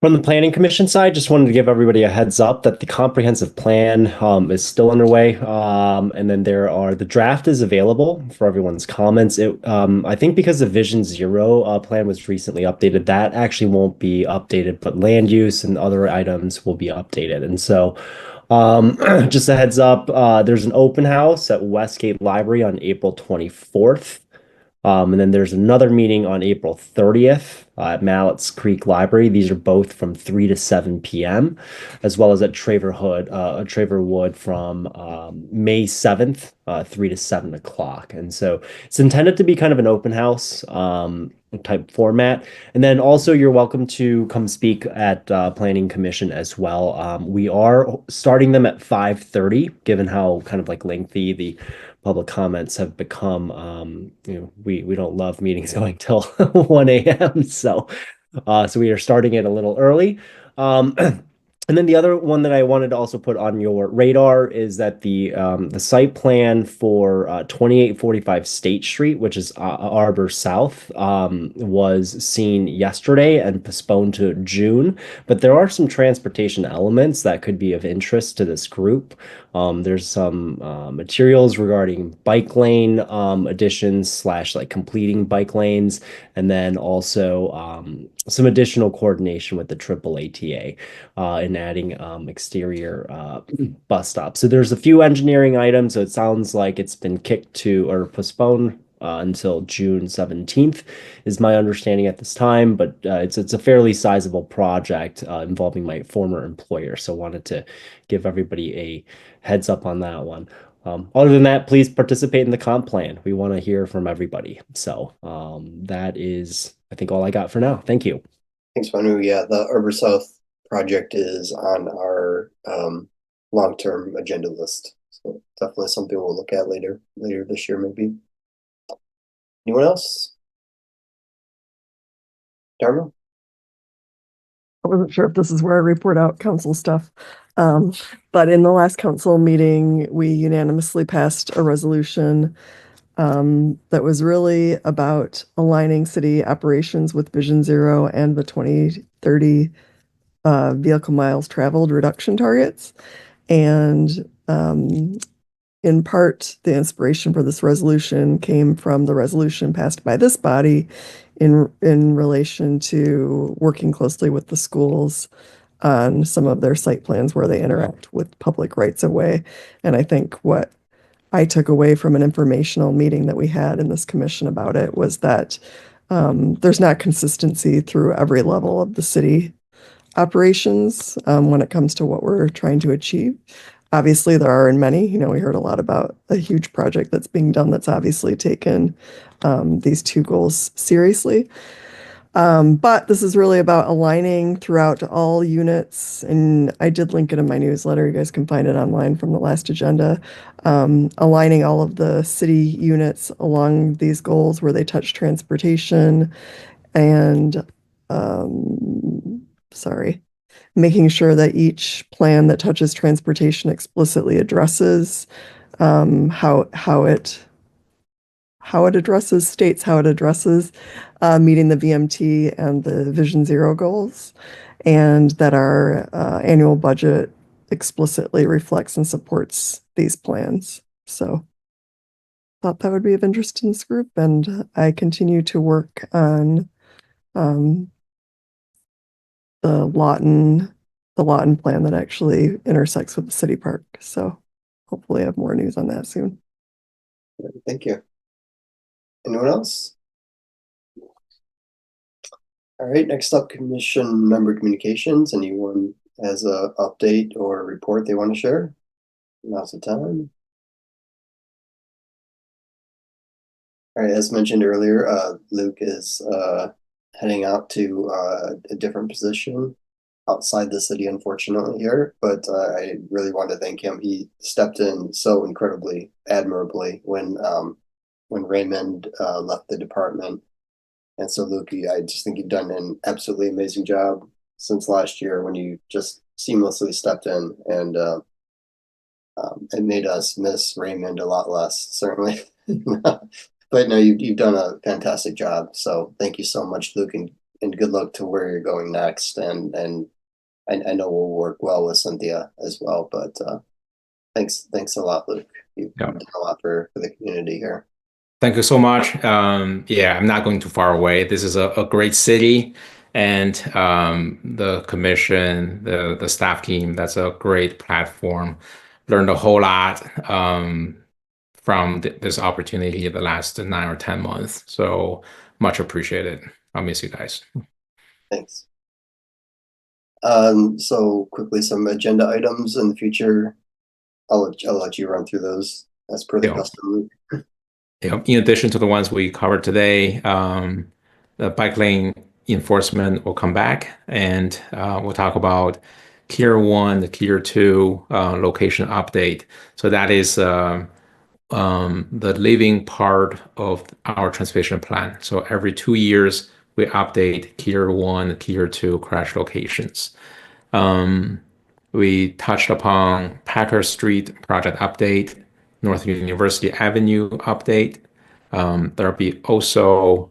O: From the Planning Commission side, just wanted to give everybody a heads up that the comprehensive plan is still underway. And then the draft is available for everyone's comments. I think because the Vision Zero plan was recently updated, that actually won't be updated, but land use and other items will be updated. And so just a heads up, there's an open house at Westgate Library on April 24th. And then there's another meeting on April 30th at Mallett's Creek Library. These are both from 3 to 7 p.m., as well as at Traver Wood from May 7th, 3 to 7 o'clock. And so it's intended to be kind of an open house type format. And then also you're welcome to come speak at Planning Commission as well. We are starting them at 5:30, given how kind of like lengthy the public comments have become. We don't love meetings going till 1 a.m. So we are starting it a little early. And then the other one that I wanted to also put on your radar is that the site plan for 2845 State Street, which is Arbor South, was seen yesterday and postponed to June. But there are some transportation elements that could be of interest to this group. There's some materials regarding bike lane additions / like completing bike lanes, and then also some additional coordination with the AAATA in adding exterior bus stops. So there's a few engineering items. So it sounds like it's been kicked to or postponed until June 17th is my understanding at this time, but it's a fairly sizable project involving my former employer. So wanted to give everybody a heads up on that one. Other than that, please participate in the comp plan. We want to hear from everybody. So that is, I think, all I got for now. Thank you.
A: Thanks, Manu. Yeah, the Arbor South project is on our long-term agenda list. So definitely something we'll look at later this year, maybe. Anyone else? Dharma?
J: I wasn't sure if this is where I report out council stuff. But in the last council meeting, we unanimously passed a resolution that was really about aligning city operations with Vision Zero and the 2030 vehicle miles traveled reduction targets. And in part, the inspiration for this resolution came from the resolution passed by this body in relation to working closely with the schools on some of their site plans where they interact with public rights of way. And I think what I took away from an informational meeting that we had in this commission about it was that there's not consistency through every level of the city operations when it comes to what we're trying to achieve. Obviously, there are in many. We heard a lot about a huge project that's being done that's obviously taken these two goals seriously. But this is really about aligning throughout all units. And I did link it in my newsletter. You guys can find it online from the last agenda. Aligning all of the city units along these goals where they touch transportation and making sure that each plan that touches transportation explicitly addresses states how it addresses meeting the VMT and the Vision Zero goals, and that our annual budget explicitly reflects and supports these plans. So thought that would be of interest in this group, and I continue to work on the Lawton plan that actually intersects with the city park. So hopefully I have more news on that soon.
A: Thank you. Anyone else? All right, next up, commission member communications. Anyone has a update or a report they want to share? Now's the time. All right, as mentioned earlier, Luke is heading out to a different position outside the city, unfortunately, here, but I really want to thank him. He stepped in so incredibly admirably when Raymond left the department. And so, Luke, I just think you've done an absolutely amazing job since last year when you just seamlessly stepped in, and it made us miss Raymond a lot less, certainly. But no, you've done a fantastic job. So thank you so much, Luke, and and good luck to where you're going next. And I know we'll work well with Cynthia as well. But thanks a lot, Luke. You've done a lot for the community here.
C: Thank you so much. Yeah, I'm not going too far away. This is a great city, and the commission, the staff team, that's a great platform. Learned a whole lot from this opportunity the last 9 or 10 months. So much appreciated. I'll miss you guys.
A: Thanks. So quickly, some agenda items in the future. I'll let you run through those as per the custom, Luke.
C: In addition to the ones we covered today, the bike lane enforcement will come back, and we'll talk about Tier 1, the Tier 2 location update. So that is the living part of our transportation plan. So every 2 years, we update Tier 1, Tier 2 crash locations. We touched upon Packer Street project update, North University Avenue update. There'll be also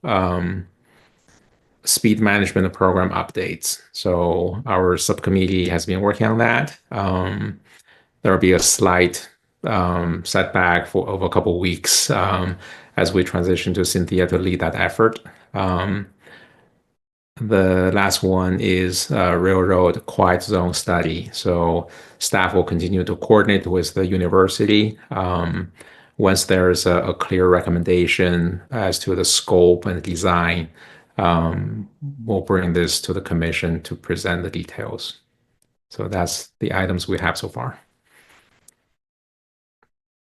C: speed management program updates. So our subcommittee has been working on that. There'll be a slight setback of a couple weeks as we transition to Cynthia to lead that effort. The last one is railroad quiet zone study. So staff will continue to coordinate with the university. Once there's a clear recommendation as to the scope and design, we'll bring this to the commission to present the details. So that's the items we have so far.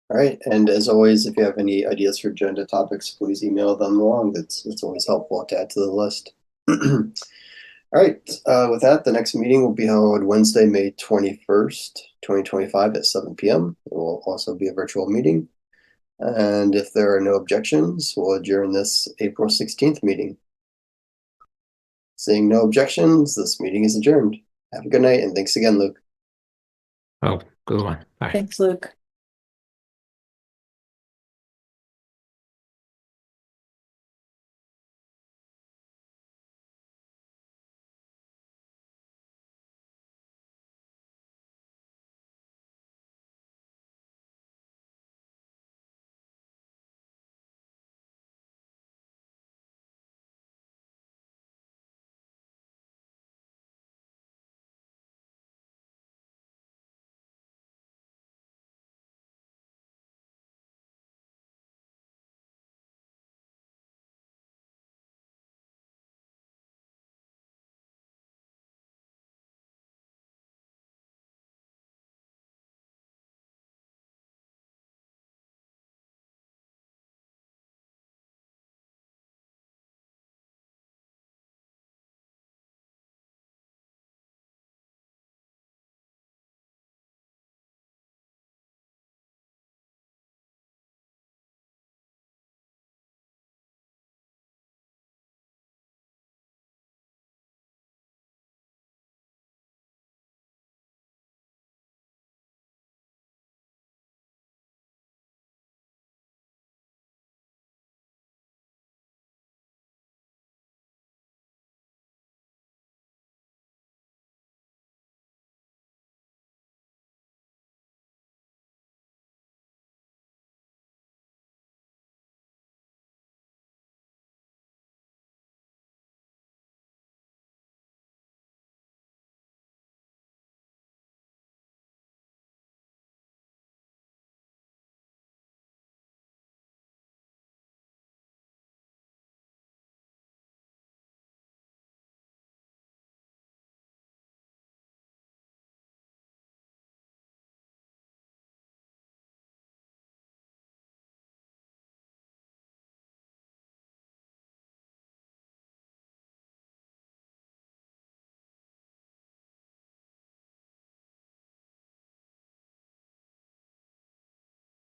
A: All right, and as always, if you have any ideas for agenda topics, please email them along. It's always helpful to add to the list. All right, with that, the next meeting will be held Wednesday, May 21st, 2025 at 7 p.m. It will also be a virtual meeting. And if there are no objections, we'll adjourn this April 16th meeting. Seeing no objections, this meeting is adjourned. Have a good night, and thanks again, Luke.
C: Oh, good one. Bye.
J: Thanks, Luke.